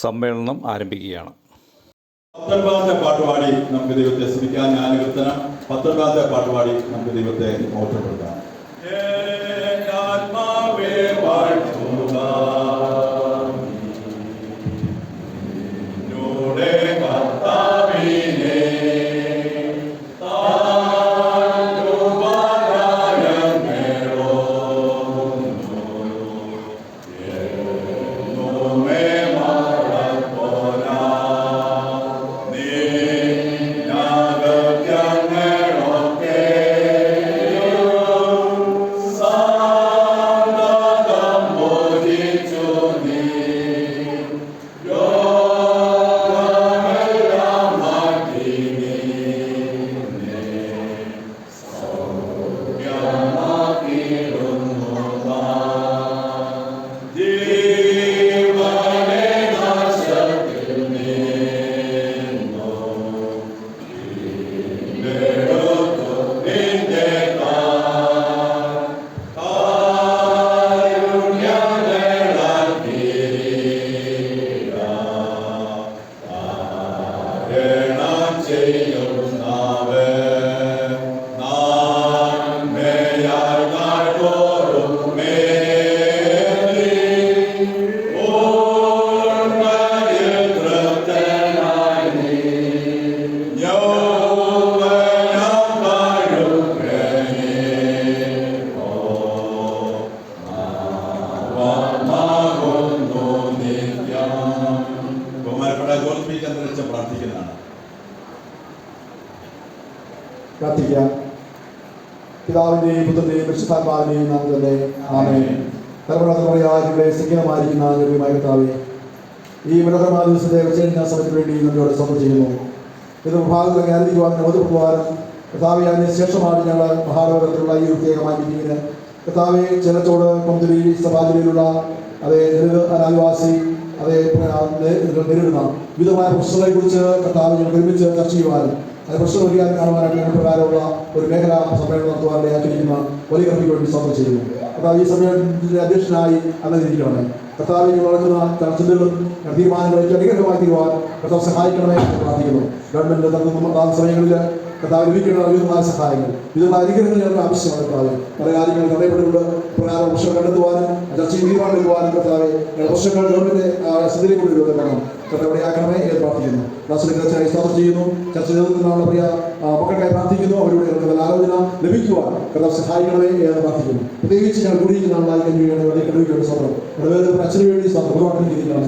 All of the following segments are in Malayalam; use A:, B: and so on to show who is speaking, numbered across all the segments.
A: സമ്മേളനം ആരംഭിക്കുകയാണ്.
B: 19ാമത്തെ പാട്ടുപാടി നമുക്ക് ദൈവത്തെ സ്തുതിക്കാം. ജ്ഞാനകീർത്തനം 19ാമത്തെ പാട്ടുപാടി നമുക്ക് ദൈവത്തെ മഹത്വപ്പെടുത്താം. ആത്മാവേ വാഴ്ത്തുക
C: പ്രാർത്ഥിക്കാം. പിതാവിന്റെയും പുത്രന്റെയും പരിശുദ്ധാത്മാവിന്റെയും നാമത്തിൽ ആമേൻ. തലമുറകളെ സഖ്യമായിരിക്കുന്ന ദൈവമായ കർത്താവേ, ഈ മനോഹരമായ ദിവസത്തെ ഉച്ചരിക്കുന്ന സമയത്തിന് വേണ്ടി നമ്മളോട് സമർപ്പണം ചെയ്യുന്നു. ഇത് മഹാഭാരതത്തിലൊക്കെ ആരംഭിക്കുവാനും അവതരിപ്പിക്കുവാനും കർത്താവെ അതിന് ശേഷമാണ് ഞങ്ങൾ മഹാഭാരതത്തിലുള്ള ഈ പ്രത്യേകമായ മീറ്റിങ്ങിന് കർത്താവെ ജനത്തോട് കൊന്തുരി സഭാജിയിലുള്ള അതേ ആദിവാസി അതേ നേരിടുന്ന വിധമായ പ്രശ്നങ്ങളെക്കുറിച്ച് കർത്താവ് ഞങ്ങൾ ഒരുമിച്ച് ചർച്ച ചെയ്യുവാനും അത് പ്രശ്നം പരിഹാരം കാണുവാനായിട്ട് ഞങ്ങൾ പ്രകാരമുള്ള ഒരു മേഖലാ സമ്മേളനം നടത്തുവാൻ ആഗ്രഹിക്കുന്ന വലിയ കമ്മിക്ക് വേണ്ടി സ്വാഗതം ചെയ്യുന്നു. കർത്താവ് ഈ സമ്മേളനത്തിന്റെ അധ്യക്ഷനായി അംഗീകരിക്കണമേ. കർത്താവ് നടക്കുന്ന ചർച്ചകളും തീരുമാനങ്ങളേക്ക് അനുഗ്രഹമായി തീരുവാൻ കർത്താവ് സഹായിക്കണമേ എന്ന് പ്രാർത്ഥിക്കുന്നു. ഗവൺമെന്റ് നടത്തുന്ന സമയങ്ങളിൽ കർത്താവ് ലഭിക്കുന്ന വിധമായ സഹായങ്ങൾ വിധമായ അനുഗ്രഹങ്ങൾ ഞങ്ങൾക്ക് ആവശ്യമാണ്. കർത്താവ് പല കാര്യങ്ങൾ തടയപ്പെട്ടുകൊണ്ട് പ്രകാരം പ്രശ്നം കണ്ടെത്തുവാനും ചർച്ചയിൽ തീരുമാനം എടുക്കുവാനും കർത്താവ് പ്രശ്നങ്ങൾ ഗവൺമെന്റ് സ്ഥിതിയിൽ കൊണ്ടുവരുന്നത് കാരണം കർത്താവ് ആക്കണമേ എന്ന് പ്രാർത്ഥിക്കുന്നു. ക്ലാസ്സിനെ സ്വാഗതം ചെയ്യുന്നു. ചർച്ച നേതൃത്വത്തിനുള്ള പ്രിയ മക്കൾക്കായി പ്രാർത്ഥിക്കുന്നു. അവരുടെ നല്ല ആലോചന ലഭിക്കുവാൻ കർത്താവ് സഹായിക്കണമേ എന്ന് പ്രാർത്ഥിക്കുന്നു. പ്രത്യേകിച്ച് ഞങ്ങൾ കൂടിയിരിക്കുന്ന ആളായി കണ്ടുപിടിക്കേണ്ട സ്വന്തം അച്ഛന് വേണ്ടി സ്വന്തം ജീവിക്കണം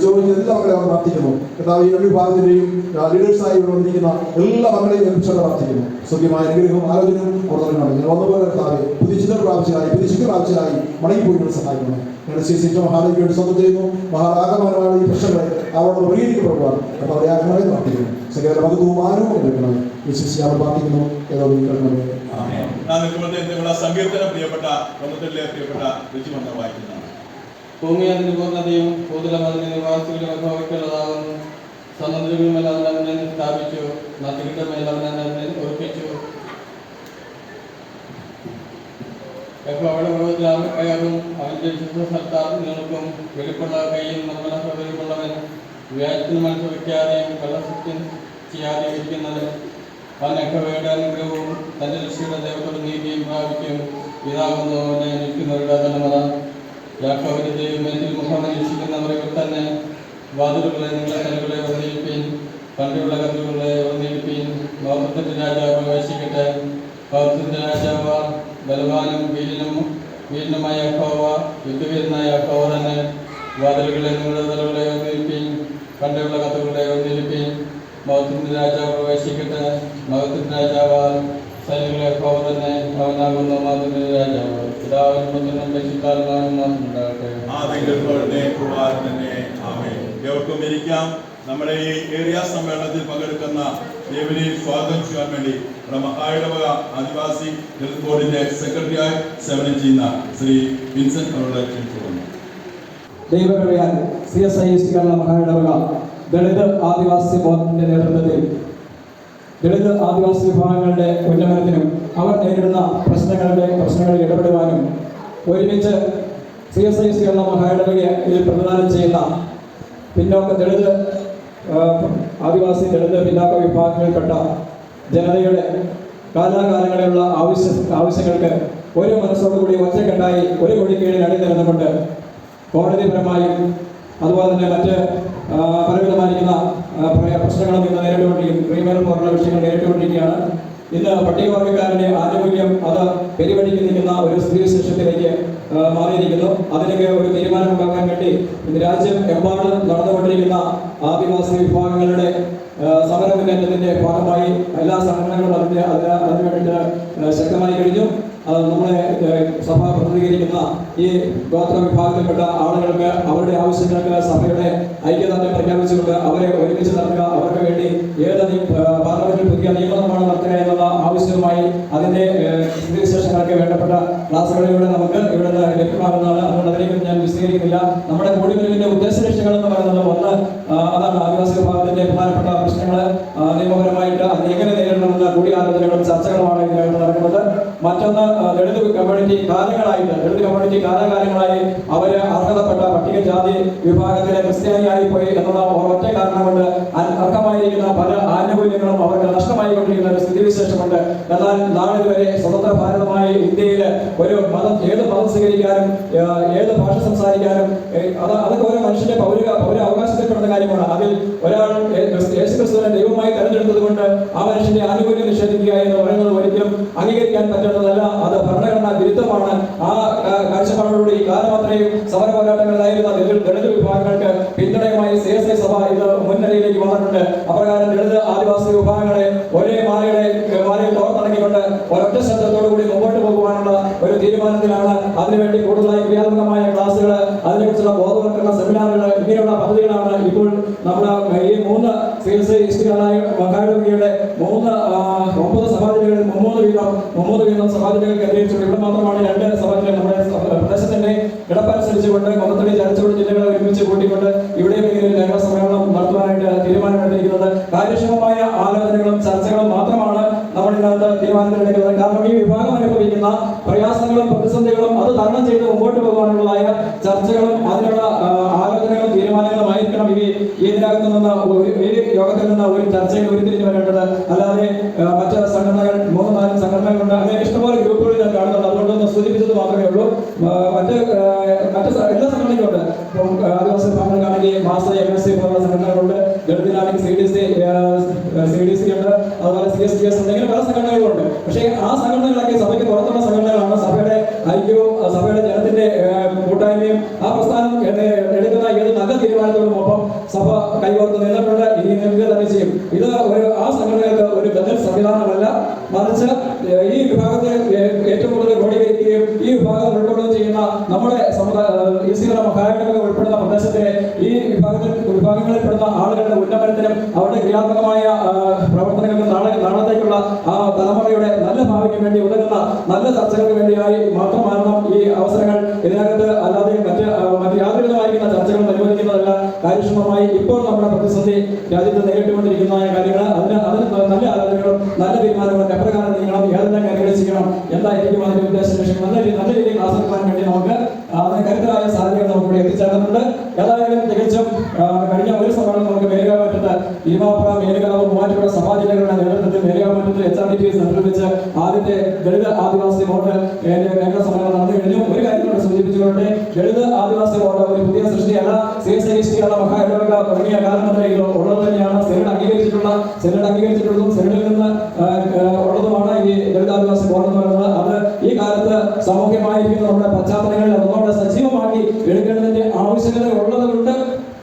C: ചോദിക്കുന്ന എല്ലാ മക്കളെയും അവർ പ്രാർത്ഥിക്കുന്നു. കർത്താവ് ഈ വിഭാഗത്തിന്റെയും ലീഡേഴ്സായി വന്നിരിക്കുന്ന എല്ലാ മക്കളെയും ഏൽപ്പിച്ചുകൊണ്ട് പ്രാർത്ഥിക്കുന്നു. സുഖ്യമായ അനുഗ്രഹവും ആലോചനയും അവർ നൽകണം. ഞാൻ വന്നുപോലെ കർത്താവെ പുതിയ ചിന്ത പ്രാപിച്ചതായി പുതിയ ശക്തി പ്രാപിച്ചതായി മടങ്ങിപ്പോയി സഹായിക്കണം. ഞങ്ങളുടെ ശ്രീ മഹാദേവിക്ക് വേണ്ടി സ്വന്തം ചെയ്യുന്നു. മഹാരാഗമാനമാണ് ഈ പ്രശ്നങ്ങളെ അവരോട് പരിഹരിക്കപ്പെടുവാൻ കർത്താവെ ആഗ്രഹമായി പ്രാർത്ഥിക്കുന്നു. സകല മഹത്വവും ആരോഗ്യം ലഭിക്കണം. വിശ്വസിച്ച് പ്രാർത്ഥിക്കുന്നു. ഏതോ കേൾക്കണമേ.
B: സങ്കീർത്തനം പ്രിയപ്പെട്ട പ്രിയപ്പെട്ട രുചിമന്ദ വായിക്കുന്നതാണ്.
D: ഭൂമി അതിന്റെ പൂർണ്ണതയും ഭൂതലം അതിന്റെ നിവാസികളുടെ അനുഭവിക്കുന്നതാകുന്നു. സമുദ്രങ്ങളുമെല്ലാം അവനെ സ്ഥാപിച്ചു, നദികളുടെ മേൽ അവനെ ഉറപ്പിച്ചു. യഹോവയുടെ പർവ്വതത്തിൽ അവൻ കയറും, അവന്റെ ശുദ്ധസ്ഥലത്താൽ നിൽക്കും. വെളുപ്പുള്ള കൈയും നിർമ്മല ഹൃദയമുള്ളവൻ, വ്യാജത്തിന് മനസ്സ് വയ്ക്കാതെയും കള്ളസത്യം ചെയ്യാതെയും ഇരിക്കുന്നവൻ. അവൻ യഹോവയുടെ അനുഗ്രഹവും തന്റെ രക്ഷയുടെ ദൈവത്തോട് നീതിയും പ്രാപിക്കും. ഇതാകുന്നു അവനെ നിൽക്കുന്നവരുടെ തലമുറ. യാക്കോബിന്റെ ദൈവമേറ്റിൽ മുഖമന്വേഷിക്കുന്നവരെ തന്നെ. വാതിലുകളെ നിങ്ങളുടെ തലകളെ ഉറന്നിരിപ്പീൻ, പണ്ടുള്ള കഥകളെ ഉറന്നിരിപ്പീൻ. മഹത്വത്തിന്റെ രാജാവ് പ്രവേശിക്കട്ടെ. മഹത്വത്തിന്റെ രാജാവ് ബലവാനും വീരനുമായ യഹോവ, യുദ്ധവീരനായ യഹോവ തന്നെ. വാതിലുകളെ നിങ്ങളുടെ തലകളെ ഉറന്നിരിപ്പീൻ, പണ്ടുള്ള കഥകളെ ഉറന്നിരിപ്പീൻ. മഹത്വത്തിന്റെ രാജാവ് പ്രവേശിക്കട്ടെ. മഹത്വത്തിന്റെ രാജാവ് സൈന്യങ്ങളെ യഹോവ തന്നെ. അവനാകുന്നു മഹത്വത്തിന്റെ രാജാവ്. പിതാവിനും പുത്രനും പരിശുദ്ധാത്മാവിനും മഹത്വം ഉണ്ടാകട്ടെ.
B: ഏവർക്കും ഇരിക്കാം. നമ്മുടെ ഈ ഏരിയ സമ്മേളനത്തിൽ പങ്കെടുക്കുന്ന ദേവനെ സ്വാഗതം ചെയ്യാൻ വേണ്ടി നമ്മുടെ മഹായിടവക ആദിവാസി ഹെൽത്ത് ബോർഡിന്റെ സെക്രട്ടറിയായി സേവനം ചെയ്യുന്ന ശ്രീ വിൻസെന്റ് അവരുടെ ക്ഷണിച്ചുകൊള്ളുന്നു.
E: ദൈവകൃപയാൽ CSIS കേരള മഹായിടവക ദളിത് ആദിവാസി ബോർഡിന്റെ നേതൃത്വത്തിൽ ദളിത് ആദിവാസി വിഭാഗങ്ങളുടെ ഉന്നമനത്തിനും അവർ നേരിടുന്ന പ്രശ്നങ്ങളിൽ ഇടപെടുവാനും ഒരുമിച്ച് CSIS കേരള മഹായിടവകയിൽ പ്രതിദാനം ചെയ്യുന്ന ദളിത് ആദിവാസി ദളിത് പിന്നാക്ക വിഭാഗങ്ങളിൽപ്പെട്ട ജനതയുടെ കാലാകാലങ്ങളിലുള്ള ആവശ്യങ്ങൾക്ക് ഒരു മനസ്സോടുകൂടി ഒറ്റക്കെട്ടായി ഒരു കൊടിക്കീഴിൽ അണിനിരന്നുകൊണ്ട് കോടതിപരമായും അതുപോലെ തന്നെ മറ്റ് പലവിധമായിരിക്കുന്ന പ്രശ്നങ്ങളും ഇന്ന് നേരിട്ടുകൊണ്ടിരിക്കും. ക്രിമിനൽ പോലുള്ള വിഷയങ്ങൾ നേരിട്ടുകൊണ്ടിരിക്കുകയാണ്. ഇന്ന് പട്ടികവർഗക്കാരന്റെ ആനുകൂല്യം അത് പെരുവഴിക്ക് നിൽക്കുന്ന ഒരു സ്ഥിതിവിശേഷത്തിലേക്ക് മാറിയിരിക്കുന്നു. അതിനൊക്കെ ഒരു തീരുമാനമുണ്ടാക്കാൻ വേണ്ടി ഇന്ന് രാജ്യം എമ്പാടും നടന്നുകൊണ്ടിരിക്കുന്ന ആദിവാസി വിഭാഗങ്ങളുടെ സമര മുന്നേറ്റത്തിന്റെ ഭാഗമായി എല്ലാ സംഘടനകളും അതിന് വേണ്ടിയിട്ട് ശക്തമായി കഴിഞ്ഞു. നമ്മളെ സഭ പ്രതിനിധീകരിക്കുന്ന ഈ ഗോത്ര വിഭാഗത്തിൽപ്പെട്ട ആളുകൾക്ക് അവരുടെ ആവശ്യങ്ങൾക്ക് സഭയുടെ ഐക്യദാർഢ്യം പ്രഖ്യാപിച്ചുകൊണ്ട് അവരെ ഒരുമിച്ച് നടത്തുക, അവർക്ക് വേണ്ടി പാർലമെന്റിൽ പുതിയ നിയമനിർമ്മാണം നടത്തുക എന്നുള്ള ആവശ്യവുമായി അതിന്റെ സ്ഥിതിവിശേഷങ്ങൾക്ക് വേണ്ടപ്പെട്ട ക്ലാസ്സുകളിലൂടെ നമുക്ക് ഇവിടെ നിന്ന് ലഭ്യമാകുന്നതാണ്. അതുകൊണ്ട് അതിലേക്ക് ഞാൻ വിശദീകരിക്കുന്നില്ല. നമ്മുടെ കൂടിവരവിന്റെ ഉദ്ദേശ ലക്ഷ്യങ്ങൾ എന്ന് പറയുന്നത് ഒന്ന് അതാണ് ആദിവാസി വിഭാഗത്തിന്റെ പ്രധാനപ്പെട്ട പ്രശ്നങ്ങൾ നിയമപരമായിട്ട് അതിനെങ്ങനെ നേരിടണമെന്ന കൂടിയാലോചനകളും ചർച്ചകളുമാണ് ഇതിനകത്ത് നടക്കുന്നത്. മറ്റൊന്ന് ദളിത് കമ്മ്യൂണിറ്റി കാലകാലങ്ങളായി അവര് അർഹതപ്പെട്ട പട്ടികജാതി വിഭാഗത്തിലെ ക്രിസ്ത്യാനിയായി പോയി എന്നുള്ള ഒറ്റ കാരണം കൊണ്ട് അർഹമായിരിക്കുന്ന പല ആനുകൂല്യങ്ങളും അവർക്ക് നഷ്ടമായിക്കൊണ്ടിരിക്കുന്ന ഒരു സ്ഥിതിവിശേഷമുണ്ട്. എന്നാൽ നാളിതുവരെ സ്വതന്ത്ര ഭാരതമായ ഇന്ത്യയിൽ ഒരു ഏത് മതം സ്വീകരിക്കാനും ഏത് ഭാഷ സംസാരിക്കാനും അതൊക്കെ ഓരോ മനുഷ്യന്റെ പൗര അവകാശത്തിൽപ്പെടുന്ന കാര്യമാണ്. അതിൽ ഒരാൾ യേശുക്രിസ്തുവിനെ ദൈവമായി തെരഞ്ഞെടുത്തത് കൊണ്ട് ആ മനുഷ്യന്റെ ആനുകൂല്യം നിഷേധിക്കുക എന്ന് പറയുന്നത് ഒരിക്കലും അംഗീകരിക്കാൻ പറ്റുന്നതല്ല. അത് ഭരണഘടനാ വിരുദ്ധമാണ്. ആ കാഴ്ചപ്പാടോടുകൂടി ഈ കാലം അത്രയും സമര പോരാട്ടങ്ങളിലായിരുന്ന ദളിത് വിഭാഗങ്ങൾക്ക് പിന്തുണയുമായി CSI സഭ ഇത് മുൻനിരയിലേക്ക് വന്നിട്ടുണ്ട്. അപ്രകാരം ദളിത് ആദിവാസി വിഭാഗങ്ങളെ ഒരേ മാലയിൽ തോർത്തിണങ്ങിക്കൊണ്ട് ഒരൊറ്റ ശബ്ദത്തോടുകൂടി മുമ്പോട്ട് പോകുവാനുള്ള ഒരു തീരുമാനത്തിലാണ്. അതിനുവേണ്ടി കൂടുതലായി ക്രിയാത്മകമായ ക്ലാസുകൾ, അതിനെക്കുറിച്ചുള്ള ബോധവൽക്കരണ സെമിനാറുകൾ, ഇങ്ങനെയുള്ള പദ്ധതികളാണ് ഇപ്പോൾ നമ്മുടെ ഈ 3 CSI മഹാഡോഗിയുടെ 9 സഭാജികളിൽ 3 വീതം സഭാജികൾ കേന്ദ്രീകരിച്ചുകൊണ്ട് ഇവിടെ മാത്രമാണ് 2 സഭാജികൾ നമ്മുടെ പ്രദേശത്തിന്റെ കിടപ്പനുസരിച്ചുകൊണ്ട് കൊന്നത്തടി ചരച്ചോട് ജില്ലകളെ ഒരുമിച്ച് കൂട്ടിക്കൊണ്ട് ഇവിടെയും ഇങ്ങനെ ഒരു ലേഖന സമ്മേളനം നടത്തുവാനായിട്ട് തീരുമാനമെടുത്തിരിക്കുന്നത്. കാര്യക്ഷമമായ ആലോചനകളും ചർച്ചകളും മാത്രമാണ് നമ്മൾ ഇതിനകത്ത് തീരുമാനത്തിലെടുക്കുന്നത്. കാരണം ഈ വിഭാഗം അനുഭവിക്കുന്ന പ്രയാസങ്ങളും പ്രതിസന്ധികളും അത് തരണം ചെയ്ത് മുമ്പോട്ട് പോകുവാനുള്ളതായ ചർച്ചകളും അതിനുള്ള ആലോചനകളും തീരുമാനങ്ങളുമായിരിക്കണം ഇതിനകത്ത് നിന്ന് ഈ യോഗത്തിൽ നിന്ന് ഒരു ചർച്ചയിൽ ഉരുത്തിരിഞ്ഞു വരേണ്ടത്. അല്ലാതെ മറ്റ് സംഘടനകൾ 3-4 സംഘടനകളുണ്ട്, അങ്ങനെ ഇഷ്ടംപോലെ ഗ്രൂപ്പുകളിൽ ഞാൻ കാണുന്നുണ്ട്. അതുകൊണ്ടൊന്ന് സൂചിപ്പിച്ചത് മാത്രമേ ഉള്ളൂ. മറ്റ് എല്ലാ സംഘടനകളുണ്ട്. ഇപ്പം ആദിവാസി വിഭാഗങ്ങൾക്കാണെങ്കിൽ മാസ MSC പോലുള്ള സംഘടനകളുണ്ട്, ദളിതിനാണെങ്കിൽ CDC ഉണ്ട്, അതുപോലെ CSTS ഉണ്ട്, ഇങ്ങനെ പല സംഘടനകളുണ്ട്. പക്ഷേ ആ സംഘടനകളൊക്കെ സഭയ്ക്ക് പുറത്തുള്ള സംഘടനകളാണ്. സഭയുടെ ഐക്യവും സഭയുടെ ജനത്തിന്റെ കൂട്ടായ്മയും ആ പ്രസ്ഥാനം എടുക്കുന്ന ഏത് നല്ല തീരുമാനത്തോടും ഒപ്പം സഭ കൈകോർത്ത് നിന്നിട്ടുണ്ട്. ഇനി നിൽക്കുക തന്നെ ചെയ്യും. ഇത് ആ സംഘടനകൾക്ക് ഒരു ബദൽ സംവിധാനമല്ല, മറിച്ച് ഈ വിഭാഗത്തെ ഏറ്റവും കൂടുതൽ ക്രോഡീകരിക്കുകയും ഈ വിഭാഗം ഉൾക്കൊള്ളുകയും ചെയ്യുന്ന നമ്മുടെ മഹാരാഷ്ട്ര ഉൾപ്പെടുന്ന പ്രദേശത്തിലെ ഈ വിഭാഗങ്ങളിൽപ്പെടുന്ന ആളുകളുടെ ഉന്നമനത്തിനും അവരുടെ ക്രിയാത്മകമായ പ്രവർത്തനങ്ങൾക്കും നാളത്തേക്കുള്ള ആ തലമുറയുടെ നല്ല ഭാവിക്ക് വേണ്ടി ഉതകുന്ന നല്ല ചർച്ചകൾക്ക് വേണ്ടിയായി മാത്രമാകണം ഈ അവസരങ്ങൾ. ഇതിനകത്ത് അല്ലാതെ മറ്റ് യാതൊരുവിധമായിരിക്കുന്ന ചർച്ചകൾ അനുവദിക്കുന്നതല്ല. കാര്യക്ഷമമായി ഇപ്പോൾ നമ്മുടെ പ്രതിസന്ധി രാജ്യത്ത് നേരിട്ടുകൊണ്ടിരിക്കുന്ന കാര്യങ്ങൾ അതിന് നല്ല ആലോചനകളും നല്ല തീരുമാനങ്ങളും എപ്രകാരം നീങ്ങണം, ഏതെല്ലാം കാര്യങ്ങൾ ചെയ്യണം, എന്തായിരിക്കും അതിന്റെ ഉദ്ദേശ ലക്ഷ്യം, നല്ല രീതിയിൽ ക്ലാസ് എടുക്കാൻ വേണ്ടി നമുക്ക് അതിന് കരുത്തരായ സാഹചര്യം നമുക്ക് ഇവിടെ എത്തിച്ചേർന്നിട്ടുണ്ട്. ഏതായാലും തികച്ചും കഴിഞ്ഞ ഒരു സമ്മേളനം നമുക്ക് മേലുകാമറ്റത്ത് ഇരുമാപ്പുറ, മേലുകാവ്, മൂവാറ്റുപുഴ സഭാജില്ലകളുടെ നേതൃത്വത്തിൽ മേലുകാമറ്റത്ത് HRDP സെന്ററിൽ വെച്ച് ആദ്യത്തെ ദളിത് ആദിവാസി ബോർഡ് മേഖലാ സമ്മേളനം നടന്നു കഴിഞ്ഞു. ഒരു കാര്യം കൂടെ സൂചിപ്പിച്ചുകൊണ്ട് ദളിത് ആദിവാസി ബോർഡ് ഒരു പുതിയ സൃഷ്ടിയല്ല. CSI മഹാഇടവക തുടങ്ങിയ കാലങ്ങളിൽ ഉള്ളത് തന്നെയാണ്. സെനറ്റ് അംഗീകരിച്ചിട്ടുള്ളതും സെനറ്റിൽ നിന്ന് ഉള്ളതുമാണ് ഈ ദളിത് ആദിവാസി ബോർഡ് എന്ന് പറയുന്നത്. അത് ഈ കാലത്ത് സാമൂഹ്യമായിരിക്കുന്ന നമ്മുടെ പശ്ചാത്തലങ്ങളിൽ നമ്മളെ സജീവമാക്കി എടുക്കേണ്ടതിന്റെ ആവശ്യകത ഉള്ളതുകൊണ്ട്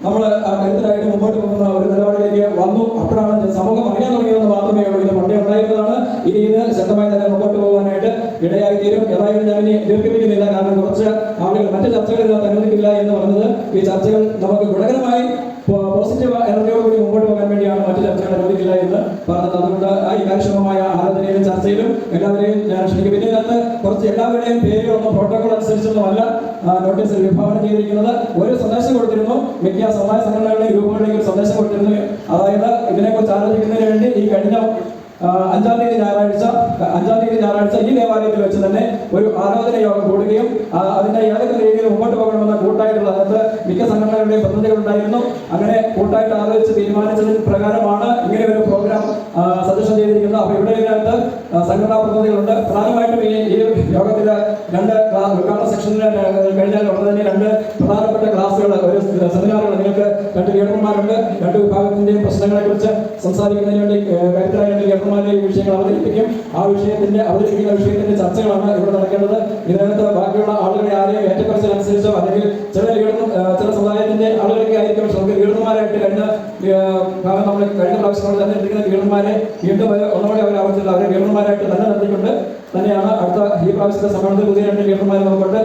E: നമ്മൾ കരുത്തരായിട്ട് മുമ്പോട്ട് പോകുന്ന ഒരു നിലപാടിലേക്ക് വന്നു. അപ്പോഴാണ് സമൂഹം അറിയാൻ തുടങ്ങിയതെന്ന് മാത്രമേ ഉള്ളൂ. ഇത് പണ്ടേ ഉണ്ടായിരുന്നതാണ്. ഇനി ഇത് ശക്തമായി തന്നെ മുമ്പോട്ട് പോകാനായിട്ട് ഇടയായിത്തീരും. ഏതായാലും ഞാൻ ഇനി ദീർഘിപ്പിക്കുന്നില്ല. കാരണം കുറച്ച് ആളുകൾ മറ്റ് ചർച്ചകൾ ഇതിനകത്ത് അനുവദിക്കില്ല എന്ന് പറഞ്ഞത് ഈ ചർച്ചകൾ നമുക്ക് ഗുണകരമായി പോസിറ്റീവ് എനർജിയോടുകൂടി മുമ്പോട്ട് പോകാൻ വേണ്ടിയാണ് മറ്റു ചർച്ചകൾ അനുവദിക്കില്ല എന്ന് പറഞ്ഞത്. അതുകൊണ്ട് ഈ കാര്യക്ഷമമായ ആലോചനയിലും ചർച്ചയിലും എല്ലാവരെയും ഞാൻ ക്ഷണിക്കും. പിന്നെ ഇതിനകത്ത് കുറച്ച് എല്ലാവരുടെയും പേരുകളൊന്നും പ്രോട്ടോകോൾ അനുസരിച്ചൊന്നുമല്ല നോട്ടീസിൽ വിഭാവനം ചെയ്തിരിക്കുന്നത്. ഒരു സന്ദേശം കൊടുത്തിരുന്നു, മിക്ക സമുദായ സംഘടനകളുടെയും ഗ്രൂപ്പുകളിലേക്ക് ഒരു സന്ദേശം കൊടുത്തിരുന്നു. അതായത് ഇതിനെക്കുറിച്ച് ആലോചിക്കുന്നതിന് വേണ്ടി ഈ കഴിഞ്ഞ 5-ാം തീയതി ഞായറാഴ്ച ഈ ദേവാലയത്തിൽ വെച്ച് തന്നെ ഒരു ആരാധന യോഗം കൂടുകയും അതിന്റെ ഏതൊക്കെ രീതിയിൽ മുമ്പോട്ട് പോകണമെന്ന കൂട്ടായിട്ടുള്ള അതിനകത്ത് മിക്ക സംഘടനകളുടെയും പ്രതിനിധികൾ ഉണ്ടായിരുന്നു. അങ്ങനെ കൂട്ടായിട്ട് ആലോചിച്ച് തീരുമാനിച്ചതിന് പ്രകാരമാണ് ഇങ്ങനെ ഒരു പ്രോഗ്രാം സജഷൻ ചെയ്തിരിക്കുന്നത്. അപ്പോൾ ഇവിടെ ഇതിനകത്ത് സംഘടനാ പ്രതിനിധികളുണ്ട്. പ്രധാനമായിട്ടും ഈ യോഗത്തിൽ രണ്ട് ഉദ്ഘാടന സെക്ഷനിൽ കഴിഞ്ഞാൽ ഉടനെ തന്നെ രണ്ട് പ്രധാനപ്പെട്ട ക്ലാസ്സുകൾ, ഒരു സെമിനാറുകൾ നിങ്ങൾക്ക് രണ്ട് ലീഡർമാരുണ്ട്. രണ്ട് വിഭാഗത്തിന്റെയും പ്രശ്നങ്ങളെ കുറിച്ച് സംസാരിക്കുന്നതിന് വേണ്ടി കരുത്തരായ രണ്ട് ലീഡർമാരുടെ ഈ വിഷയങ്ങൾ അവതരിപ്പിക്കും. അവതരിപ്പിക്കുന്ന വിഷയത്തിന്റെ ചർച്ചകളാണ് ഇവിടെ നടക്കേണ്ടത്. ഇതിനകത്ത് ബാക്കിയുള്ള ആളുകളെ ആരെയും ഏറ്റക്കുറച്ചിലനുസരിച്ചോ അല്ലെങ്കിൽ ചില സമുദായത്തിന്റെ ആളുകളൊക്കെ ആയിരിക്കും നമുക്ക് ലീഡർമാരായിട്ട് കഴിഞ്ഞ പ്രാവശ്യം തെരഞ്ഞെടുക്കുന്ന ലീഡർമാരെ വീണ്ടും ഒന്നുകൂടെ അവർ ആവശ്യമില്ല, അവരെ ലീഡർമാരായിട്ട് തന്നെ നിർത്തിക്കൊണ്ട് തന്നെയാണ് അടുത്ത ഈ പ്രാവശ്യത്തെ സമ്മേളനത്തിൽ പുതിയ രണ്ട് ലീഡർമാരെ നമുക്കുണ്ട്.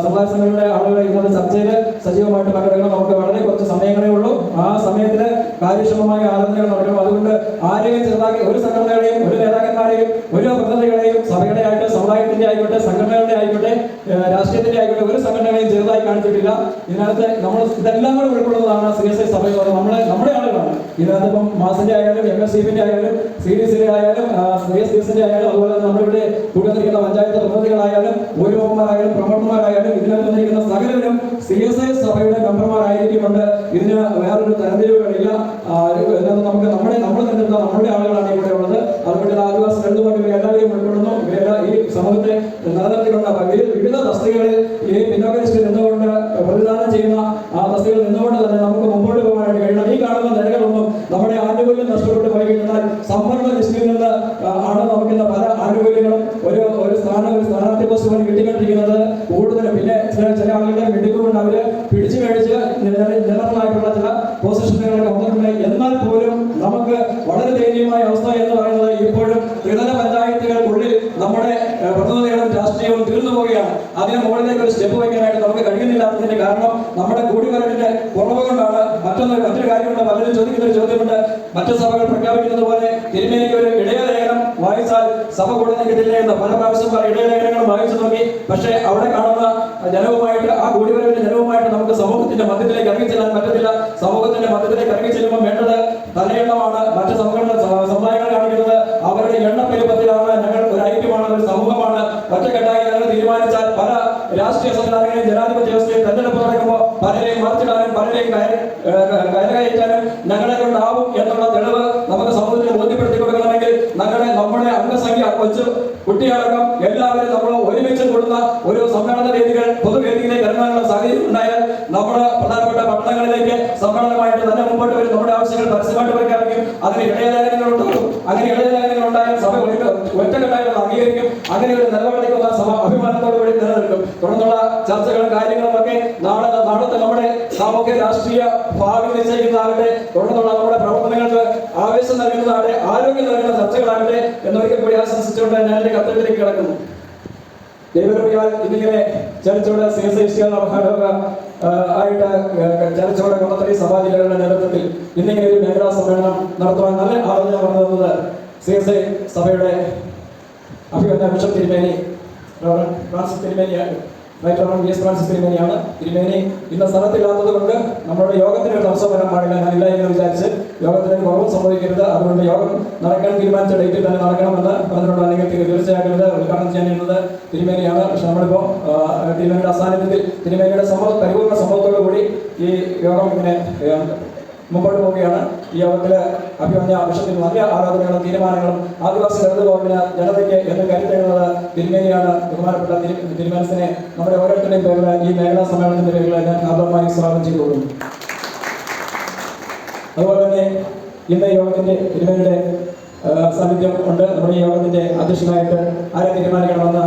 E: സമുദായ സംഘടനയുടെ ആളുകളെ ഇന്നത്തെ ചർച്ചയിൽ സജീവമായിട്ട് പങ്കെടുക്കണം. നമുക്ക് വളരെ കുറച്ച് സമയങ്ങളേ ഉള്ളൂ. ആ സമയത്തിന് കാര്യക്ഷമമായ ആലോചനകൾ നടക്കണം. അതുകൊണ്ട് ആരെയും ചെറുതാക്കി ഒരു സംഘടനകളെയും ഒരു നേതാക്കന്മാരെയും ഒരു പ്രതിനിധികളെയും സഭയുടെ ആയിട്ട് സമുദായത്തിന്റെ ആയിക്കോട്ടെ സംഘടനകളുടെ ആയിക്കോട്ടെ രാഷ്ട്രീയത്തിന്റെ ആയിക്കോട്ടെ ഒരു സംഘടനകളെയും ചെറുതായി കാണിച്ചിട്ടില്ല. ഇതിനകത്ത് നമ്മൾ ഇതെല്ലാം കൂടെ ഉൾക്കൊള്ളുന്നതാണ് CSI സഭ എന്ന് പറയുന്നത്. നമ്മുടെ ആളുകളാണ് ഇതിനകത്ത്. ഇപ്പം മാസിന്റെ ആയാലും MSCP-ന്റെ ആയാലും CDC-ന്റെ ആയാലും CSDS-ന്റെ ആയാലും അതുപോലെ തന്നെ നമ്മളിവിടെ കൂട്ടുവന്നിരിക്കുന്ന പഞ്ചായത്ത് പ്രതിനിധികളായാലും ഓരോമാരായാലും പ്രൊമോട്ടർമാരായാലും ഇതിനകത്ത് വന്നിരിക്കുന്ന സകലരും CSI സഭയുടെ മെമ്പർമാരായിരിക്കുന്നുണ്ട്. ഇതിന് വേറൊരു തരംതിരിവുകളില്ല. നമുക്ക് നമ്മൾ തെരഞ്ഞെടുത്ത നമ്മളുടെ ആളുകളാണ് ഇവിടെ ഉള്ളത്. അതുകൊണ്ട് ആദിവാസി രണ്ടുപോലെ എല്ലാവരെയും ഉൾക്കൊള്ളുന്നു. ഇവരെല്ലാം ഈ സമൂഹത്തെ നിലനിർത്തിക്കൊണ്ട് വിവിധ തസ്തികകളിൽ ഈ പിന്നോക്ക നിന്നുകൊണ്ട് പ്രതിദാനം ചെയ്യുന്ന ആ തസ്തികകൾ നിന്നുകൊണ്ട് തന്നെ നമുക്ക് മുമ്പോട്ട് പോകാനായിട്ട് കഴിയണം. ഈ കാണുന്ന നിലകളൊന്നും നമ്മുടെ ആനുകൂല്യം നഷ്ടപ്പെട്ടു പോയി കഴിഞ്ഞാൽ സംവരണ ലിസ്റ്റിൽ നിന്ന് ആണ് നമുക്കിന്ന് പല ആനുകൂല്യങ്ങളും ഒരു സ്ഥാനാർത്ഥി പോസ്റ്റ് പോലെ കിട്ടിക്കൊണ്ടിരിക്കുന്നത്. കൂടുതലും പിന്നെ ചില ആളുകളുടെ മിടുക്കുകൊണ്ട് അവര് പിടിച്ചു മേടിച്ച് ജനറലായിട്ടുള്ള ചില പൊസിഷനുകളൊക്കെ വന്നിട്ടുണ്ട്. എന്നാൽ പോലും നമുക്ക് വളരെ ദയനീയമായ അവസ്ഥ എന്ന് പറയുന്നത് ഇപ്പോഴും ത്രിതല പഞ്ചായത്തുകൾക്കുള്ളിൽ നമ്മുടെ പ്രതിനിധികളും രാഷ്ട്രീയവും തീർന്നു പോവുകയാണ്. അതിന് മുകളിലേക്ക് ഒരു സ്റ്റെപ്പ് വയ്ക്കാനായിട്ട് നമുക്ക് കഴിയുന്നില്ലാത്തതിന്റെ കാരണം നമ്മുടെ കൂടിവരവിന്റെ കുറവ് കൊണ്ടാണ്. മറ്റൊരു കാര്യമുണ്ട്. പലരും ചോദിക്കുന്ന ഒരു ചോദ്യമുണ്ട്. മറ്റു സഭകൾ പ്രഖ്യാപിക്കുന്നത് പോലെ തിരുമേനിക്ക് ഒരു ഇടയലേഖനം വായിച്ചാൽ സഭ കൂടുതൽ കിട്ടില്ല എന്ന് പല പ്രാവശ്യം പല ഇടയലേഖനങ്ങളും വായിച്ചു നോക്കി. പക്ഷേ അവിടെ കാണുന്ന ജനവുമായിട്ട് ആ കൂടിവരവിന്റെ ജനവുമായിട്ട് നമുക്ക് സമൂഹത്തിന്റെ മധ്യത്തിലേക്ക് ഇറങ്ങിച്ചെല്ലാൻ പറ്റത്തില്ല. സമൂഹത്തിന്റെ മധ്യത്തിലേക്ക് ഇറങ്ങിച്ചെല്ലുമ്പോൾ വേണ്ടത് തലയെണ്ണമാണ്. മറ്റു സമുദായങ്ങൾ കാണിക്കുന്നത് അവരുടെ എണ്ണപ്പെരുപ്പത്തിലാണ്. ഞങ്ങൾ ഒരു ഐക്യമാണ്, ഒരു സമൂഹമാണ്. ഒറ്റക്കെട്ടായി ഞങ്ങൾ തീരുമാനിച്ചാൽ പല രാഷ്ട്രീയ സംഘടനകളെയും ജനാധിപത്യ വ്യവസ്ഥയിൽ തെരഞ്ഞെടുപ്പ് നടക്കുമ്പോൾ പലരെയും മറിച്ചിടാനും പലരെയും കയറ്റാനും ഞങ്ങളെ കൊണ്ടാവും എന്നുള്ള തെളിവ് നമുക്ക് സമൂഹത്തിന് ബോധ്യപ്പെടുത്തി കൊടുക്കണമെങ്കിൽ നമ്മുടെ അംഗസംഖ്യ കൊച്ചു കുട്ടികളടക്കം എല്ലാവരും നമ്മൾ ഒരുമിച്ച് കൂടുന്ന ഒരു സമ്മേളന വേദികൾ പൊതുവേദിയിലേക്ക് ഇറങ്ങാനുള്ള സാഹചര്യം ഉണ്ടായാൽ നമ്മുടെ പ്രധാനപ്പെട്ട പട്ടണങ്ങളിലേക്ക് സമ്മേളനമായിട്ട് തന്നെ മുമ്പോട്ട് വരും. നമ്മുടെ ആവശ്യങ്ങൾ പരസ്യമായിട്ട് പ്രഖ്യാപിക്കും. അതിന് ഇടയലേഖനങ്ങൾ ഉണ്ടാകും. അങ്ങനെ ഇടയലേഖനങ്ങൾ ഉണ്ടായാൽ സഭ ഒറ്റക്കെട്ടായിട്ട് അംഗീകരിക്കും. അങ്ങനെ ഒരു നിലപാടിലേക്ക് വന്ന സഭ അഭിമാനത്തോടു കൂടി നിലനിൽക്കും. തുടർന്നുള്ള ചർച്ചകളും കാര്യങ്ങളും ഒക്കെ നാളത്തെ നമ്മുടെ സാമൂഹ്യ രാഷ്ട്രീയ ഭാവി നിശ്ചയിക്കുന്നതാകട്ടെ, തുടർന്നുള്ള നമ്മുടെ പ്രവർത്തനങ്ങൾക്ക് ആവേശം നൽകുന്നതാകട്ടെ, ആരോഗ്യം നൽകുന്ന ചർച്ചകളാകട്ടെ എന്നൊരിക്കൽ കൂടി ആശംസിച്ചുകൊണ്ട് ഞാൻ എന്റെ കർത്തവ്യത്തിലേക്ക് കിടക്കുന്നു. ദൈവകൃപയാൽ ഇന്നിങ്ങനെ ചർച്ചയുടെ ആയിട്ട് ചർച്ചയുടെ കൊണ്ടത്തടി സഭാ ജില്ലകളുടെ നേതൃത്വത്തിൽ ഇന്നിങ്ങനെ ഒരു മേഖലാ സമ്മേളനം നടത്തുവാൻ നല്ല ആലോചന പറഞ്ഞു തന്നത് CSI സഭയുടെ അഭിവന്ദ ബിഷപ്പ് തിരുമേനി ഫ്രാൻസിസ് തിരുമേനിയാണ്. തിരുമേനി ഇന്ന് സ്ഥലത്തില്ലാത്തത് കൊണ്ട് നമ്മുടെ യോഗത്തിന് ഒരു തടസ്സം വരാൻ പാടില്ല. ഞാനില്ല എന്ന് വിചാരിച്ച് യോഗത്തിന് കുറവ് സംഭവിക്കരുത്. അതുകൊണ്ട് യോഗം നടക്കാൻ തീരുമാനിച്ച ഡേറ്റിൽ തന്നെ നടക്കണമെന്ന് പറഞ്ഞിട്ടുണ്ട്. അല്ലെങ്കിൽ തീർച്ചയായിട്ടും ഇത് ഉദ്ഘാടനം ചെയ്യുന്നത് തിരുമേനിയാണ്. പക്ഷെ നമ്മളിപ്പോൾ തിരുമേനിയുടെ അസാന്നിധ്യത്തിൽ തിരുമേനിയുടെ പരിപൂർണ്ണ സമ്മതത്തോടു കൂടി ഈ യോഗം ഇങ്ങനെ മുമ്പോട്ട് പോവുകയാണ്. ഈ യോഗത്തിൽ അഭിമന്യ ബിഷപ്പിന് നല്ല ആലോചനകളും തീരുമാനങ്ങളും ആദിവാസി ദളിത് ജനതയ്ക്ക് എന്ന് കരുത്തേണ്ടത് തിരുമേനിയാണ്. ബഹുമാനപ്പെട്ട തിരുമനസിനെ നമ്മുടെ ഓരോരുത്തരുടെയും പേരിൽ ഈ മേഖലാ സമ്മേളനത്തിന്റെ പേരിൽ ഞാൻ ആദ്യമായി സ്വാഗതം ചെയ്തു കൊടുക്കുന്നു. അതുപോലെ തന്നെ ഇന്ന് യോഗത്തിന്റെ തിരുമേനിയുടെ സാന്നിധ്യം ഉണ്ട്. നമ്മുടെ ഈ യോഗത്തിന്റെ അധ്യക്ഷനായിട്ട് ആരെ തീരുമാനിക്കണമെന്ന്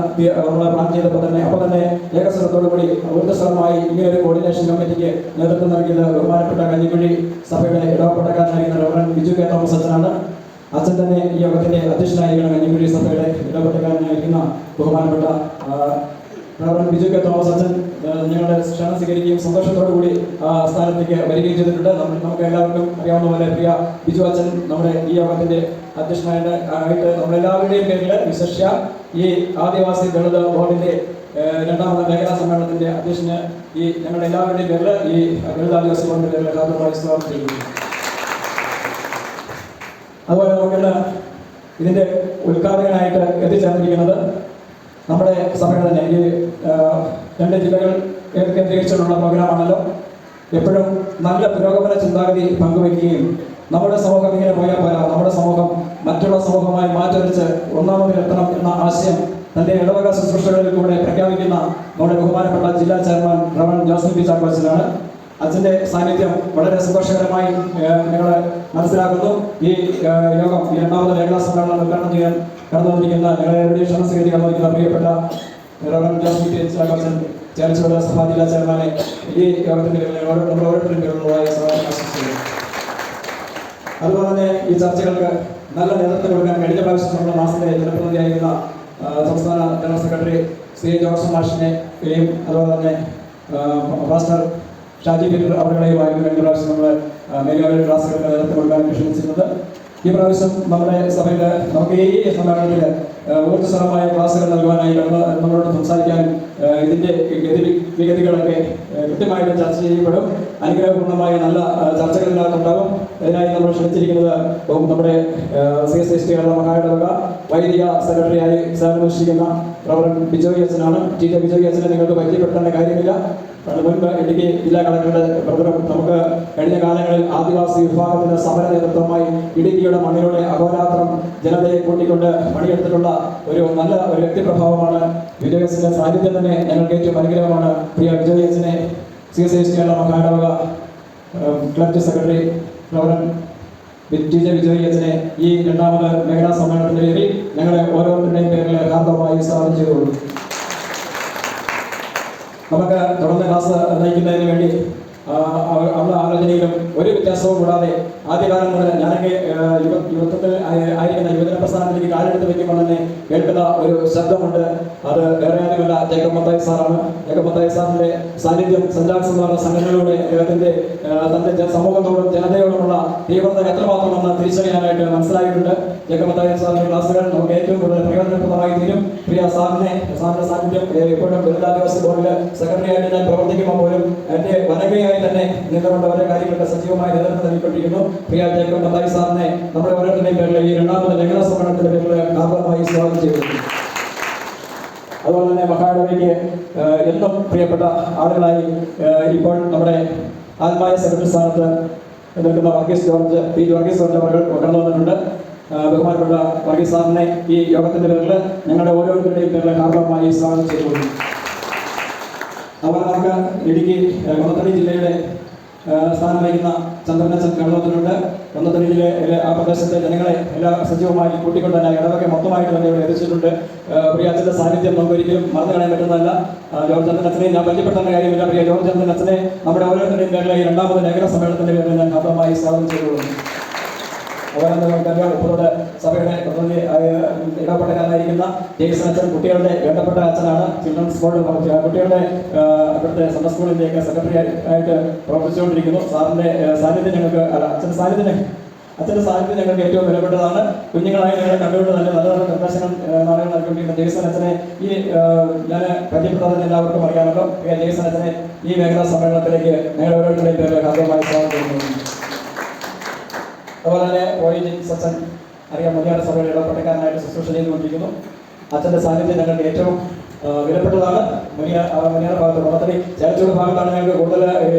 E: നമ്മൾ പ്ലാൻ ചെയ്തപ്പോൾ തന്നെ ഏകസ്വരത്തോടു കൂടി ഊർജ്ജസ്വലമായി ഇങ്ങനെ ഒരു കോർഡിനേഷൻ കമ്മിറ്റിക്ക് നേതൃത്വം നൽകിയത് ബഹുമാനപ്പെട്ട കഞ്ഞിക്കുഴി സഭയുടെ ഇടപെട്ടക്കാരനായിരുന്ന റവറൻഡ് ബിജു കെ തോമസ് അച്ഛനാണ്. അച്ഛൻ തന്നെ ഈ യോഗത്തിന്റെ അധ്യക്ഷനായിരിക്കണം. കഞ്ഞിക്കുഴി സഭയുടെ ഇടപെട്ടക്കാരനായിരിക്കുന്ന ബഹുമാനപ്പെട്ട റവറൻഡ് ബിജു കെ തോമസ് അച്ഛൻ ഞങ്ങളുടെ ക്ഷണം സ്വീകരിക്കുകയും സന്തോഷത്തോടു കൂടി സ്ഥാനത്തേക്ക് വരികയും ചെയ്തിട്ടുണ്ട്. നമുക്ക് എല്ലാവർക്കും അറിയാവുന്ന പോലെ പ്രിയ ബിജു അച്ഛൻ നമ്മുടെ ഈ യോഗത്തിന്റെ അധ്യക്ഷനായിട്ട് നമ്മളെല്ലാവരുടെയും പേരിൽ വിശേഷ ഈ ആദിവാസി ദളിത് ബോർഡിന്റെ രണ്ടാമത്തെ മേഖലാ സമ്മേളനത്തിന്റെ അധ്യക്ഷന് ഈ ഞങ്ങളുടെ എല്ലാവരുടെയും പേരിൽ ഈ ദളിത് ആദിവാസി ബോർഡിന്റെ പേരിൽ ഹാർദവമായി സ്വാഗതം ചെയ്യുന്നു. അതുപോലെ നമുക്കുള്ള ഇതിന്റെ ഉദ്ഘാടകനായിട്ട് എത്തിച്ചേർന്നിരിക്കുന്നത് നമ്മുടെ സഭയുടെ തന്നെ ഈ രണ്ട് ജില്ലകൾ കേന്ദ്രീകരിച്ചിട്ടുള്ള പ്രോഗ്രാമാണല്ലോ. എപ്പോഴും നല്ല പുരോഗമന ചിന്താഗതി പങ്കുവയ്ക്കുകയും നമ്മുടെ സമൂഹം ഇങ്ങനെ പോയാൽ പോരാ, നമ്മുടെ സമൂഹം മറ്റുള്ള സമൂഹമായി മാറ്റൊരിച്ച് ഒന്നാമതിലെത്തണം എന്ന ആശയം തന്റെ ഇടവക ശുശ്രൂഷകളിൽ കൂടെ പ്രഖ്യാപിക്കുന്ന നമ്മുടെ ബഹുമാനപ്പെട്ട ജില്ലാ ചെയർമാൻ റവൻ ജോസഫ് പി ചാക്കോച്ചനാണ്. അച്ഛന്റെ സാന്നിധ്യം വളരെ സന്തോഷകരമായി ഞങ്ങൾ മനസ്സിലാക്കുന്നു. ഈ യോഗം ഈ രണ്ടാമത് മേഖലാ സമ്മേളനം ഉദ്ഘാടനം ചെയ്യാൻ കടന്നു വന്നിരിക്കുന്ന ഞങ്ങളുടെ ക്ഷണസ്വീകരി കടന്നു പ്രിയപ്പെട്ട റവൻ ജോസഫ് പി ചാക്കോച്ചൻ ചേർച്ചയുടെ സഭാ ജില്ലാ ചെയർമാനെ ഈ യോഗത്തിന്റെ നമ്മൾ ഓരോരുത്തരും പേരുള്ളതായ ആശംസിക്കുന്നു. അതുപോലെ തന്നെ ഈ ചർച്ചകൾക്ക് നല്ല നേതൃത്വം കൊടുക്കാൻ കഴിഞ്ഞ പ്രാവശ്യം നമ്മുടെ മാസത്തിലെ ജനപ്രതിനിധിയായിരുന്ന സംസ്ഥാന ജനറൽ സെക്രട്ടറി ശ്രീ ജോൺസൺ മാഷിനെയും അതുപോലെ തന്നെ മാസ്റ്റർ ഷാജി പീറ്റർ അവരുടെയുമായിരുന്നു കഴിഞ്ഞ പ്രാവശ്യം നമ്മൾ മേഖലകളിൽ ക്ലാസ്സുകൾക്ക് നേതൃത്വം കൊടുക്കാൻ ക്ഷണിച്ചിരുന്നത്. ഈ പ്രാവശ്യം നമ്മുടെ സഭയിൽ നമുക്ക് ഈ സമ്മേളനത്തിൽ ഊർജ്ജസ്വലമായ ക്ലാസ്സുകൾ നൽകുവാനായി നമ്മളോട് സംസാരിക്കാനും ഇതിൻ്റെ വിഗതികളൊക്കെ കൃത്യമായിട്ട് ചർച്ച ചെയ്യപ്പെടും. അനുഗ്രഹപൂർണ്ണമായ നല്ല ചർച്ചകൾ ഇതിനകത്തുണ്ടാകും. അതിനായി നമ്മൾ ക്ഷണിച്ചിരിക്കുന്നത് നമ്മുടെ CSST കേരള മഹായിടവക വൈദിക സെക്രട്ടറിയായി സേവനമനുഷ്ഠിക്കുന്ന റവറൻ ബിജോയ് അച്ഛനാണ്. ബിജോയ് അച്ഛനെ നിങ്ങൾക്ക് പരിചയപ്പെടുത്തേണ്ട കാര്യമില്ല. മുൻപ് ഇടുക്കി ജില്ലാ കളക്ടറുടെ പ്രകടനം നമുക്ക് കഴിഞ്ഞ കാലങ്ങളിൽ ആദിവാസി വിഭാഗത്തിന് സമര നേതൃത്വമായി ഇടുക്കിയുടെ മണ്ണിലൂടെ അഹോരാത്രം ജനതയെ കൂട്ടിക്കൊണ്ട് പണിയെടുത്തിട്ടുള്ള ഒരു നല്ല ഒരു വ്യക്തിപ്രഭാവമാണ്. വിജയസിന്റെ സാന്നിധ്യം തന്നെ ഞങ്ങൾക്ക് ഏറ്റവും അനുഗ്രഹമാണ്. പ്രിയ വിജയസിനെ CSST കേരള മഹായിടവക ക്ലബ്ബ് സെക്രട്ടറി റവറൻ വിജയ് അച്ഛനെ ഈ രണ്ടാമത് മേഖലാ സമ്മേളനത്തിന്റെ പേരിൽ ഞങ്ങളെ ഓരോരുത്തരുടെയും പേരിൽ ഹാർദവമായി സ്വാഗതം ചെയ്തുകൊള്ളു. നമുക്ക് തുടർന്ന് ക്ലാസ് നയിക്കുന്നതിന് വേണ്ടി നമ്മുടെ ആലോചനയിലും ഒരു വ്യത്യാസവും കൂടാതെ ആദ്യകാലം മുതൽ ഞാനൊക്കെ യുവത്വത്തിൽ ആയിരിക്കുന്ന യുവജന പ്രസ്ഥാനത്തിലേക്ക് കാലെടുത്ത് വയ്ക്കുമ്പോൾ തന്നെ കേൾക്കുന്ന ഒരു ശബ്ദമുണ്ട്. അത് വേറെ ആരുമല്ല, ജേക്കബ് മത്തായി സാറാണ്. ജേക്കബ് മത്തായി സാറിന്റെ സാന്നിധ്യം സെന്റ് ജോൺസ് എന്ന് പറഞ്ഞ സംഘടനയിലൂടെ തന്റെ സമൂഹത്തോടും ജനതയോടുമുള്ള തീവ്രത എത്രമാത്രമെന്ന് തിരിച്ചറിയാനായിട്ട് മനസ്സിലായിട്ടുണ്ട്. ജേക്കബ് മത്തായി സാറിന്റെ ക്ലാസ്സുകൾ നമുക്ക് ഏറ്റവും കൂടുതൽ പ്രയോജനപ്രദമായി തീരും. പ്രിയ സാറിന്റെ സാന്നിധ്യം എപ്പോഴും ദുരിതാദിവാസി ബോർഡിൽ സെക്രട്ടറി ആയിട്ട് ഞാൻ പ്രവർത്തിക്കുമ്പോൾ പോലും എന്റെ വനകയായി തന്നെ നിന്നുകൊണ്ട് ഓരോ കാര്യങ്ങൾക്ക് സജീവമായി നേതൃത്വം നൽകിക്കൊണ്ടിരിക്കുന്നു. പ്രിയ ജേക്കബ് മത്തായി സാറിനെ നമ്മുടെ ഓരോരുത്തരുടെയും പേരിൽ ഈ രണ്ടാമത് മേഖലാ സമ്മേളനത്തിന്റെ പേരിൽ ഹാർദവമായി സ്വാഗതം ചെയ്തു. അതുപോലെ തന്നെ മഹായിടവകയ്ക്ക് എന്നും പ്രിയപ്പെട്ട ആളുകളായി ഇപ്പോൾ നമ്മുടെ ആത്മായ സെക്രട്ടറി സ്ഥാനത്ത് നിൽക്കുന്ന വർഗീസ് ജോർജ് അവർ കടന്നു വന്നിട്ടുണ്ട്. ബഹുമാനപ്പെട്ട വർഗീസ് സാറിനെ ഈ യോഗത്തിന്റെ പേരിൽ ഞങ്ങളുടെ ഓരോരുത്തരുടെയും പേരിൽ ഹാർദവമായി സ്വാഗതം ചെയ്തു. അതുപോലെ നമുക്ക് ഇടുക്കി കൊന്നത്തടി ജില്ലയുടെ സ്ഥാനം വഹിക്കുന്ന ചന്ദ്രനച്ചൻ കടന്നുവന്നിട്ടുണ്ട്. കൊന്നത്തടി ജില്ലയിലെ ആ പ്രദേശത്തെ ജനങ്ങളെ എല്ലാ സജീവമായി കൂട്ടിക്കൊണ്ട് തന്നെ ഇടവൊക്കെ മൊത്തമായിട്ട് തന്നെ ഇവിടെ എത്തിച്ചിട്ടുണ്ട്. പ്രിയ അച്ഛൻ്റെ സാന്നിധ്യം നമുക്ക് ഒരിക്കലും മറന്നു കളയാൻ പറ്റുന്നതല്ല. ജോർജ് ചന്ദ്രൻ അച്ഛനെ ഞാൻ പരിചയപ്പെടുത്തേണ്ട കാര്യമില്ല. പ്രിയ ജോർജ് ചന്ദ്രൻ അച്ഛനെ നമ്മുടെ ഓരോരുത്തരുടെയും പേരിൽ ഈ രണ്ടാമത് മേഖലാ സമ്മേളനത്തിന്റെ പേരിൽ ഞാൻ ഹാർദവമായി സ്വാഗതം ചെയ്തുകൊള്ളുന്നു. അതുപോലെ നമുക്കറിയാം ഇപ്പോഴത്തെ സഭയുടെ പ്രതിനിധി ഇടപെട്ടക്കാരനായിരിക്കുന്ന ജെയ്സൺ അച്ഛൻ കുട്ടികളുടെ വേണ്ടപ്പെട്ട അച്ഛനാണ്. ചിൽഡ്രൻസ് ബോർഡ് കുട്ടികളുടെ ഇവിടുത്തെ സൺഡേ സ്കൂളിൻ്റെയൊക്കെ സെക്രട്ടറി ആയിട്ട് പ്രവർത്തിച്ചുകൊണ്ടിരിക്കുന്നു. സാറിന്റെ സാന്നിധ്യം ഞങ്ങൾക്ക് അച്ഛൻ്റെ സാന്നിധ്യം ഞങ്ങൾക്ക് ഏറ്റവും വിലപ്പെട്ടതാണ്. കുഞ്ഞുങ്ങളായി ഞങ്ങളെ കണ്ടുകൊണ്ട് തന്നെ നല്ല നല്ല നിർദ്ദേശങ്ങൾ നാളുകൾ നൽകിക്കൊണ്ടിരിക്കുന്ന ജെയ്സൺ അച്ഛനെ ഈ ഞാൻ പരിചയപ്പെട്ടതിന് എല്ലാവർക്കും അറിയാമല്ലോ. ജെയ്സൺ അച്ഛനെ ഈ മേഖലാ സമ്മേളനത്തിലേക്ക് ഞങ്ങളുടെ ഓരോരുത്തരുടെയും പേരിൽ ഹാർദവമായി സ്വാഗതം ചെയ്യുന്നു. അതുപോലെ തന്നെ റോയി ജെയിംസ് അച്ഛൻ അറിയാം, മലയാള സഭയുടെ ഇടപെട്ടക്കാരനായിട്ട് ശുശ്രൂഷ ചെയ്തുകൊണ്ടിരിക്കുന്നു. അച്ഛൻ്റെ സാന്നിധ്യം ഞങ്ങൾക്ക് ഏറ്റവും വിലപ്പെട്ടതാണ്. മലയാള ഭാഗത്ത് കൊന്നത്തടി ചേർച്ചയുടെ ഭാഗത്താണ് ഞങ്ങൾക്ക് കൂടുതൽ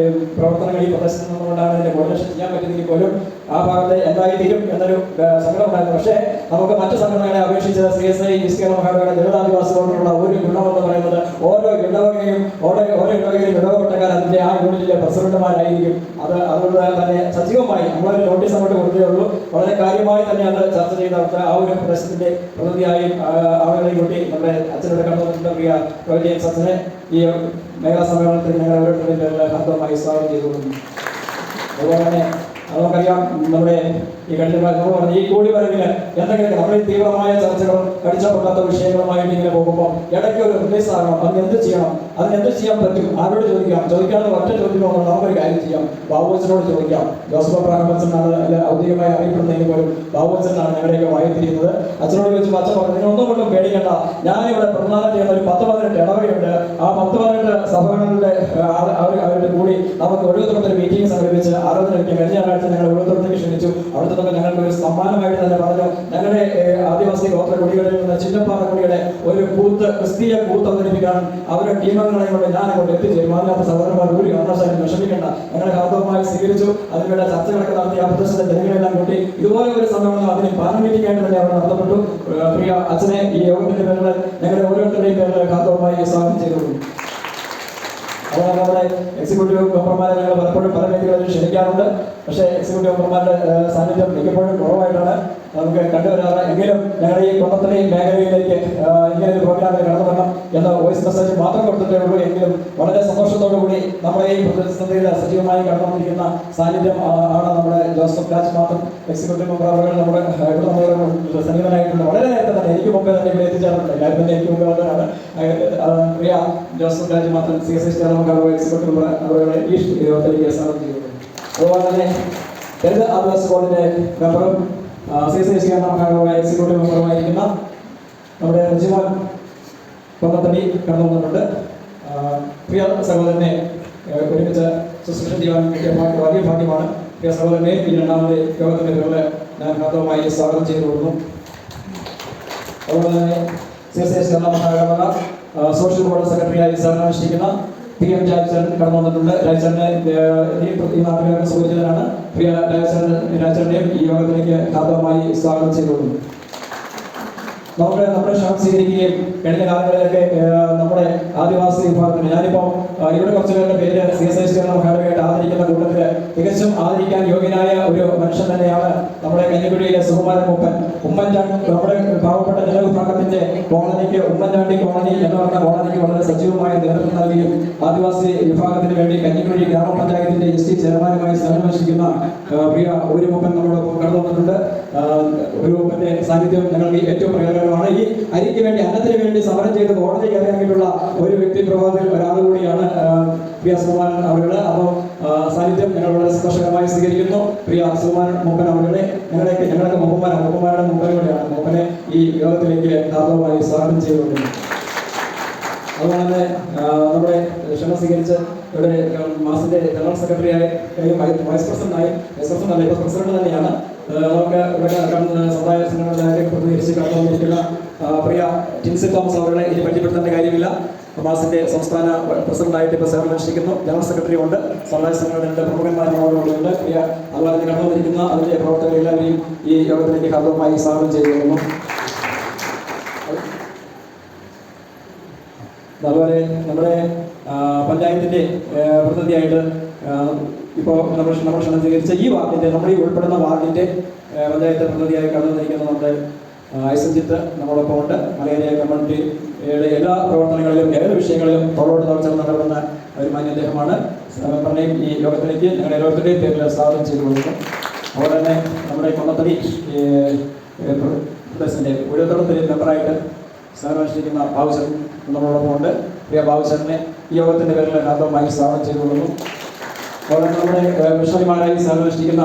E: പ്രവർത്തനങ്ങൾ ഈ പ്രദേശത്ത് നിന്നുകൊണ്ടാണ് ഇതിന്റെ കോർഡിനേഷൻ ചെയ്യാൻ പറ്റുന്നെങ്കിൽ പോലും ആ ഭാഗത്ത് എന്തായി തീരും എന്നൊരു സങ്കടം ഉണ്ടായിരുന്നു. പക്ഷേ നമുക്ക് മറ്റു സംഘടനകളെ അപേക്ഷിച്ച് CSI കേരള മഹായിടവക ദളിതാദിവാസികളോടുള്ള ഒരു ഗുണമെന്ന് പറയുന്നത് ഓരോ ഇടവകയും ഓരോ ഇടവകയിലും ഇടവപ്പെട്ടക്കാർ അതിന്റെ ആ യൂണിറ്റിലെ പ്രസിഡന്റുമാരായിരിക്കും. അതുകൊണ്ട് തന്നെ സജീവമായി നമ്മളൊരു നോട്ടീസ് അങ്ങോട്ട് കൊടുത്തേ ഉള്ളൂ. വളരെ കാര്യമായി തന്നെ അത് ചർച്ച ചെയ്തവർക്ക് ആ ഒരു പ്രദേശത്തിന്റെ പ്രതിനിധിയായും ആളുകളെയും കൂട്ടി നമ്മുടെ അച്ഛനോട് കണ്ടുവന്നിട്ടുണ്ട്. പ്രിയ റോയ് ജെയിംസ് അച്ഛനെ ഈ മേഖലാ സമ്മേളനത്തിൽ ഞങ്ങൾ ഓരോരുത്തരുടെയും പേരിൽ ഹാർദവമായി സ്വാഗതം ചെയ്തുകൊള്ളുന്നു. അതുപോലെ തന്നെ നമുക്കറിയാം നമ്മുടെ ഈ കഴിഞ്ഞ ഈ കൂടിവരവിന് എന്തെങ്കിലും നമ്മൾ ഈ തീവ്രമായ ചർച്ചകളും കടിച്ചപ്പൊട്ടാത്ത വിഷയങ്ങളുമായിട്ട് ഇങ്ങനെ പോകുമ്പോൾ ഇടയ്ക്ക് ഒരു റിലീസ് ആകണം. അതിനെന്ത് ചെയ്യണം, അതിനെന്ത് ചെയ്യാൻ പറ്റും, ആരോട് ചോദിക്കാനുള്ള ഒറ്റ ചോദ്യമൊന്നും നമുക്കൊരു കാര്യം ചെയ്യാം. ബാബുവച്ചനോട് ചോദിക്കാം. ജോസഫ് അബ്രഹാമച്ചനാണ് ഔദ്യോഗികമായി അറിയപ്പെടുന്നതിന് പോലും ബാബുവച്ചനാണ് ഞങ്ങളുടെയൊക്കെ വായിത്തിരിക്കുന്നത്. അച്ഛനോട് ചോദിച്ചു അച്ഛൻ പറഞ്ഞു ഇതിനൊന്നും കൊണ്ടും പേടിക്കേണ്ട, ഞാനിവിടെ പ്രധാനം ചെയ്യുന്ന ഒരു 10-18 ഇടവകയുണ്ട്. ആ 10-18 സഭകളുടെ അവരുടെ കൂടി നമുക്ക് ഒഴുകുത്തുറത്തൊരു മീറ്റിംഗ് സംഘടിപ്പിച്ച് ആലോചന വയ്ക്കാം. കഴിഞ്ഞ ഞായറാഴ്ച ഞങ്ങൾ ഒഴുകുത്തുറത്തേക്ക് ക്ഷണിച്ചു. അവിടുത്തെ തന്നപ്പോൾ ഞങ്ങൾക്ക് ഒരു സമ്മാനമായിട്ട് തന്നെ പറഞ്ഞു, ഞങ്ങളുടെ ആദിവാസി ഗോത്ര കുടികളിൽ നിന്ന് ചിന്നപ്പാറ കുടിയുടെ ഒരു കൂത്ത്, ക്രിസ്തീയ കൂത്ത് അവതരിപ്പിക്കാൻ അവരുടെ ടീമംഗങ്ങളെ കൊണ്ട് ഞാൻ അങ്ങോട്ട് എത്തിച്ചേരും. അതിനകത്ത് സഹോദരന്മാർ ഒരു കാരണവശാലും വിഷമിക്കേണ്ട, ഞങ്ങളുടെ ഹാർദവമായി സ്വീകരിച്ചു. അതിനുള്ള ചർച്ചകളൊക്കെ നടത്തി ആ പ്രദേശത്തെ ജനങ്ങളെല്ലാം കൂട്ടി ഇതുപോലെ ഒരു സമ്മേളനം അതിന് പാരമ്പര്യമായിട്ട് തന്നെ അവിടെ നടത്തപ്പെട്ടു. പ്രിയ അച്ഛനെ ഈ യോഗത്തിന്റെ പേരിൽ ഞങ്ങളുടെ ഓരോരുത്തരുടെയും പേരിൽ ഹാർദവമായി സ്വാഗതം ചെയ്തുകൊള്ളു. അതുപോലെ നമ്മുടെ എക്സിക്യൂട്ടീവ് മെമ്പർമാരെ ഞങ്ങൾ പലപ്പോഴും പല വേദികളിൽ ക്ഷണിക്കാറുണ്ട്. പക്ഷേ എക്സിക്യൂട്ടീവ് മെമ്പർമാരുടെ സാന്നിധ്യം മിക്കപ്പോഴും കുറവായിട്ടാണ് നമുക്ക് കണ്ടുവരാറ്. എങ്കിലും ഞങ്ങളുടെ ഈ കൊന്നത്തടി മേഖലയിലേക്ക് ഇങ്ങനെ ഒരു പ്രോഗ്രാമിൽ കടന്നു വരണം എന്ന വോയിസ് മെസ്സേജ് മാത്രം കൊടുത്തിട്ടേ ഉള്ളൂ. എങ്കിലും വളരെ സന്തോഷത്തോടു കൂടി നമ്മുടെ ഈ പ്രതിസന്ധിയിൽ സജീവമായി കടന്നുകൊണ്ടിരിക്കുന്ന സാന്നിധ്യം ആണ് നമ്മുടെ ജോസഫ് രാജ് മാത്രം എക്സിക്യൂട്ടീവ് മെമ്പർ. അവർ നമ്മുടെ ഇവിടെ സന്നിധനായിട്ടുണ്ട്. വളരെ നേരത്തെ തന്നെ എനിക്ക് മുമ്പേ തന്നെ ഇവിടെ എത്തിച്ചേർന്നിട്ടുണ്ട്. എല്ലാവരും തന്നെ എനിക്ക് മുമ്പേ വന്നതാണ്. പ്രിയ ജോസഫ് രാജ് മാത്രം CSI എക്സിക്യൂട്ടീവ് മെമ്പർ അവരുടെ ഈ യോഗത്തിലേക്ക് സ്വാഗതം ചെയ്യുന്നു. അതുപോലെ തന്നെ ദളിത് ആദിവാസി ബോർഡിന്റെ മെമ്പറും CSI എക്സിക്യൂട്ടീവ് മെമ്പറുമായിരിക്കുന്ന നമ്മുടെ റജിമോൻ കൊന്നത്തടി കടന്നു വന്നിട്ടുണ്ട്. പ്രിയ സഹോദരനെ ഒരുമിച്ച് ശുശ്രൂഷ ചെയ്യാൻ കിട്ടിയ വലിയ ഭാഗ്യമാണ്. പ്രിയ സഹോദരനെ ഈ രണ്ടാമത്തെ യോഗത്തിന്റെ പേരിൽ ഞാൻ ഹാർദവമായി സ്വാഗതം ചെയ്തു കൊടുക്കുന്നു. അതുപോലെ തന്നെ CSI സോഷ്യൽ ബോർഡ് സെക്രട്ടറിയായി സേവനമനുഷ്ഠിക്കുന്ന PM രാജചരൻ കടന്നു വന്നിട്ടുണ്ട്. രാജചരനെ ഈ നാട്ടുകാരുടെ സുപരിചിതനാണ്. പ്രിയ രാജചരനെയും ഈ യോഗത്തിലേക്ക് ഹാർദവമായി സ്വാഗതം ചെയ്തുകൊള്ളുന്നു. നമ്മുടെ ക്ഷണം സ്വീകരിക്കുകയും കഴിഞ്ഞ കാലങ്ങളിലൊക്കെ നമ്മുടെ ആദിവാസി വിഭാഗത്തിന് ഞാനിപ്പം ഇവിടെ കുറച്ചു പേരുടെ പേര് CSI അക്കാദമിയായിട്ട് ആദരിക്കുന്ന കൂട്ടത്തില് തികച്ചും ആദരിക്കാൻ യോഗ്യനായ ഒരു മനുഷ്യൻ തന്നെയാണ് നമ്മുടെ കഞ്ഞിക്കുഴിയിലെ സുകുമാരൻ മൂപ്പൻ. ഉമ്മൻചാണ്ടി നമ്മുടെ പാവപ്പെട്ട ജനവിഭാഗത്തിന്റെ കോളനിക്ക് ഉമ്മൻചാണ്ടി കോളനി എന്ന് പറഞ്ഞ കോളനിക്ക് വളരെ സജീവമായ നേതൃത്വം നൽകിയും ആദിവാസി വിഭാഗത്തിന് വേണ്ടി കഞ്ഞിക്കുഴി ഗ്രാമപഞ്ചായത്തിന്റെ ST ചെയർമാനുമായി സേവനമനുഷ്ഠിക്കുന്ന പ്രിയ ഒരു മൂപ്പൻ നമ്മളോടൊപ്പം കടന്നു വന്നിട്ടുണ്ട്. ഒരു മൂപ്പന്റെ സാന്നിധ്യം ഞങ്ങൾക്ക് ഏറ്റവും പ്രയോജനമാണ്. ഈ അരിക്ക് വേണ്ടി അന്നത്തിന് വേണ്ടി സമരം ചെയ്ത് കോടതി കയറിയിട്ടുള്ള ഒരു വ്യക്തി പ്രഭാതത്തിൽ ഒരാൾ കൂടിയാണ് പ്രിയ സുകുമാരൻ അവരുടെ. അപ്പോൾ സാന്നിധ്യം ഞങ്ങൾ വളരെ സന്തോഷകരമായി സ്വീകരിക്കുന്നു. പ്രിയ സുകുമാരൻ മൂപ്പൻ അവരുടെ ഞങ്ങളൊക്കെ മൂപ്പന്മാരുടെ മൂപ്പനും കൂടിയാണ്. മൂപ്പനെ ഈ യോഗത്തിലേക്ക് ഹാർദവമായി സ്വാഗതം ചെയ്തുകൊണ്ടിരുന്നു. അതുപോലെ തന്നെ നമ്മുടെ ക്ഷണം സ്വീകരിച്ച് ഇവിടെ മാസിന്റെ ജനറൽ സെക്രട്ടറിയായി വൈസ് പ്രസിഡന്റ് ഇപ്പോൾ പ്രസിഡന്റ് തന്നെയാണ്. നമുക്ക് ഇവിടെ സമുദായ സംഘടനകളെ പ്രതികരിച്ച് കടന്നുവന്നിരിക്കുന്ന പ്രിയ ടിൻസി തോമസ് അവരുടെ ഇനി പരിചയപ്പെടുത്തേണ്ട കാര്യമില്ല. മാസിന്റെ സംസ്ഥാന പ്രസിഡന്റായിട്ട് ഇപ്പോൾ സേവനമനുഷ്ഠിക്കുന്നു. ജനറൽ സെക്രട്ടറി ഉണ്ട്. സമുദായ സംഘടനകളുടെ പ്രമുഖന്മാരോടുണ്ട്. പ്രിയ അതുപോലെ തന്നെ കടന്നുവന്നിരിക്കുന്ന അതിന്റെ പ്രവർത്തകരെല്ലാവരെയും ഈ യോഗത്തിലേക്ക് ഹാർദവമായി സ്വാഗതം ചെയ്തുകൊള്ളുന്നു. അതുപോലെ നമ്മുടെ പഞ്ചായത്തിന്റെ പ്രതിനിധിയായിട്ട് ഇപ്പോൾ നമ്മൾ ക്ഷണം സ്വീകരിച്ച ഈ വാർഡിന്റെ നമ്മുടെ ഈ ഉൾപ്പെടുന്ന വാർഡിന്റെ പഞ്ചായത്ത് പ്രതിനിധിയായി കടന്നു വന്നിരിക്കുന്ന നമ്മുടെ ഐസഞ്ജിത്ത് നമ്മളൊപ്പം ഉണ്ട്. മലയാളി കമ്മ്യൂണിറ്റിയുടെ എല്ലാ പ്രവർത്തനങ്ങളിലും ഏത് വിഷയങ്ങളിലും തോളോട് തോൾ ചേർന്ന് നടക്കുന്ന ഒരു മാന്യ അദ്ദേഹമാണ്. പറഞ്ഞയും ഈ യോഗത്തിലേക്ക് ഞങ്ങളുടെ ഓരോരുത്തരുടെയും പേരിൽ സ്വാഗതം ചെയ്തു കൊടുക്കുന്നു. അതുപോലെ തന്നെ നമ്മുടെ കൊന്നത്തടി പ്രദേശത്തിന്റെ ഓരോരുത്തരുടെ മെമ്പറായിട്ട് സേവനമനുഷ്ഠിക്കുന്ന ബാബുചരൻ നമ്മളോടൊപ്പം ഉണ്ട്. പ്രിയ ബാബുചരനെ ഈ യോഗത്തിന്റെ പേരിൽ ഹാർദവമായി സ്വാഗതം ചെയ്തു കൊടുക്കുന്നു. അതുപോലെ നമ്മുടെ മിഷണറിമാരായി സേവനമനുഷ്ഠിക്കുന്ന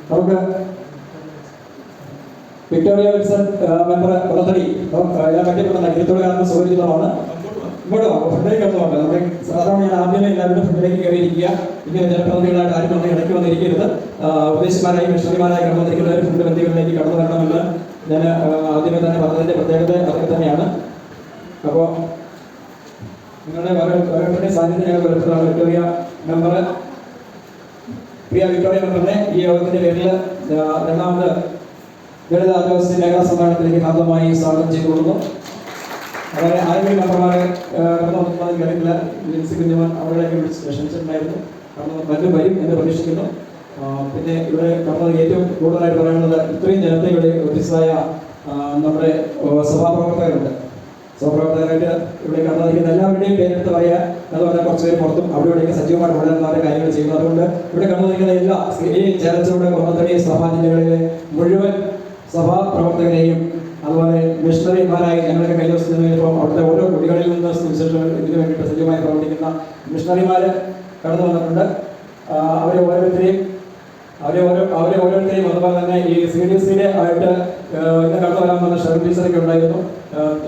E: നമുക്ക് വിക്ടോറിയ വിൽസൺ മെമ്പർ കൊന്നത്തടി ഞാൻ പറ്റിപ്പെടുന്ന ഇരുത്തോടുകാരന് സുപരിചിതമാണ്. ഇങ്ങോട്ടോ ഫ്രണ്ടിലേക്ക് വന്നുകൊണ്ട് നമ്മുടെ സാധാരണ ഞാൻ ആദ്യമേ എല്ലാവരുടെ ഫ്രണ്ടിലേക്ക് കയറിയിരിക്കുക. ഇങ്ങനെ ജനപ്രതിനിധികളായിട്ട് ആരും വന്ന് ഇടയ്ക്ക് വന്നിരിക്കരുത്. ഉപദേശിമാരായി മിഷണറിമാരായി കടന്നു വന്നിരിക്കുന്നവർ ഫ്രണ്ട് ബന്ധികളിലേക്ക് കടന്നു വരണമെന്ന് ഞാൻ ആദ്യമേ തന്നെ പറഞ്ഞതിന്റെ പ്രത്യേകത അതൊക്കെ തന്നെയാണ്. അപ്പോൾ നിങ്ങളുടെ ഓരോരുത്തരുടെയും സാന്നിധ്യം ഞങ്ങൾ വരുത്തുന്നതാണ്. വിക്ടോറിയ മെമ്പർ പ്രിയ വിക്ടോറിയ മെമ്പറിനെ ഈ യോഗത്തിന്റെ പേരിൽ രണ്ടാമത് ദളിത് ആദിവാസി മേഖലാ സമ്മേളനത്തിലേക്ക് ഹാർദവമായി സ്വാഗതം ചെയ്തുകൊള്ളുന്നു. അതുപോലെ ആരോഗ്യ മെമ്പർമാരെ കേട്ടില്ല ലിൻസി കുഞ്ഞുമാൻ അവരുടെയൊക്കെ ക്ഷണിച്ചിട്ടുണ്ടായിരുന്നു. മറ്റും വരും എന്ന് പ്രതീക്ഷിക്കുന്നു. പിന്നെ ഇവിടെ കടന്നത് ഏറ്റവും കൂടുതലായിട്ട് പറയുന്നത് ഇത്രയും ജനത്തെ ഇവിടെ വ്യത്യസ്തമായ നമ്മുടെ സഭാപ്രവർത്തകരുണ്ട്. സഭാപ്രവർത്തകരായിട്ട് ഇവിടെ കടന്നിരിക്കുന്ന എല്ലാവരുടെയും പേരെടുത്ത് പറയുക. അതുപോലെ കുറച്ച് പേര് പുറത്തും അവിടെ ഇവിടെയൊക്കെ സജീവമായിട്ട് വളരെ കാര്യങ്ങൾ ചെയ്യുന്നു. അതുകൊണ്ട് ഇവിടെ കടന്നിരിക്കുന്ന എല്ലാ ഈ ചേർച്ചയുടെ കൊന്നത്തടി സഭാ ജില്ലകളിലെ മുഴുവൻ സഭാപ്രവർത്തകരെയും അതുപോലെ മിഷണറിമാരായി ഞങ്ങളൊക്കെ കഴിഞ്ഞ ദിവസം ഇപ്പോൾ അവിടുത്തെ ഓരോ കുടികളിൽ നിന്ന് സുവിശേഷം ഇതിനു വേണ്ടിയിട്ട് സജീവമായി പ്രവർത്തിക്കുന്ന മിഷണറിമാർ കടന്നു വന്നിട്ടുണ്ട്. അവരെ ഓരോരുത്തരെയും അതുപോലെ തന്നെ ഈ CDCയുടെ ആയിട്ട് ഇന്ന് കടന്നു വരാൻ വന്ന ഷെറിൻ ടീച്ചറൊക്കെ ഉണ്ടായിരുന്നു.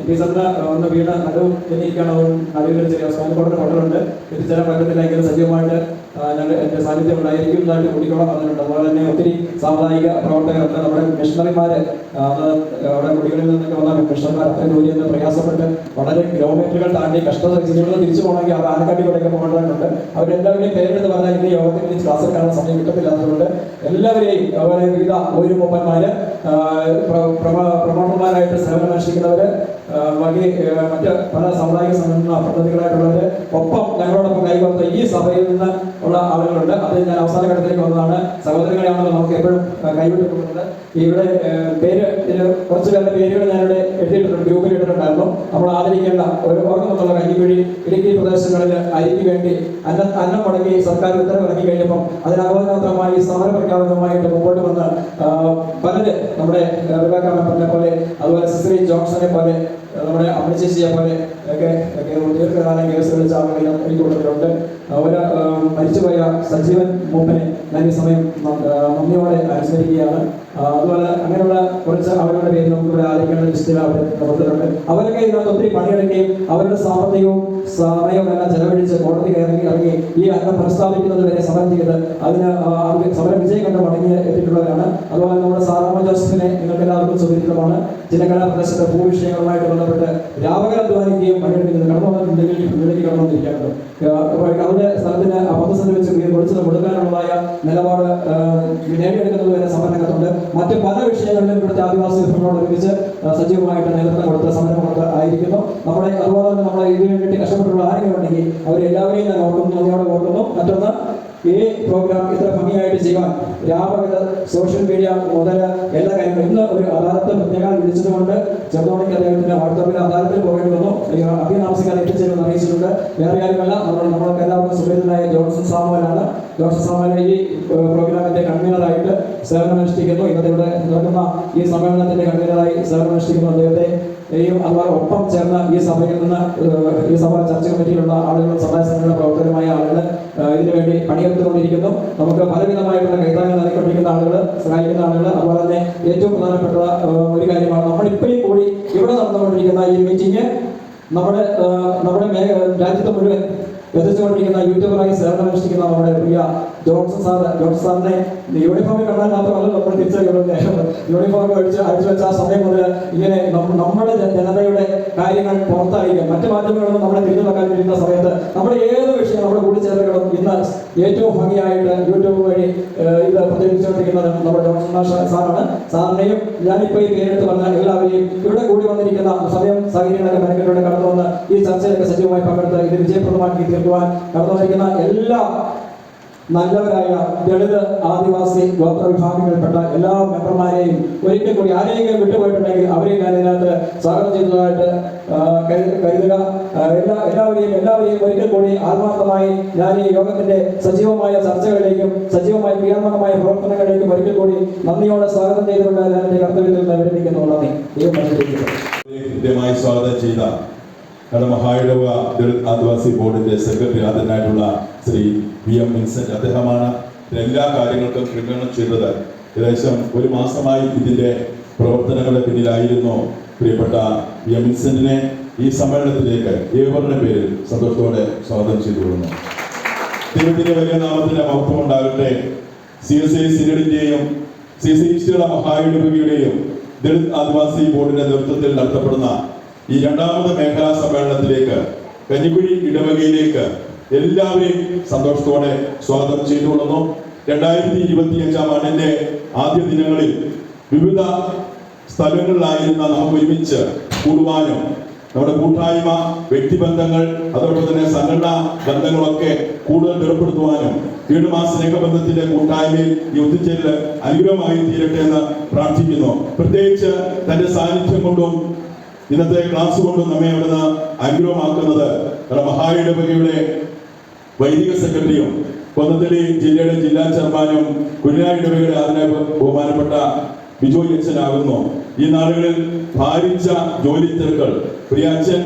E: ടീച്ചറിന് ഒന്ന് വീട് നടുവും എന്നിരിക്കുകയാണ്. നടുവിൽ ചെറിയ സ്പോൺകോട്ടിന് ഹോട്ടലുണ്ട്. എത്തിച്ചേരാൻ പറ്റത്തില്ലെങ്കിൽ സജീവമായിട്ട് ഞങ്ങൾ എൻ്റെ സാന്നിധ്യം ഉണ്ടായിരിക്കുന്നതായിട്ട് കുട്ടികളെ പറഞ്ഞിട്ടുണ്ട്. അതുപോലെ തന്നെ ഒത്തിരി സാമുദായിക പ്രവർത്തകരുണ്ട്. നമ്മുടെ മിഷണറിമാർ അവിടെ കുട്ടികളിൽ നിന്നൊക്കെ വന്ന മിഷണറിമാർ അത്രയും ദൂരെ നിന്ന് പ്രയാസപ്പെട്ട് വളരെ കിലോമീറ്ററുകൾ താണ്ടി കഷ്ടതകൾ തിരിച്ചു പോകണമെങ്കിൽ അവർ ആനക്കാട്ടിലൂടെയൊക്കെ പോകേണ്ടതുണ്ട്. അവരെല്ലാവരെയും പേരെടുത്ത് പറഞ്ഞാൽ ഇന്ന് യോഗത്തിൽ ക്ലാസ്സിൽ കാണാൻ സമയം കിട്ടത്തില്ലാത്തതുകൊണ്ട് എല്ലാവരെയും അതുപോലെ വിവിധ ഒരു മൂപ്പന്മാർ പ്രമാണന്മാരായിട്ട് സേവനമനുഷ്ഠിക്കുന്നവർ ബാക്കി മറ്റ് പല സാമുദായിക സംഘടന പ്രതിനിധികളായിട്ടുള്ളവർ ഒപ്പം ഞങ്ങളോടൊപ്പം കൈകോർത്ത ഈ സഭയിൽ നിന്ന് ഉള്ള ആളുകളുണ്ട്. അത് ഞാൻ അവസാന ഘട്ടത്തിലേക്ക് വന്നതാണ്. സഹോദരങ്ങളെയാണല്ലോ നമുക്ക് എപ്പോഴും കൈവിട്ട് പോകുന്നത്. ഇവിടെ പേര് കുറച്ച് പേരുടെ പേരുകൾ ഞാനിവിടെ എഴുതിയിട്ടുണ്ട്, ഗ്രൂപ്പിൽ ഇട്ടിട്ടുണ്ടായിരുന്നു. നമ്മൾ ആദരിക്കേണ്ട ഒരു ഓർമ്മത്തുള്ള കഞ്ഞിക്കുഴി ഇടുക്കി പ്രദേശങ്ങളിൽ അരിക്ക് വേണ്ടി അന്നം മുടങ്ങി സർക്കാർ ഉത്തരവ് ഇറക്കി കഴിഞ്ഞപ്പം അതിനകോത്രമായി സമര പ്രഖ്യാപനവുമായിട്ട് മുമ്പോട്ട് വന്ന് പലര് നമ്മുടെ റിബേക്ക മെമ്പറിനെ പോലെ അതുപോലെ സിസിലി ജോൺസനെ പോലെ നമ്മുടെ അമ്മച്ചേച്ചിയെ പോലെ ഒക്കെ ദീർഘകാലം കേസുകൾ ചാവുകളിൽ കൂട്ടത്തിലുണ്ട്. അവർ മരിച്ചുപോയ സജീവൻ മൂപ്പനെ ഞാൻ ഈ സമയം നന്ദിയോടെ അനുസ്മരിക്കുകയാണ്. അതുപോലെ അങ്ങനെയുള്ള കുറച്ച് അവരുടെ പേര് നമുക്കിവിടെ ആദരിക്കേണ്ട ലിസ്റ്റിൽ അവർ കൊടുത്തിട്ടുണ്ട്. അവരൊക്കെ ഇതിനകത്ത് ഒത്തിരി പണിയെടുക്കുകയും അവരുടെ സാമ്പത്തികവും സമയവും എല്ലാം ചെലവഴിച്ച് കോടതി ഇറങ്ങി ഈ അംഗം പ്രസ്താവിക്കുന്നത് വരെ സമരം ചെയ്ത് അതിന് സമരം വിജയം കണ്ട് മടങ്ങി എത്തിയിട്ടുള്ളവരാണ്. അതുപോലെ നമ്മുടെ സാറാമ ജോസഫിനെ നിങ്ങൾക്ക് എല്ലാവർക്കും സുപരിചിതമാണ്. ജില്ലകല പ്രദേശത്തെ ഭൂവിഷയങ്ങളുമായിട്ട് ബന്ധപ്പെട്ട് രാപകൽ അധ്വാനിക്കുകയും പണിയെടുക്കുന്നത് കടന്നുവന്നിട്ടുണ്ടെങ്കിൽ മുന്നിലേക്ക് കടന്നുവന്നിരിക്കാറുണ്ട്. അവരുടെ സ്ഥലത്തിന് പദ്ധതി വെച്ച് കൊടുച്ചത് കൊടുക്കാനുള്ളതായ നിലപാട് നേടിയെടുക്കുന്നത് വരെ സമരരംഗത്തുണ്ട്. മറ്റ് പല വിഷയങ്ങളിലും ഇവിടുത്തെ ആദിവാസി വിഭവങ്ങളോട് ഒരുമിച്ച് സജീവമായിട്ട് നേതൃത്വം കൊടുത്ത് സമരരംഗത്ത് ആയിരിക്കുന്നു. അതുപോലെ തന്നെ നമ്മളെ ഇതിനു വേണ്ടി കഷ്ടപ്പെട്ടുള്ള ആരെങ്കിലും ഉണ്ടെങ്കിൽ അവരെല്ലാവരെയും ഞാൻ ഓർക്കുന്നു, നന്ദിയോടെ ഓർക്കുന്നു. മറ്റൊന്ന് ഈ പ്രോഗ്രാം ഇത്ര ഭംഗിയായിട്ട് ചെയ്യാൻ രാപകൽ സോഷ്യൽ മീഡിയ മുതൽ എല്ലാ കാര്യങ്ങളും ഇന്ന് ഒരു അദാലത്ത് പ്രത്യേകം വിളിച്ചതുകൊണ്ട് ചെറുതോണിക്ക് അദ്ദേഹത്തിന്റെ വാട്സാപ്പിൽ അദാലത്തിൽ പോകേണ്ടി വന്നു. അഭിതാമസിക്കാൻ എത്തിച്ചേരുമെന്ന് അറിയിച്ചിട്ടുണ്ട്. വേറെ കാര്യമല്ല, നമ്മൾക്ക് എല്ലാവർക്കും സുപരിചിതനായ ജോൺസൺ സാമുവലാണ്. ജോൺസൺ സാമുവൽ ഈ പ്രോഗ്രാമിന്റെ കൺവീനറായിട്ട് സേവനമനുഷ്ഠിക്കുന്നു. ഇന്നത്തെ ഇവിടെ നടക്കുന്ന ഈ സമ്മേളനത്തിന്റെ കൺവീനറായി സേവനമനുഷ്ഠിക്കുന്നു അദ്ദേഹത്തെ. അതുപോലെ ഒപ്പം ചേർന്ന ഈ സഭയിൽ നിന്ന് ഈ സഭ ചർച്ച കമ്മിറ്റിയിലുള്ള ആളുകളും സമുദായ സംഘടന പ്രവർത്തകരുമായ ആളുകൾ ഇതിനുവേണ്ടി പണിയെടുത്തുകൊണ്ടിരിക്കുന്നു. നമുക്ക് പലവിധമായിട്ടുള്ള കൈത്താങ്ങൽ നൽകിക്കൊണ്ടിരിക്കുന്ന ആളുകൾ, സഹായിക്കുന്ന ആളുകൾ. അതുപോലെ തന്നെ ഏറ്റവും പ്രധാനപ്പെട്ട ഒരു കാര്യമാണ് നമ്മളിപ്പോഴും കൂടി ഇവിടെ നടന്നുകൊണ്ടിരിക്കുന്ന ഈ മീറ്റിംഗ് നമ്മുടെ രാജ്യത്ത് മുഴുവൻ എത്തിച്ചുകൊണ്ടിരിക്കുന്ന യൂട്യൂബറായി സേവനമനുഷ്ഠിക്കുന്ന നമ്മുടെ പ്രിയ ജോൺസൺ സാറിനെ യൂണിഫോമിൽ കണ്ടാൽ മാത്രമല്ല നമ്മൾ തിരിച്ചറിയുന്നത്. യൂണിഫോം അഴിച്ചു വെച്ച ആ സമയം മുതൽ ഇങ്ങനെ നമ്മുടെ ജനതയുടെ കാര്യങ്ങൾ പുറത്തായിരിക്കും. മറ്റു മാധ്യമങ്ങളൊന്നും നമ്മളെ തിരിഞ്ഞു നോക്കാനിരിക്കുന്ന സമയത്ത് നമ്മുടെ ഏത് വിഷയം നമ്മുടെ കൂടിച്ചേരലുകളും ഇന്ന് ഏറ്റവും ഭംഗിയായിട്ട് യൂട്യൂബ് വഴി ഇത് പ്രചരിപ്പിച്ചുകൊണ്ടിരിക്കുന്നത് നമ്മുടെ ജോൺസൺ സാറാണ്. സാറിനെയും ഞാനിപ്പോൾ ഈ പേരെടുത്ത് പറഞ്ഞാൽ എല്ലാവരെയും ഇവിടെ കൂടി വന്നിരിക്കുന്ന സമയം സാഹചര്യങ്ങളൊക്കെ മെനക്കെട്ടിലൂടെ കടന്നു വന്ന് ഈ ചർച്ചയിലൊക്കെ സജീവമായി പങ്കെടുത്ത് ഇത് വിജയപ്രദമാക്കി തീർക്കുവാൻ കടന്നു വന്നിരിക്കുന്ന എല്ലാ നല്ലവരായ ദളിത് ആദിവാസി ഗോത്ര വിഭാഗങ്ങളിൽപ്പെട്ട എല്ലാ മെമ്പർമാരെയും ഒരിക്കൽ കൂടി ആരെയെങ്കിലും വിട്ടുപോയിട്ടുണ്ടെങ്കിൽ അവരെയും ഞാൻ ഇതിനകത്ത് സ്വാഗതം ചെയ്തതായിട്ട് കരുതുക. എല്ലാവരെയും ഒരിക്കൽ കൂടി ആത്മാർത്ഥമായി ഞാൻ ഈ യോഗത്തിന്റെ സജീവമായ ചർച്ചകളിലേക്കും സജീവമായ ക്രിയാത്മകമായ പ്രവർത്തനങ്ങളിലേക്കും ഒരിക്കൽ കൂടി നന്ദിയോടെ സ്വാഗതം ചെയ്തുകൊണ്ട് ഞാൻ എന്റെ കർത്തവ്യത്തിൽ നിന്ന് വിരമിക്കുന്നു. നന്ദി.
B: കൃത്യമായി സ്വാഗതം ചെയ്ത കടമഹായിടവ ദളിത് ആദിവാസി ബോർഡിന്റെ സെക്രട്ടറി ആദരനായിട്ടുള്ള ശ്രീ VM വിൻസെന്റ് അദ്ദേഹമാണ് എല്ലാ കാര്യങ്ങൾക്കും ക്രമീകരണം ചെയ്തത്. ഏകദേശം ഒരു മാസമായി ഇതിന്റെ പ്രവർത്തനങ്ങളുടെ പിന്നിലായിരുന്നു. പ്രിയപ്പെട്ട VM വിൻസെന്റിനെ ഈ സമ്മേളനത്തിലേക്ക് ഏവരുടെ പേരിൽ സന്തോഷത്തോടെ സ്വാഗതം ചെയ്തുകൊള്ളുന്നു. ദൈവത്തിന്റെ വലിയ നാമത്തിന്റെ മഹത്വം ഉണ്ടാകട്ടെ. CSI സിനഡിന്റെയും CSI മഹായിടവകയുടെയും ദളിത് ആദിവാസി ബോർഡിന്റെ നേതൃത്വത്തിൽ നടത്തപ്പെടുന്ന ഈ രണ്ടാമത് മേഖലാ സമ്മേളനത്തിലേക്ക് കഞ്ഞിക്കുഴി ഇടവകയിലേക്ക് എല്ലാവരെയും സന്തോഷത്തോടെ സ്വാഗതം ചെയ്തുകൊള്ളുന്നു. 2025 ആണ്ടിന്റെ ആദ്യ ദിനങ്ങളിൽ വിവിധ സ്ഥലങ്ങളിലായിരുന്ന നമുക്ക് ഒരുമിച്ച് കൂടുവാനും നമ്മുടെ കൂട്ടായ്മ, വ്യക്തിബന്ധങ്ങൾ, അതോടൊപ്പം തന്നെ സംഘടനാ ബന്ധങ്ങളൊക്കെ കൂടുതൽ ദൃഢപ്പെടുത്തുവാനും വീണ്ടും ആ സ്നേഹബന്ധത്തിന്റെ കൂട്ടായ്മയിൽ ഈ ഒത്തുചേരൽ അനുഗ്രഹമായി തീരട്ടെ എന്ന് പ്രാർത്ഥിക്കുന്നു. പ്രത്യേകിച്ച് തന്റെ സാന്നിധ്യം കൊണ്ടും ഇന്നത്തെ ക്ലാസ് കൊണ്ടും നമ്മെ അവിടുന്ന് അനുഗ്രഹമാക്കുന്നത് മഹായിടവകയുടെ വൈദിക സെക്രട്ടറിയും കൊന്നത്തടി ജില്ലയുടെ ജില്ലാ ചെയർമാനും കുഞ്ഞായി ഇടവകയുടെ അതിനെ ബഹുമാനപ്പെട്ട ബിജോയ് അച്ഛനാകുന്നു. ഈ നാളുകളിൽ ഭാരിച്ച ജോലി തിരക്കുകൾ, പ്രിയ അച്ഛൻ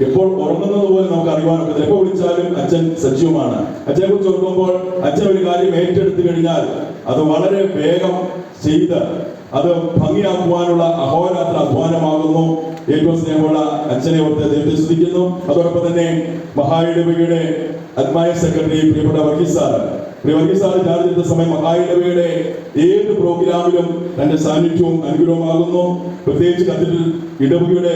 B: എപ്പോൾ ഉറങ്ങുന്നത് പോലെ നമുക്ക് അറിയുവാനൊക്കെ എപ്പോൾ വിളിച്ചാലും അച്ഛൻ സജീവമാണ്. അച്ഛനെ കുറിച്ച് ഓർക്കുമ്പോൾ അച്ഛൻ ഒരു കാര്യം ഏറ്റെടുത്തു കഴിഞ്ഞാൽ അത് വളരെ വേഗം ചെയ്ത് അത് ഭംഗിയാക്കുവാനുള്ള അഹോരാത്ര അധ്വാനമാകുന്നു. ഏറ്റവും സ്നേഹമുള്ള അച്ഛനെ ഓർത്ത് ദൈവത്തെ സ്തുതിക്കുന്നു. അതോടൊപ്പം തന്നെ മഹായിടവകയുടെ ആത്മായ സെക്രട്ടറി പ്രിയപ്പെട്ട വർഗീസ് സാറ് ചാർജ് ചെയ്ത സമയം മഹായിടവകയുടെ ഏത് പ്രോഗ്രാമിലും തന്റെ സാന്നിധ്യവും അനുഗ്രഹമാകുന്നു. പ്രത്യേകിച്ച് കത്തീഡ്രൽ ഇടവകയുടെ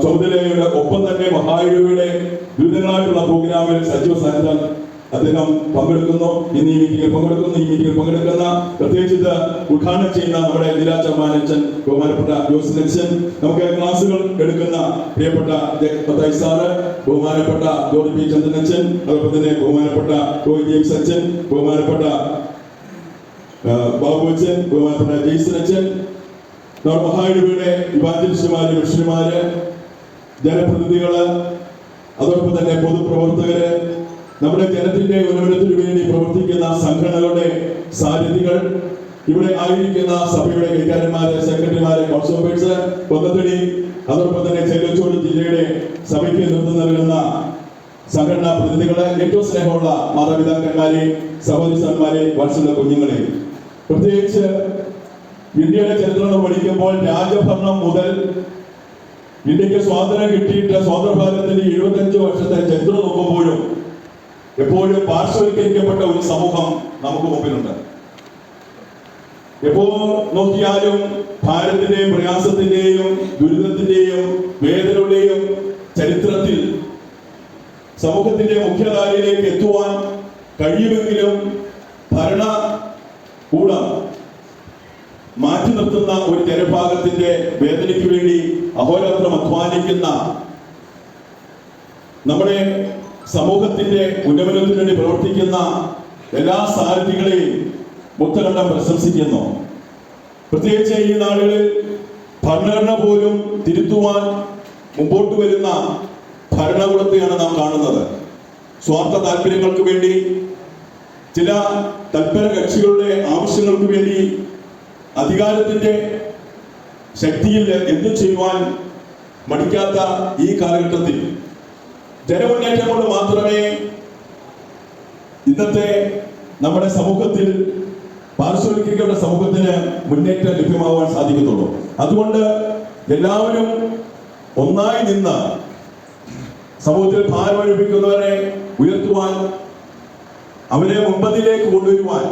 B: ചുമതലയുടെ ഒപ്പം തന്നെ മഹായിടവകയുടെ വിവിധങ്ങളായിട്ടുള്ള പ്രോഗ്രാമിൽ സജീവ സാന്നിധ്യം അദ്ദേഹം പങ്കെടുക്കുന്നു. ഇന്ന് ഈ മീറ്റിംഗിൽ പങ്കെടുക്കുന്ന പ്രത്യേകിച്ച് ഇത് ഉദ്ഘാടനം ചെയ്യുന്ന നമ്മുടെ ജില്ലാ ചെയർമാനച്ഛൻ ബഹുമാനപ്പെട്ട ജോസ് അച്ഛൻ, നമുക്ക് ക്ലാസുകൾ എടുക്കുന്ന പ്രിയപ്പെട്ട ജഗപതായ് സാറ്, ബഹുമാനപ്പെട്ട ജോർജ് പി ചന്ദ്രനച്ഛൻ, അതോടൊപ്പം തന്നെ ബഹുമാനപ്പെട്ട റോയ് ജെയിംസ് അച്ഛൻ, ബഹുമാനപ്പെട്ട ബാബു അച്ഛൻ, ബഹുമാനപ്പെട്ട ജെയ്സൺ അച്ഛൻ, നമ്മുടെ മഹായിടവകയുടെ ഇവാഞ്ചലിസ്റ്റുമാര്, മിഷണറിമാര്, ജനപ്രതിനിധികള്, അതോടൊപ്പം തന്നെ പൊതുപ്രവർത്തകര്, നമ്മുടെ ജനത്തിന്റെ ഉന്നമനത്തിനു വേണ്ടി പ്രവർത്തിക്കുന്ന സംഘടനകളുടെ സാരഥികൾ, ഇവിടെ ആയിരിക്കുന്ന സഭയുടെ കൈകാര്യന്മാര്, സെക്രട്ടറിമാര്, കൗൺസിലേഴ്സ്, കൊന്നത്തടി, അതോടൊപ്പം തന്നെ ചേലച്ചോട് ജില്ലയുടെ സഭയ്ക്ക് നേതൃത്വം നൽകുന്ന സംഘടനാ പ്രതിനിധികളെ, ഏറ്റവും സ്നേഹമുള്ള മാതാപിതാക്കന്മാരെ, സഹോദരിമാരെ, വാത്സല്യ കുഞ്ഞുങ്ങളെ, പ്രത്യേകിച്ച് ഇന്ത്യയുടെ ചരിത്രം പഠിക്കുമ്പോൾ രാജഭരണം മുതൽ ഇന്ത്യക്ക് സ്വാതന്ത്ര്യം കിട്ടിയിട്ട് സ്വാതന്ത്ര്യഭാരതത്തിന്റെ 75 വർഷത്തെ ചരിത്രം നോക്കുമ്പോഴും എപ്പോഴും പാർശ്വവൽക്കരിക്കപ്പെട്ട ഒരു സമൂഹം നമുക്ക് മുമ്പിലുണ്ട്. എപ്പോ നോക്കിയാലും ഭാരതത്തിന്റെയും പ്രയാസത്തിന്റെയും ദുരിതത്തിന്റെയും വേദനയുടെയും ചരിത്രത്തിൽ സമൂഹത്തിന്റെ മുഖ്യധാരയിലേക്ക് എത്തുവാൻ കഴിയുമെങ്കിലും ഭരണകൂടം മാറ്റി നിർത്തുന്ന ഒരു ജനഭാഗത്തിന്റെ വേദനയ്ക്ക് വേണ്ടി അഹോരാത്രം അധ്വാനിക്കുന്ന നമ്മുടെ സമൂഹത്തിന്റെ ഉന്നമനത്തിനു വേണ്ടി പ്രവർത്തിക്കുന്ന എല്ലാ സാരഥികളെയും മുക്തകണ്ഠം പ്രശംസിക്കുന്നു. പ്രത്യേകിച്ച് ഈ നാളുകളിൽ ഭരണഘടന പോലും തിരുത്തുവാൻ മുമ്പോട്ട് വരുന്ന ഭരണകൂടത്തെയാണ് നാം കാണുന്നത്. സ്വാർത്ഥ താല്പര്യങ്ങൾക്ക് വേണ്ടി, ചില തൽപര കക്ഷികളുടെ ആവശ്യങ്ങൾക്ക് വേണ്ടി അധികാരത്തിന്റെ ശക്തിയിൽ എന്തു ചെയ്യുവാൻ മടിക്കാത്ത ഈ കാലഘട്ടത്തിൽ ജനമുന്നേറ്റം കൊണ്ട് മാത്രമേ ഇന്നത്തെ നമ്മുടെ സമൂഹത്തിൽ, പാർശ്വവൽക്കരിക്കപ്പെട്ട സമൂഹത്തിന് മുന്നേറ്റം ലഭ്യമാവാൻ സാധിക്കത്തുള്ളൂ. അതുകൊണ്ട് എല്ലാവരും ഒന്നായി നിന്ന് സമൂഹത്തിൽ ഭാരമനുഭവിക്കുന്നവരെ ഉയർത്തുവാൻ, അവരെ മുമ്പതിലേക്ക് കൊണ്ടുവരുവാൻ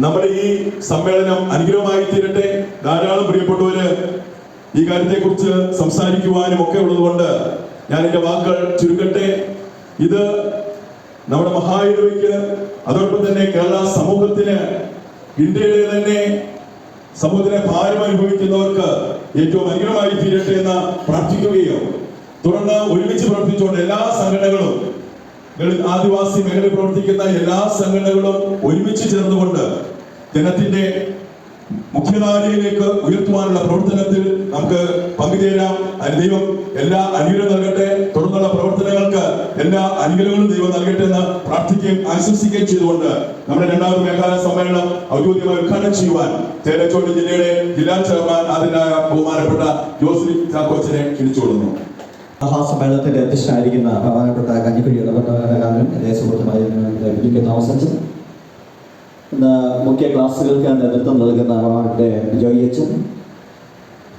B: നമ്മുടെ ഈ സമ്മേളനം അനുഗ്രഹമായി തീരട്ടെ. ധാരാളം പ്രിയപ്പെട്ടവര് ഈ കാര്യത്തെക്കുറിച്ച് സംസാരിക്കുവാനും ഒക്കെ ഉള്ളതുകൊണ്ട് ഞാൻ എന്റെ വാക്കുകൾ ചുരുക്കട്ടെ. ഇത് നമ്മുടെ മഹായിടവയ്ക്ക്, അതോടൊപ്പം തന്നെ കേരള സമൂഹത്തിന്, ഇന്ത്യയിലെ തന്നെ സമൂഹത്തിനെ ഭാരം അനുഭവിക്കുന്നവർക്ക് ഏറ്റവും അനുഗ്രഹമായി തീരട്ടെ എന്ന് പ്രാർത്ഥിക്കുകയും തുടർന്ന് ഒരുമിച്ച് പ്രവർത്തിച്ചുകൊണ്ട് എല്ലാ സംഘടനകളും, ആദിവാസി മേഖലയിൽ പ്രവർത്തിക്കുന്ന എല്ലാ സംഘടനകളും ഒരുമിച്ച് ചേർന്നുകൊണ്ട് ജനത്തിന്റെ മുഖ്യധാരയിലേക്ക് ഉയർത്തുവാനുള്ള പ്രവർത്തനത്തിൽ നമുക്ക് പങ്കുചേരാം. ദൈവം എല്ലാ അനുഗ്രഹം നൽകട്ടെ. തുടർന്നുള്ള പ്രവർത്തനങ്ങൾക്ക് എല്ലാ അനുഗ്രഹങ്ങളും ദൈവം നൽകട്ടെ എന്ന് പ്രാർത്ഥിക്കുകയും ആശംസിക്കുകയും ചെയ്തുകൊണ്ട് നമ്മുടെ രണ്ടാമത് മേഖലാ സമ്മേളനം ഔദ്യോഗികമായി ഉദ്ഘാടനം ചെയ്യുവാൻ ചേലച്ചോട് ജില്ലയുടെ ജില്ലാ ചെയർമാൻ ആദരനായ ബഹുമാനപ്പെട്ട ജോസ് ചാക്കോച്ചനെ ക്ഷണിച്ചുകൊള്ളുന്നു.
A: മഹാസമ്മേളനത്തിന്റെ അധ്യക്ഷനായിരിക്കുന്ന ബഹുമാനപ്പെട്ട കഞ്ഞിക്കുഴി ഇടപെട്ടകാരനും അതേ സുഹൃത്തുമായി താമസിച്ചു. ഇന്ന് മുഖ്യ ക്ലാസ്സുകൾക്ക് നേതൃത്വം നൽകുന്ന ബഹുമാനപ്പെട്ട ജോയി അച്ഛൻ,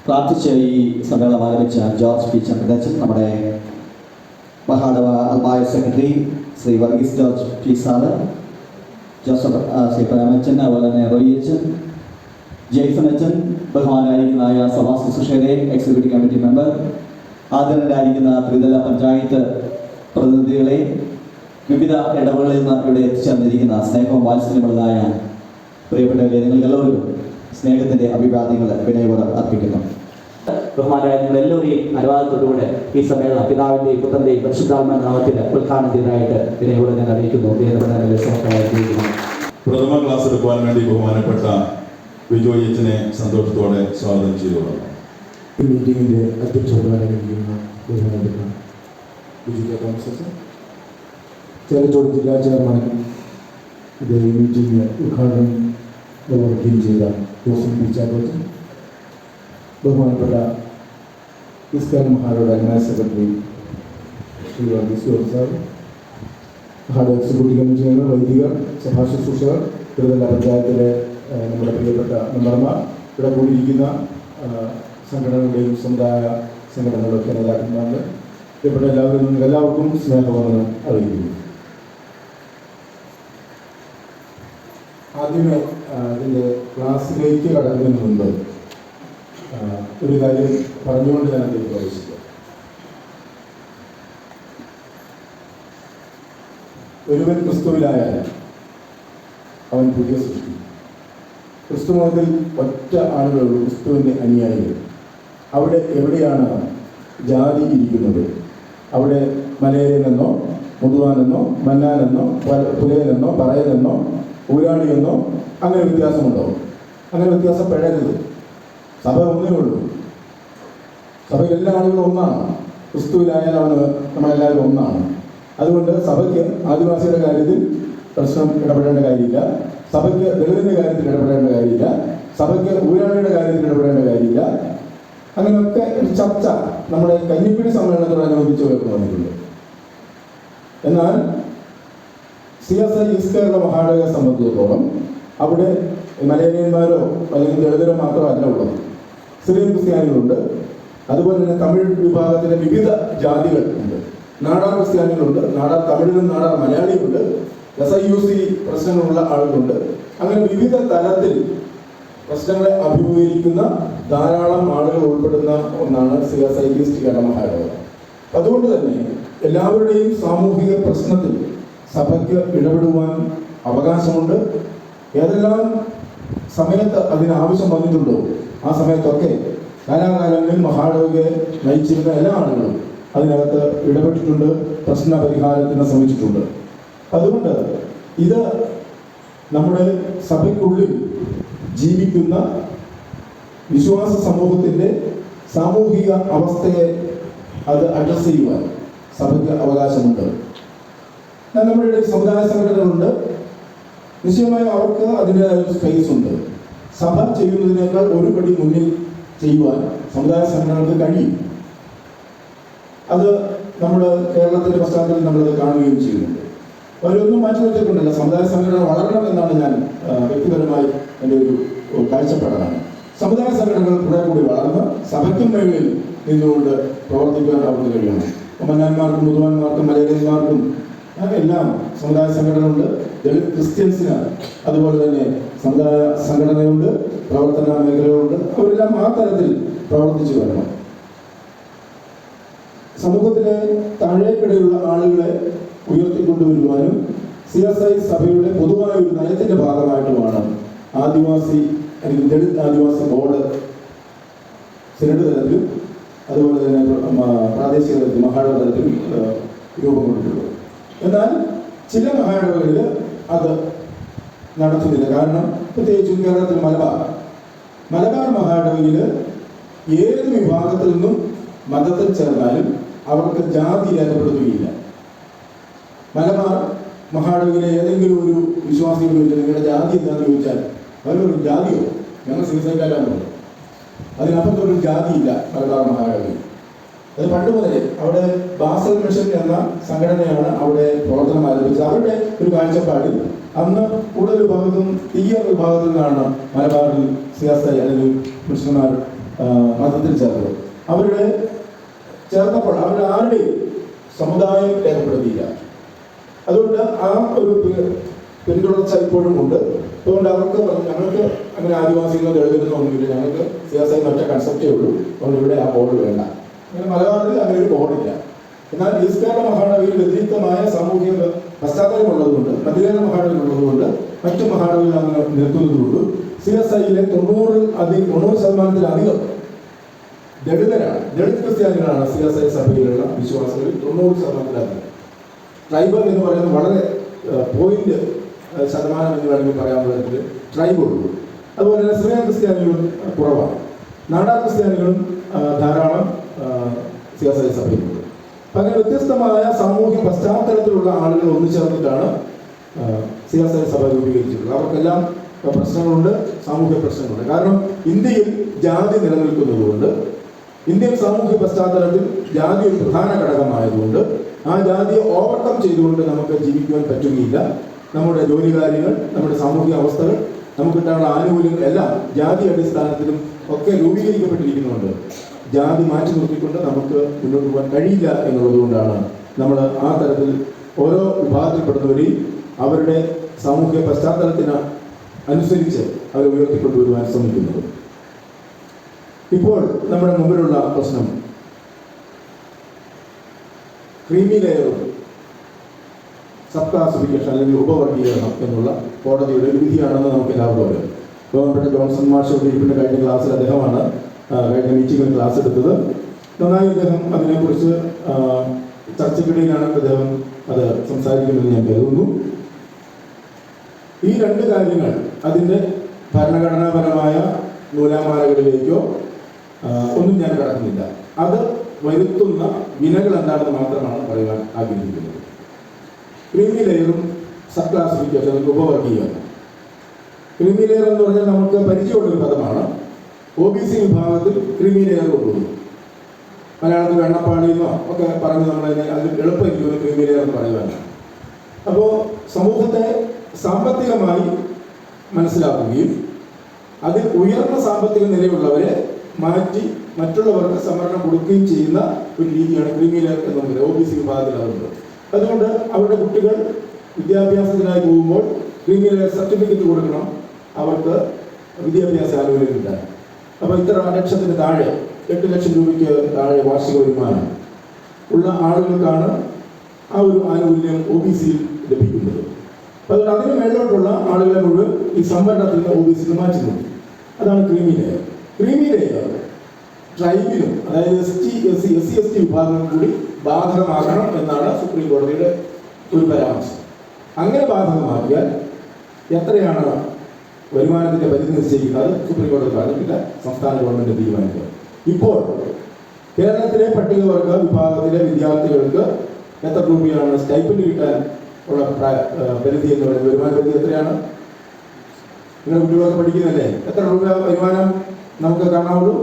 A: പ്രാർത്ഥിച്ച് ഈ സമ്മേളനം ആരംഭിച്ച ജോർജ് പി ചന്ദ്രനച്ഛൻ, നമ്മുടെ മഹാടവ ആത്മായ secretary Shri Varghese George P sir, Joseph Shri പ്രേമച്ചൻ, അതുപോലെ തന്നെ റോയി അച്ഛൻ, ജെയ്സൺ അച്ഛൻ, ബഹുമാനായിരിക്കുന്ന സഭാ ശുശ്രൂഷകരെ, എക്സിക്യൂട്ടീവ് കമ്മിറ്റി മെമ്പർ, ആദരണരായിരിക്കുന്ന ത്രിതല പഞ്ചായത്ത് പ്രതിനിധികളെ, വിവിധ ഇടവുകളിൽ നിന്ന് ഇവിടെ എത്തിച്ചേർന്നിരിക്കുന്ന സ്നേഹവും വാത്സല്യമുള്ളതായ പ്രിയപ്പെട്ടവരെ, നിങ്ങൾക്ക് എല്ലാവർക്കും സ്നേഹത്തിന്റെ അഭിവാദ്യങ്ങൾ വിനയപൂർവ്വം അർപ്പിക്കുന്നു. ബഹുമാനായ നിങ്ങളെല്ലാവരെയും അനുവാദത്തോടുകൂടെ ഈ സമ്മേളനം പിതാവിന്റെയും പുത്രന്റെയും പരിശുദ്ധാത്മാവിന്റെ നാമത്തിൽ ഉദ്ഘാടനം ചെയ്തതായിട്ട് വിനയപൂർവ്വം ഞാൻ അറിയിക്കുന്നു.
B: പ്രഥമ ക്ലാസ് എടുക്കുവാൻ വേണ്ടി ബഹുമാനപ്പെട്ട വിജോയ് അച്ഛനെ സന്തോഷത്തോടെ സ്വാഗതം ചെയ്തുകൊള്ളു.
C: മീറ്റിംഗിന്റെ അധ്യക്ഷനായിരിക്കുന്ന ബഹുമാനപ്പെട്ട വിജയ തോമസ്, ചേലച്ചോട് ജില്ലാ ചെയർമാൻ, ഇത് മീറ്റിംഗ് ഉദ്ഘാടനം നിർവഹിക്കുകയും ചെയ്ത ജോസഫ് പി ചാക്കോച്ചൻ, ബഹുമാനപ്പെട്ട ഇസ്കാൻ മഹാരോട് അഗ്നായ secretary Shri Varghese George sir, മഹാട എക്സിക്യൂട്ടീവ് കമ്മിറ്റി അംഗങ്ങൾ, വൈദികർ, സഭാ ശുശ്രൂഷകർ, തിരുവല്ല പഞ്ചായത്തിലെ നമ്മുടെ പ്രിയപ്പെട്ട മെമ്പർമാർ, ഇവിടെ കൂടിയിരിക്കുന്ന സംഘടനകളുടെയും സമുദായ സംഘടനകളുടെയൊക്കെ നേതാക്കന്മാരുടെ പ്രിയപ്പെട്ട എല്ലാവർക്കും സ്നേഹവന്ദനം അറിയിക്കുന്നു. ആദ്യമേ ഇതിൻ്റെ ക്ലാസ്സിലേക്ക് കടക്കുന്നതിന് മുൻപ് ഒരു കാര്യം പറഞ്ഞുകൊണ്ട് ഞാൻ അതിൽ പ്രവേശിക്കാം. ഒരുവൻ ക്രിസ്തുവിലായാൽ അവൻ പുതിയ സൃഷ്ടി. ക്രിസ്തു മതത്തിൽ ഒറ്റ ആളുകളുള്ളൂ, ക്രിസ്തുവിൻ്റെ അനുയായികൾ. അവിടെ എവിടെയാണ് ജാതി ഇരിക്കുന്നത്? അവിടെ മലയരെന്നോ മുതുവാനെന്നോ മന്നാനെന്നോ പുലയനെന്നോ പറയനെന്നോ ഊരാളിയെന്നോ അങ്ങനെ വ്യത്യാസമുണ്ടോ? അങ്ങനെ വ്യത്യാസപ്പെടരുത്. സഭ ഒന്നേ ഉള്ളൂ. സഭയിൽ എല്ലാ ആളുകളും ഒന്നാണ്. ക്രിസ്തുവിലായാൽ നമ്മളെല്ലാവരും ഒന്നാണ്. അതുകൊണ്ട് സഭയ്ക്ക് ആദിവാസിയുടെ കാര്യത്തിൽ പ്രശ്നം ഇടപെടേണ്ട കാര്യമില്ല, സഭയ്ക്ക് ദളിതിൻ്റെ കാര്യത്തിൽ ഇടപെടേണ്ട കാര്യമില്ല, സഭയ്ക്ക് ഊരാളിയുടെ കാര്യത്തിൽ ഇടപെടേണ്ട കാര്യമില്ല. അങ്ങനെയൊക്കെ ഒരു ചർച്ച നമ്മുടെ കഞ്ഞിപ്പിടി സമ്മേളനത്തോടനുബന്ധിച്ച് വന്നിട്ടുണ്ട്. എന്നാൽ CSI ഈസ്റ്റ് കേരള മഹാനഗരെ സംബന്ധിച്ചിടത്തോളം അവിടെ മലയാളിമാരോ അല്ലെങ്കിൽ ദളിതരോ മാത്രമല്ല ഉള്ളത്. സിറിയൻ ക്രിസ്ത്യാനികളുണ്ട്, അതുപോലെ തന്നെ തമിഴ് വിഭാഗത്തിലെ വിവിധ ജാതികൾ ഉണ്ട്, നാടാർ ക്രിസ്ത്യാനികളുണ്ട്, നാടാർ തമിഴിലും നാടാർ മലയാളിയുണ്ട്, SIUC പ്രശ്നങ്ങളുള്ള ആളുകളുണ്ട്. അങ്ങനെ വിവിധ തലത്തിൽ പ്രശ്നങ്ങളെ അഭിമുഖീകരിക്കുന്ന ധാരാളം ആളുകൾ ഉൾപ്പെടുന്ന ഒന്നാണ് CSI ഈസ്റ്റ് കേരള മഹാനഗരം. അതുകൊണ്ട് തന്നെ എല്ലാവരുടെയും സാമൂഹിക പ്രശ്നത്തിൽ സഭയ്ക്ക് ഇടപെടുവാൻ അവകാശമുണ്ട്. ഏതെല്ലാം സമയത്ത് അതിനാവശ്യം വന്നിട്ടുണ്ടോ ആ സമയത്തൊക്കെ കാലാകാലങ്ങളിൽ മഹാനഗരെ നയിച്ചിരുന്ന എല്ലാ ആളുകളും അതിനകത്ത് ഇടപെട്ടിട്ടുണ്ട്, പ്രശ്ന പരിഹാരത്തിന് ശ്രമിച്ചിട്ടുണ്ട്. അതുകൊണ്ട് ഇത് നമ്മുടെ സഭയ്ക്കുള്ളിൽ ജീവിക്കുന്ന വിശ്വാസ സമൂഹത്തിൻ്റെ സാമൂഹിക അവസ്ഥയെ അത് അഡ്രസ് ചെയ്യുവാൻ സഭയ്ക്ക് അവകാശമുണ്ട്. നമ്മുടെ ഇടയിൽ സമുദായ സംഘടനകളുണ്ട്, നിശ്ചയമായും അവർക്ക് അതിൻ്റെതായ ഒരു സ്പേസ് ഉണ്ട്. സഭ ചെയ്യുന്നതിനേക്കാൾ ഒരു പടി മുന്നിൽ ചെയ്യുവാൻ സമുദായ സംഘടനകൾക്ക് കഴിയും. അത് നമ്മൾ കേരളത്തിൻ്റെ പശ്ചാത്തലത്തിൽ നമ്മളത് കാണുകയും ചെയ്യുന്നുണ്ട്. അവരൊന്നും മാറ്റി വെച്ചിട്ടുണ്ടല്ല. സമുദായ സംഘടന വളരണം എന്നാണ് ഞാൻ വ്യക്തിപരമായി എൻ്റെ ഒരു കാഴ്ചപ്പാടാണ്. സമുദായ സംഘടനകൾ കുറെ കൂടി വളർന്ന് സഭയ്ക്കും മേഖലയിൽ നിന്നുകൊണ്ട് പ്രവർത്തിക്കാൻ അവർക്ക് കഴിയണം. മന്നാന്മാർക്കും മുതുവാന്മാർക്കും മലയാളിമാർക്കും എല്ലാം സമുദായ സംഘടന ഉണ്ട്. ദളിത് ക്രിസ്ത്യൻസിന് അതുപോലെ തന്നെ സമുദായ സംഘടനയുണ്ട്, പ്രവർത്തന മേഖലകളുണ്ട്. അവരെല്ലാം ആ തരത്തിൽ പ്രവർത്തിച്ചു വരണം. സമൂഹത്തിലെ താഴേക്കിടയിലുള്ള ആളുകളെ ഉയർത്തിക്കൊണ്ടുവരുവാനും CSI സഭയുടെ പൊതുവായ ഒരു നയത്തിന്റെ ഭാഗമായിട്ടുമാണ് ആദിവാസി അല്ലെങ്കിൽ ദളിത് ആദിവാസി ബോർഡ് സെനറ്റ് തലത്തിലും അതുപോലെ തന്നെ പ്രാദേശിക തലത്തിൽ മഹാനഗര തലത്തിൽ രൂപം കൊണ്ടിട്ടുള്ളത്. എന്നാൽ ചില മഹാനഗരങ്ങളിൽ അത് നടത്തുന്നില്ല. കാരണം പ്രത്യേകിച്ചും കേരളത്തിൽ മലബാർ മഹാനഗരയിൽ ഏത് വിഭാഗത്തിൽ നിന്നും മതത്തിൽ ചേർന്നാലും അവർക്ക് ജാതി രേഖപ്പെടുത്തുകയില്ല. മലബാർ മഹാനഗരയിലെ ഏതെങ്കിലും ഒരു വിശ്വാസികൾ നിങ്ങളുടെ ജാതി എന്താണെന്ന് ചോദിച്ചാൽ അവരൊരു ജാതിയോ ഞങ്ങൾ CSIക്കാരാണ്, അതിനപ്പുറത്തൊരു ജാതിയില്ല മലബാർ മഹാനഗരയിൽ. അത് പണ്ട് മുതലേ അവിടെ ബാസൽ മിഷൻ എന്ന സംഘടനയാണ് അവിടെ പ്രവർത്തനം ആരംഭിച്ചത്. അവരുടെ ഒരു കാഴ്ചപ്പാടിൽ അന്ന് കൂടുതൽ വിഭാഗത്തും തീയർ വിഭാഗത്തിൽ നിന്നാണ് മലബാറിൽ CSI അല്ലെങ്കിൽ മിഷണന്മാർ മതത്തിൽ ചേർത്തത്. അവരുടെ ചേർത്തപ്പോൾ അവരുടെ ആരുടെയും സമുദായം രേഖപ്പെടുത്തിയില്ല. അതുകൊണ്ട് ആ ഒരു പിന്തുടർച്ച ഇപ്പോഴും ഉണ്ട്. അതുകൊണ്ട് അവർക്ക് ഞങ്ങൾക്ക് അങ്ങനെ ആദിവാസികളോ ദളിതരോ ഒന്നുമില്ല, ഞങ്ങൾക്ക് CSI ഒറ്റ കൺസെപ്റ്റേ ഉള്ളൂ, അതുകൊണ്ട് ഇവിടെ ആ ബോർഡ് വേണ്ട. അങ്ങനെ മലബാറിൽ അങ്ങനെ ഒരു ബോർഡില്ല. എന്നാൽ ഈസ്റ്റ് കേരള മഹാനഗരയിൽ വ്യതിരിക്തമായ സാമൂഹിക പശ്ചാത്തലമുള്ളതുകൊണ്ട്, മധ്യകേരള മഹാനഗരമുള്ളതുകൊണ്ട്, മറ്റു മഹാനഗരങ്ങളിൽ അങ്ങനെ നിൽക്കുന്നതുകൊണ്ട് CSIയിലെ 90% ദളിതരാണ്, ദളിത് ക്രിസ്ത്യാനികളാണ് CSI സഭയിലുള്ള വിശ്വാസികളിൽ 90%. ട്രൈബൽ എന്ന് പറയുന്നത് വളരെ പോയിന്റ് ശതമാനം എന്ന് വേണമെങ്കിൽ പറയാവുന്ന തരത്തിൽ ട്രൈബുള്ളൂ. അതുപോലെ തന്നെ സിറിയൻ ക്രിസ്ത്യാനികളും കുറവാണ്. നാടാർ ക്രിസ്ത്യാനികളും ധാരാളം CSI സഭയിലുണ്ട്. അങ്ങനെ വ്യത്യസ്തമായ സാമൂഹ്യ പശ്ചാത്തലത്തിലുള്ള ആളുകൾ ഒന്നുചേർന്നിട്ടാണ് CSI സഭ രൂപീകരിച്ചിട്ടുള്ളത്. അവർക്കെല്ലാം പ്രശ്നങ്ങളുണ്ട്, സാമൂഹ്യ പ്രശ്നങ്ങളുണ്ട്. കാരണം ഇന്ത്യയിൽ ജാതി നിലനിൽക്കുന്നതുകൊണ്ട്, ഇന്ത്യൻ സാമൂഹ്യ പശ്ചാത്തലത്തിൽ ജാതി ഒരു പ്രധാന ഘടകമായതുകൊണ്ട് ആ ജാതിയെ ഓവർകം ചെയ്തുകൊണ്ട് നമുക്ക് ജീവിക്കുവാൻ പറ്റുകയില്ല. നമ്മുടെ ജോലി കാര്യങ്ങൾ, നമ്മുടെ സാമൂഹിക അവസ്ഥകൾ നമുക്ക് കിട്ടാനുള്ള ആനുകൂല്യങ്ങൾ എല്ലാം ജാതി അടിസ്ഥാനത്തിലും ഒക്കെ രൂപീകരിക്കപ്പെട്ടിരിക്കുന്നുണ്ട്. ജാതി മാറ്റി നിർത്തിക്കൊണ്ട് നമുക്ക് മുന്നോട്ട് പോകാൻ കഴിയില്ല എന്നുള്ളത് കൊണ്ടാണ് നമ്മൾ ആ തരത്തിൽ ഓരോ വിഭാഗത്തിൽപ്പെടുന്നവരെയും അവരുടെ സാമൂഹ്യ പശ്ചാത്തലത്തിന് അനുസരിച്ച് അവരെ ഉയർത്തിക്കൊണ്ടുവരുവാൻ ശ്രമിക്കുന്നത്. ഇപ്പോൾ നമ്മുടെ മുമ്പിലുള്ള പ്രശ്നം ക്രീമി ലെയറും സബ് ക്ലാസിഫിക്കേഷൻ അല്ലെങ്കിൽ ഉപവർഗീകരണം എന്നുള്ള കോടതിയുടെ ഒരു വിധിയാണെന്ന് നമുക്ക് എല്ലാവർക്കും അറിയാം. ബഹുമാനപ്പെട്ട ജോൺസൺ മാഷ് ഇരിപ്പിൻ്റെ കഴിഞ്ഞ ക്ലാസ്സിൽ അദ്ദേഹമാണ് കഴിഞ്ഞ മീറ്റിംഗിൽ ക്ലാസ് എടുത്തത്. നന്നായി അദ്ദേഹം അതിനെക്കുറിച്ച് ചർച്ചയ്ക്കിടയിലാണ് അദ്ദേഹം അത് സംസാരിക്കുമെന്ന് ഞാൻ കരുതുന്നു. ഈ രണ്ട് കാര്യങ്ങൾ അതിൻ്റെ ഭരണഘടനാപരമായ നൂലാമാലകളിലേക്കോ ഒന്നും ഞാൻ കടക്കുന്നില്ല. അത് വരുത്തുന്ന വിനകൾ എന്താണെന്ന് മാത്രമാണ് പറയുവാൻ ആഗ്രഹിക്കുന്നത്. ക്രീമി ലെയറും സബ് ക്ലാസിഫിക്കേഷൻ ഉപവർഗീകരണം. ക്രീമി ലെയർ എന്ന് പറഞ്ഞാൽ നമുക്ക് പരിചയമുള്ളൊരു പദമാണ്. OBC വിഭാഗത്തിൽ ക്രീമി ലെയർ കൊണ്ടുവന്നു. മലയാളത്തിൽ വെണ്ണപ്പാളിന്നോ ഒക്കെ പറഞ്ഞ് നമ്മളതിനെ അതിൽ എളുപ്പമായിരിക്കും ക്രീമി ലെയർ എന്ന് പറയുവാനാണ്. അപ്പോൾ സമൂഹത്തെ സാമ്പത്തികമായി മനസ്സിലാക്കുകയും അതിൽ ഉയർന്ന സാമ്പത്തിക നിലയുള്ളവരെ മാറ്റി മറ്റുള്ളവർക്ക് സംവരണം കൊടുക്കുകയും ചെയ്യുന്ന ഒരു രീതിയാണ് ക്രീമി ലെയർ എന്ന് പറയുന്നത്. OBC വിഭാഗത്തിൽ അതുണ്ട്. അതുകൊണ്ട് അവരുടെ കുട്ടികൾ വിദ്യാഭ്യാസത്തിനായി പോകുമ്പോൾ ക്രീമി ലെയർ സർട്ടിഫിക്കറ്റ് കൊടുക്കണം, അവർക്ക് വിദ്യാഭ്യാസ ആനുകൂല്യം കിട്ടാൻ. അപ്പോൾ ഇത്ര ലക്ഷത്തിന് താഴെ 8 ലക്ഷം രൂപയ്ക്ക് താഴെ വാർഷിക വരുമാനം ഉള്ള ആളുകൾക്കാണ് ആ ഒരു ആനുകൂല്യം OBC-യിൽ ലഭിക്കുന്നത്. അതുകൊണ്ട് അതിന് മേലോട്ടുള്ള ആളുകളെ മുഴുവൻ ഈ സംവരണത്തിൽ നിന്ന് OBC-യിൽ മാറ്റുന്നു. അതാണ് ക്രീമി ലെയർ. ക്രീമി ലെയർ ട്രൈബിലും, അതായത് SC/ST വിഭാഗം കൂടി ബാധകമാക്കണം എന്നാണ് സുപ്രീം കോടതിയുടെ ഒരു പരാമർശം. അങ്ങനെ ബാധകമാക്കിയാൽ എത്രയാണ് വരുമാനത്തിന്റെ പരിധി നിശ്ചയിക്കുന്നത് സുപ്രീം കോടതി പറഞ്ഞിട്ടില്ല, സംസ്ഥാന ഗവൺമെന്റ് തീരുമാനിക്കുക. ഇപ്പോൾ കേരളത്തിലെ പട്ടികവർഗ വിഭാഗത്തിലെ വിദ്യാർത്ഥികൾക്ക് എത്ര രൂപയാണ് സ്റ്റൈപ്പൻഡ് കിട്ടാൻ ഉള്ള പരിധി എന്ന് പറയുന്നത്? വരുമാന പരിധി എത്രയാണ്? നിങ്ങൾ കുട്ടികളൊക്കെ പഠിക്കുന്നല്ലേ? എത്ര രൂപ വരുമാനം നമുക്ക് കാണാവുള്ളൂ?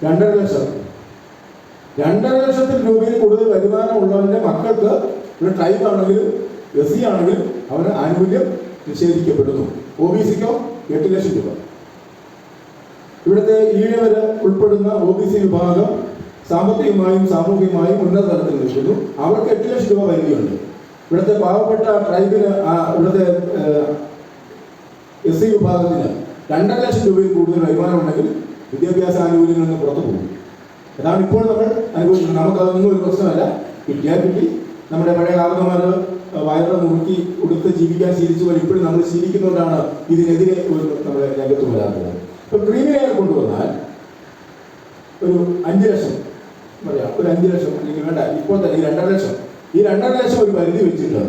C: 2.5 ലക്ഷം. 2.5 ലക്ഷത്തിൽ രൂപയിൽ കൂടുതൽ വരുമാനം ഉള്ളവരുടെ മക്കൾക്ക് ഒരു ട്രൈബ് ആണെങ്കിലും SC ആണെങ്കിലും അവന് ആനുകൂല്യം നിഷേധിക്കപ്പെടുന്നു. OBC-ക്കോ 8 ലക്ഷം രൂപ. ഇവിടുത്തെ ഈഴവര് ഉൾപ്പെടുന്ന OBC വിഭാഗം സാമ്പത്തികമായും സാമൂഹികമായും ഉന്നത തലത്തിൽ നിൽക്കുന്നു. അവർക്ക് 8 ലക്ഷം രൂപ പരിധിയുണ്ട്. ഇവിടുത്തെ പാവപ്പെട്ട ട്രൈബിന് ഇവിടുത്തെ SC വിഭാഗത്തിന് 2.5 ലക്ഷം രൂപയിൽ കൂടുതൽ വരുമാനം ഉണ്ടെങ്കിൽ വിദ്യാഭ്യാസ ആനുകൂല്യങ്ങളിൽ നിന്ന് പുറത്തു പോകും. അതാണ് ഇപ്പോൾ നമ്മൾ അനുഭവിക്കുന്നത്. നമുക്കതൊന്നും ഒരു പ്രശ്നമല്ല, കിട്ടിയാൽ കിട്ടി. നമ്മുടെ പഴയ കാരണവന്മാർ വയറ് മുറുക്കി ഉടുത്ത് ജീവിക്കാൻ ശീലിച്ചു പോലെ ഇപ്പോഴും നമ്മൾ ശീലിക്കുന്നതുകൊണ്ടാണ് ഇതിനെതിരെ ഒരു നമ്മുടെ രംഗത്ത് വരാത്തത്. ഇപ്പോൾ ക്രീമി ലെയർ കൊണ്ടുവന്നാൽ ഒരു 5 ലക്ഷം പറയാം, ഒരു 5 ലക്ഷം അല്ലെങ്കിൽ വേണ്ട, ഇപ്പോൾ തന്നെ ഈ 2.5 ലക്ഷം, ഈ 2.5 ലക്ഷം ഒരു പരിധി വെച്ചിട്ട്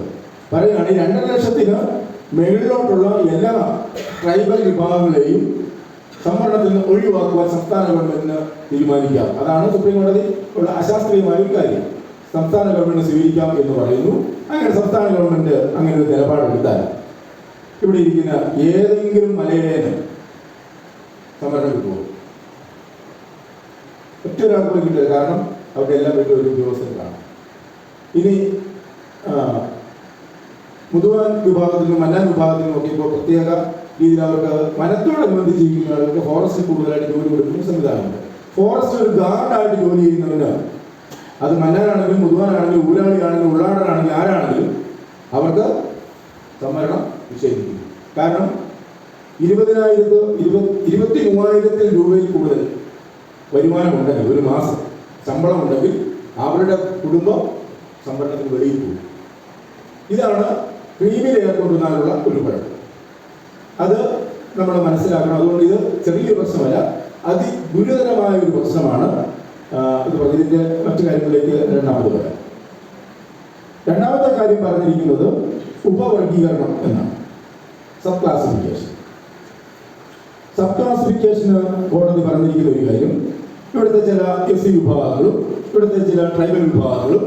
C: പറയുകയാണ് ഈ 2.5 ലക്ഷത്തിന് മേളിലോട്ടുള്ള എല്ലാ ട്രൈബൽ വിഭാഗങ്ങളെയും സംവരണത്തിൽ നിന്ന് ഒഴിവാക്കുവാൻ സംസ്ഥാന ഗവൺമെന്റിന് തീരുമാനിക്കാം. അതാണ് സുപ്രീം കോടതി ഉള്ള അശാസ്ത്രീയമായ ഒരു കാര്യം. സംസ്ഥാന ഗവൺമെന്റ് സ്വീകരിക്കാം എന്ന് പറയുന്നു. അങ്ങനെ സംസ്ഥാന ഗവൺമെന്റ് അങ്ങനെ ഒരു നിലപാടെടുത്താൽ ഇവിടെ ഇരിക്കുന്ന ഏതെങ്കിലും മലയാളിന് സംവരണം കിട്ടുമോ? ഒറ്റ ഒരാൾക്കും കിട്ടില്ല. കാരണം അവരുടെ എല്ലാം വീട്ടിൽ ഒരു ഉദ്യോഗസ്ഥൻ കാണും. ഇനി മുതുവാൻ വിഭാഗത്തിനും മന്നാൻ വിഭാഗത്തിനും ഒക്കെ ഇപ്പോൾ പ്രത്യേക രീതിയിൽ അവർക്ക് വനത്തോടനുബന്ധിച്ച് ജീവിക്കുന്ന ആളുകൾക്ക് ഫോറസ്റ്റ് കൂടുതലായിട്ട് ജോലി കൊടുക്കുന്ന സംവിധാനമുണ്ട്. ഫോറസ്റ്റ് ഒരു ഗാർഡായിട്ട് ജോലി ചെയ്യുന്നവന്, അത് മന്നാനാണെങ്കിലും മുതുവാനാണെങ്കിലും ഊരാളിയാണെങ്കിലും ഉള്ളാടനാണെങ്കിലും ആരാണെങ്കിലും അവർക്ക് സംവരണം നിഷേധിക്കും. കാരണം 23,000 രൂപയിൽ കൂടുതൽ വരുമാനമുണ്ടെങ്കിൽ, ഒരു മാസം ശമ്പളമുണ്ടെങ്കിൽ അവരുടെ കുടുംബം സംവരണത്തിന് വെളിയിൽ പോകും. ഇതാണ് ക്രീമി ലെയർ കൊണ്ടുവന്നാലുള്ള ഒരു കുഴപ്പം. അത് നമ്മൾ മനസ്സിലാക്കണം. അതുകൊണ്ട് ഇത് ചെറിയൊരു പ്രശ്നമല്ല, അതിഗുരുതരമായ ഒരു പ്രശ്നമാണ്. ഇത് പറഞ്ഞതിൻ്റെ മറ്റു കാര്യങ്ങളിലേക്ക് രണ്ടാമത് വരാം. രണ്ടാമത്തെ കാര്യം പറഞ്ഞിരിക്കുന്നത് ഉപവർഗീകരണം എന്നാണ്. Sub classification. സബ് ക്ലാസിഫിക്കേഷന് കോടതി പറഞ്ഞിരിക്കുന്ന ഒരു കാര്യം, ഇവിടുത്തെ ചില SC വിഭാഗങ്ങളും ഇവിടുത്തെ ചില ട്രൈബൽ വിഭാഗങ്ങളും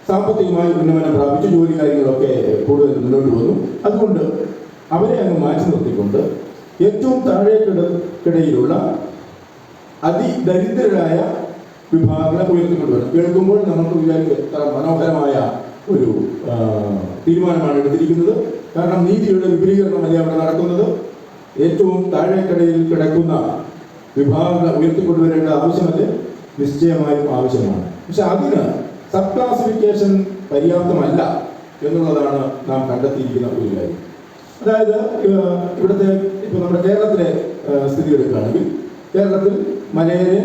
C: സാമ്പത്തികമായി ഉന്നമനം പ്രാപിച്ച് ജോലി കാര്യങ്ങളൊക്കെ കൂടുതൽ മുന്നോട്ട് വന്നു. അതുകൊണ്ട് അവരെ അങ്ങ് മാറ്റി നിർത്തിക്കൊണ്ട് ഏറ്റവും താഴേക്കിടയിലുള്ള അതിദരിദ്രരായ വിഭാഗങ്ങളെ ഉയർത്തിക്കൊണ്ടുവരണം. കേൾക്കുമ്പോൾ നമുക്ക് വിചാരിക്കും എത്ര മനോഹരമായ ഒരു തീരുമാനമാണ് എടുത്തിരിക്കുന്നത്. കാരണം നീതിയുടെ വിപുലീകരണമല്ല അവിടെ നടക്കുന്നത്. ഏറ്റവും താഴേക്കടയിൽ കിടക്കുന്ന വിഭാഗങ്ങൾ ഉയർത്തിക്കൊണ്ടുവരേണ്ട ആവശ്യമല്ല, നിശ്ചയമായും ആവശ്യമാണ്. പക്ഷെ അതിന് സബ് ക്ലാസിഫിക്കേഷൻ പര്യാപ്തമല്ല എന്നുള്ളതാണ് നാം കണ്ടെത്തിയിരിക്കുന്ന ഒരു കാര്യം. അതായത് ഇവിടുത്തെ ഇപ്പോൾ നമ്മുടെ കേരളത്തിലെ സ്ഥിതി എടുക്കുകയാണെങ്കിൽ കേരളത്തിൽ മലയര്,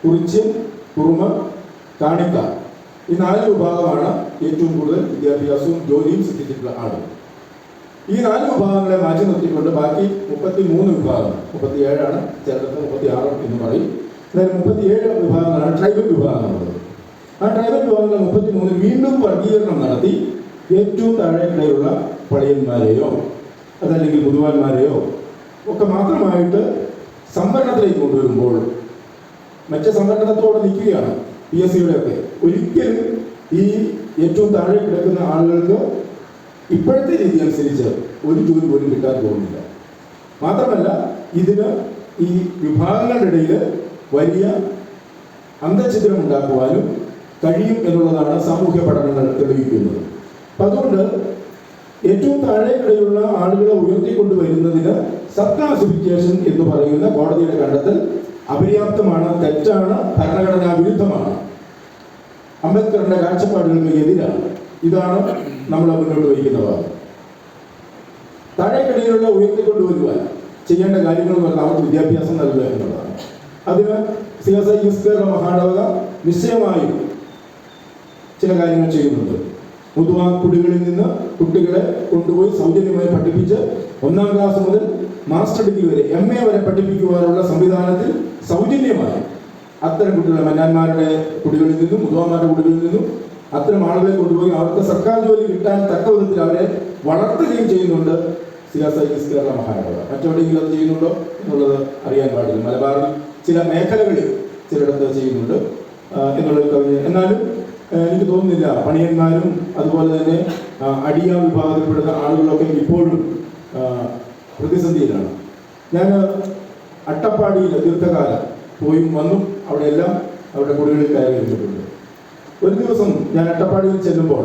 C: കുറിച്യൻ, കുറുമ, കാണിക്കാർ ഈ 4 വിഭാഗമാണ് ഏറ്റവും കൂടുതൽ വിദ്യാഭ്യാസവും ജോലിയും സിദ്ധിച്ചിട്ടുള്ള ആളുകൾ. ഈ 4 വിഭാഗങ്ങളെ മാറ്റി നിർത്തിക്കൊണ്ട് ബാക്കി 33 വിഭാഗങ്ങൾ, 37 ചിലർക്ക് 36 എന്ന് പറയും, അതായത് 37 വിഭാഗങ്ങളാണ് ട്രൈബൽ വിഭാഗങ്ങളുള്ളത്. ആ ട്രൈബൽ വിഭാഗങ്ങളെ 33 വീണ്ടും വർഗീകരണം നടത്തി ഏറ്റവും താഴെക്കിടയിലുള്ള പളിയന്മാരെയോ അതല്ലെങ്കിൽ മുതുവാന്മാരെയോ ഒക്കെ മാത്രമായിട്ട് സംവരണത്തിലേക്ക് കൊണ്ടുവരുമ്പോൾ മറ്റ് സംവരണത്തോടെ നിൽക്കുകയാണ് PSCയുടെ ഒക്കെ. ഒരിക്കലും ഈ ഏറ്റവും താഴെ കിടക്കുന്ന ആളുകൾക്ക് ഇപ്പോഴത്തെ രീതി അനുസരിച്ച് ഒരു ജോലി പോലും കിട്ടാൻ പോകുന്നില്ല. മാത്രമല്ല ഇതിന് ഈ വിഭാഗങ്ങളുടെ ഇടയിൽ വലിയ അന്തഛിദ്രം ഉണ്ടാക്കുവാനും കഴിയും എന്നുള്ളതാണ് സാമൂഹ്യ പഠനങ്ങൾ തെളിയിക്കുന്നത്. അപ്പം അതുകൊണ്ട് ഏറ്റവും താഴെക്കിടയിലുള്ള ആളുകളെ ഉയർത്തിക്കൊണ്ടുവരുന്നതിന് സബ് ക്ലാസിഫിക്കേഷൻ എന്ന് പറയുന്ന കോടതിയുടെ കണ്ടെത്തൽ അപര്യാപ്തമാണ്, തെറ്റാണ്, ഭരണഘടനാ വിരുദ്ധമാണ്, അംബേദ്കറിന്റെ കാഴ്ചപ്പാടുകൾക്ക് എതിരാണ്. ഇതാണ് നമ്മൾ മുന്നോട്ട് വയ്ക്കുന്ന ഭാഗം. താഴേക്കിടയിലുള്ള ഉയർത്തിക്കൊണ്ടുവരുവാൻ ചെയ്യേണ്ട കാര്യങ്ങൾ എന്ന് പറഞ്ഞാൽ അവർക്ക് വിദ്യാഭ്യാസം നൽകുക എന്നുള്ളതാണ്. അതിന് CSIS കേരള മഹാടക നിശ്ചയമായും ചില കാര്യങ്ങൾ ചെയ്യുന്നുണ്ട്. മുതുവാ കുടികളിൽ നിന്ന് കുട്ടികളെ കൊണ്ടുപോയി സൗജന്യമായി പഠിപ്പിച്ച് 1ാം ക്ലാസ് മുതൽ മാസ്റ്റർ ഡിഗ്രി വരെ MA വരെ പഠിപ്പിക്കുവാനുള്ള സംവിധാനത്തിൽ സൗജന്യമായി അത്തരം കുട്ടികളെ മന്നാന്മാരുടെ കുടികളിൽ നിന്നും മുതുവാന്മാരുടെ കുടികളിൽ നിന്നും അത്തരം ആളുകളെ കൊണ്ടുപോയി അവർക്ക് സർക്കാർ ജോലി കിട്ടാൻ തക്ക വിധത്തിൽ അവരെ വളർത്തുകയും ചെയ്യുന്നുണ്ട് CSIS കേരള മഹാനഗര. മറ്റെവിടെയെങ്കിലും അത് ചെയ്യുന്നുണ്ടോ എന്നുള്ളത് അറിയാൻ പാടില്ല. മലബാറിൽ ചില മേഖലകളിൽ ചിലയിടത്ത് ചെയ്യുന്നുണ്ട് എന്നുള്ളത് കവിഞ്ഞ്. എന്നാലും എനിക്ക് തോന്നുന്നില്ല പണിയന്മാരും അതുപോലെ തന്നെ അടിയ വിഭാഗത്തിൽപ്പെടുന്ന ആളുകളൊക്കെ ഇപ്പോഴും പ്രതിസന്ധിയിലാണ്. ഞാൻ അട്ടപ്പാടിയിൽ ദീർഘകാലം പോയും വന്നും അവിടെയെല്ലാം അവരുടെ കുടികളിൽ കയറി ഇരുന്നിട്ടുണ്ട്. ഒരു ദിവസം ഞാൻ അട്ടപ്പാടിയിൽ ചെല്ലുമ്പോൾ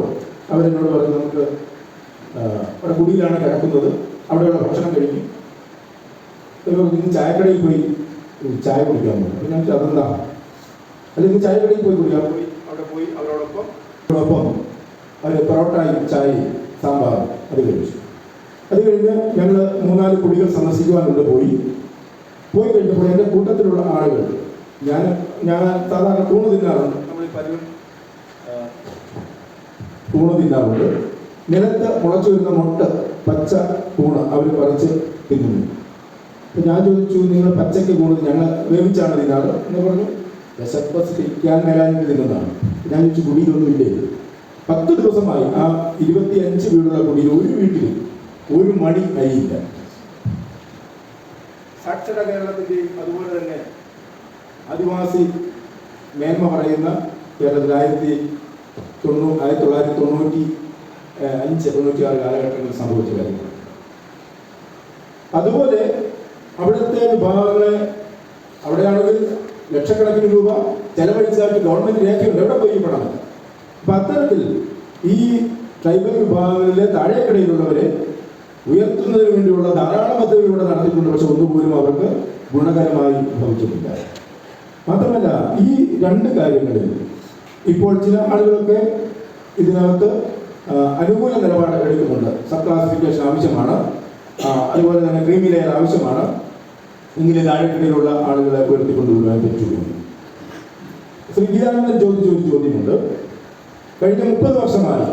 C: അവരെന്നോട് പറഞ്ഞു, നമുക്ക് അവിടെ കുടിയിലാണ് കിടക്കുന്നത്, അവിടെയുള്ള ഭക്ഷണം കഴിഞ്ഞു, ഇന്ന് ചായക്കടയിൽ പോയി ചായ കുടിക്കാൻ പോകും. അപ്പം ഞാൻ അതെന്താ, അല്ലെങ്കിൽ ചായക്കടയിൽ പോയി കുടിക്കാൻ പോയി. അവിടെ പോയി അവരോടൊപ്പം അവർ പൊറോട്ടയും ചായയും സാമ്പാറും അത് കഴിച്ചു. അത് കഴിഞ്ഞ് ഞങ്ങൾ 3-4 കുടികൾ സന്ദർശിക്കുവാനുണ്ട്. പോയി കഴിഞ്ഞപ്പോൾ എൻ്റെ കൂട്ടത്തിലുള്ള ആളുകൾ, ഞാൻ സാധാരണ കൂണ് തിന്നാറുണ്ട്, നമ്മൾ കൂണ് തിന്നാറുണ്ട്. നിലത്ത് മുളച്ചു വരുന്ന മുട്ട പച്ച കൂണ് അവർ പറിച്ച് തിന്നുന്നു. അപ്പം ഞാൻ ചോദിച്ചു, നിങ്ങൾ പച്ചയ്ക്ക് കൂണ് ഞങ്ങൾ വേവിച്ചാണ് തിന്നാറ് എന്ന് പറഞ്ഞു. വിശപ്പിക്കാൻ മേലാഞ്ഞിട്ട് തിന്നുന്നതാണ്. ഞാൻ ചോദിച്ചു, കുടിയിലൊന്നും ഇല്ലേ? 10 ദിവസമായി ആ 25 വീടുള്ള കുടിയിൽ ഒരു വീട്ടിൽ ഒരു മണി അരിയില്ല. സാക്ഷര കേരളത്തിൻ്റെയും അതുപോലെ തന്നെ ആദിവാസി മേന്മ പറയുന്ന കേരളത്തിൽ 1995-96 കാലഘട്ടങ്ങളിൽ സംഭവിച്ച കാര്യങ്ങൾ. അതുപോലെ അവിടുത്തെ വിഭാഗങ്ങളെ അവിടെയാണെങ്കിൽ ലക്ഷക്കണക്കിന് രൂപ ചെലവഴിച്ചായിട്ട് ഗവൺമെന്റ് രേഖയുണ്ട്, എവിടെ പോയി പണം. അപ്പം അത്തരത്തിൽ ഈ ട്രൈബൽ വിഭാഗങ്ങളിലെ താഴേക്കിടയിലുള്ളവരെ ഉയർത്തുന്നതിന് വേണ്ടിയുള്ള ധാരാളം പദ്ധതികളിലൂടെ നടത്തിയിട്ടുണ്ട്. പക്ഷെ ഒന്നുപോലും അവർക്ക് ഗുണകരമായി ഭവിച്ചിട്ടില്ല. മാത്രമല്ല ഈ 2 കാര്യങ്ങളിൽ ഇപ്പോൾ ചില ആളുകളൊക്കെ ഇതിനകത്ത് അനുകൂല നിലപാട് എടുക്കുന്നുണ്ട്. സബ് ക്ലാസിഫിക്കേഷൻ ആവശ്യമാണ്, അതുപോലെ തന്നെ ക്രീമി ലെയർ ആവശ്യമാണ്, ഇങ്ങനെ താഴെക്കിടയിലുള്ള ആളുകളെ ഉയർത്തിക്കൊണ്ടുവരാൻ പറ്റുള്ളൂ. ശ്രീ ഗീതാനന്ദൻ ചോദിച്ചൊരു ചോദ്യമുണ്ട്. കഴിഞ്ഞ 30 വർഷമായി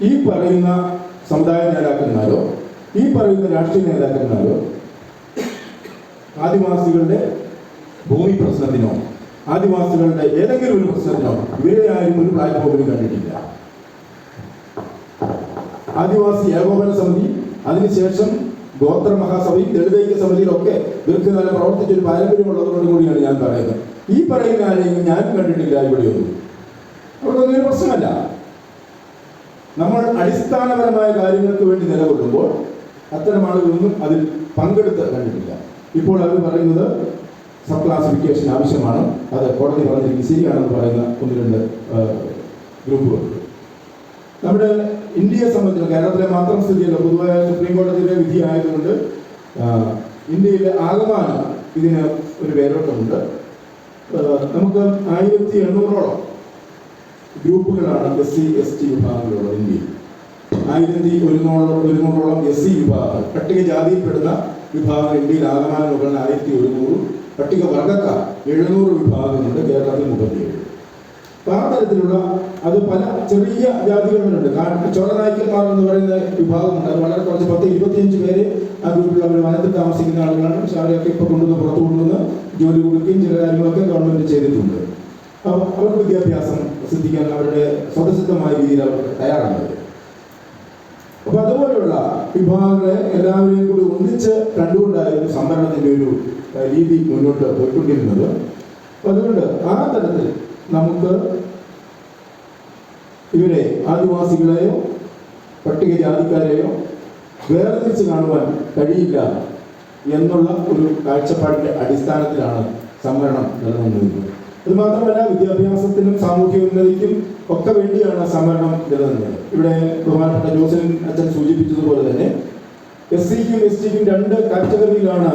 C: ഈ പറയുന്ന സമുദായ നേതാക്കന്മാരോ ഈ പറയുന്ന രാഷ്ട്രീയ നേതാക്കന്മാരോ ആദിവാസികളുടെ ഭൂമി പ്രശ്നത്തിനോ ആദിവാസികളുടെ ഏതെങ്കിലും ഒരു പ്രശ്നത്തിനോ ഇവരെ ആരും ഒരു പ്ലാറ്റ്ഫോമിൽ കണ്ടിട്ടില്ല. ആദിവാസി ഏകോപന സമിതി, അതിനുശേഷം ഗോത്ര മഹാസഭയും ദളിതൈക്യ സമിതിയിലൊക്കെ ദീർഘകാലം പ്രവർത്തിച്ചൊരു പാരമ്പര്യമുള്ളതുകൊണ്ട് കൂടിയാണ് ഞാൻ പറയുന്നത്. ഈ പറയുന്ന ആരെയും ഞാൻ കണ്ടിട്ടില്ല ഇവിടെയൊന്നും. അവർക്കൊന്നും ഒരു പ്രശ്നമല്ല. നമ്മൾ അടിസ്ഥാനപരമായ കാര്യങ്ങൾക്ക് വേണ്ടി നിലകൊള്ളുമ്പോൾ അത്തരം ആളുകളൊന്നും അതിൽ പങ്കെടുത്ത് കണ്ടിട്ടില്ല. ഇപ്പോൾ അവർ പറയുന്നത് സബ് ക്ലാസിഫിക്കേഷൻ ആവശ്യമാണ്, അത് കോടതി പറഞ്ഞിരിക്കുന്നത് ശരിയാണെന്ന് പറയുന്ന 1-2 ഗ്രൂപ്പുകളുണ്ട്. നമ്മുടെ
F: ഇന്ത്യയെ സംബന്ധിച്ച് കേരളത്തിലെ മാത്രം സ്ഥിതിയല്ല, പൊതുവായ സുപ്രീം കോടതിയുടെ വിധി ആയതുകൊണ്ട് ഇന്ത്യയിലെ ആകമാനം ഇതിന് ഒരു വേരോട്ടമുണ്ട്. നമുക്ക് 1800ഓളം ഗ്രൂപ്പുകളാണ് SC ST വിഭാഗങ്ങളുള്ളത് ഇന്ത്യയിൽ. 1100ഓളം SC വിഭാഗങ്ങൾ, പട്ടികജാതിയിൽപ്പെടുന്ന വിഭാഗങ്ങൾ ഇന്ത്യയിൽ ആകമാനം നോക്കുകയാണ് 1100. പട്ടിക വർഗക്കാർ 700 വിഭാഗങ്ങളുണ്ട്, കേരളത്തിൽ 37. അപ്പോൾ ആ തരത്തിലുള്ള അത് പല ചെറിയ ജാതികളുണ്ട്. ചോളനായ്ക്കന്മാർ എന്ന് പറയുന്ന വിഭാഗമുണ്ട്. അത് വളരെ കുറച്ച് 10-25 പേര് ആ ഗ്രൂപ്പിൽ അവർ വനത്തിൽ താമസിക്കുന്ന ആളുകളാണ്. പക്ഷെ അവരെയൊക്കെ ഇപ്പോൾ കൊണ്ടുവന്ന് പുറത്തു കൊണ്ടുവന്ന് ജോലി കൊടുക്കുകയും ചില കാര്യങ്ങളൊക്കെ ഗവൺമെൻറ് ചെയ്തിട്ടുണ്ട്. അപ്പോൾ അവർക്ക് വിദ്യാഭ്യാസം സിദ്ധിക്കാൻ അവരുടെ സ്വതസിദ്ധമായ രീതിയിൽ അവർ തയ്യാറാണ്. അപ്പോൾ അതുപോലെയുള്ള വിഭാഗങ്ങളെ എല്ലാവരെയും കൂടി ഒന്നിച്ച് കണ്ടുകൊണ്ടായിരുന്നു സംവരണത്തിൻ്റെ ഒരു രീതി മുന്നോട്ട് പോയിക്കൊണ്ടിരുന്നത്. അപ്പം അതുകൊണ്ട് ആ തരത്തിൽ നമുക്ക് ഇവരെ ആദിവാസികളെയോ പട്ടികജാതിക്കാരെയോ വേർതിരിച്ച് കാണുവാൻ കഴിയില്ല എന്നുള്ള ഒരു കാഴ്ചപ്പാടിൻ്റെ അടിസ്ഥാനത്തിലാണ് സംവരണം നിലനിന്നിരുന്നത്. ഇത് മാത്രമല്ല, വിദ്യാഭ്യാസത്തിനും സാമൂഹ്യ ഉന്നതിക്കും ഒക്കെ വേണ്ടിയാണ് സംവരണം നിലനിന്നത്. ഇവിടെ ബഹുമാനപ്പെട്ട ജോസൻ അച്ഛൻ സൂചിപ്പിച്ചതുപോലെ തന്നെ SCക്കും STക്കും 2 കാറ്റഗറിയിലാണ്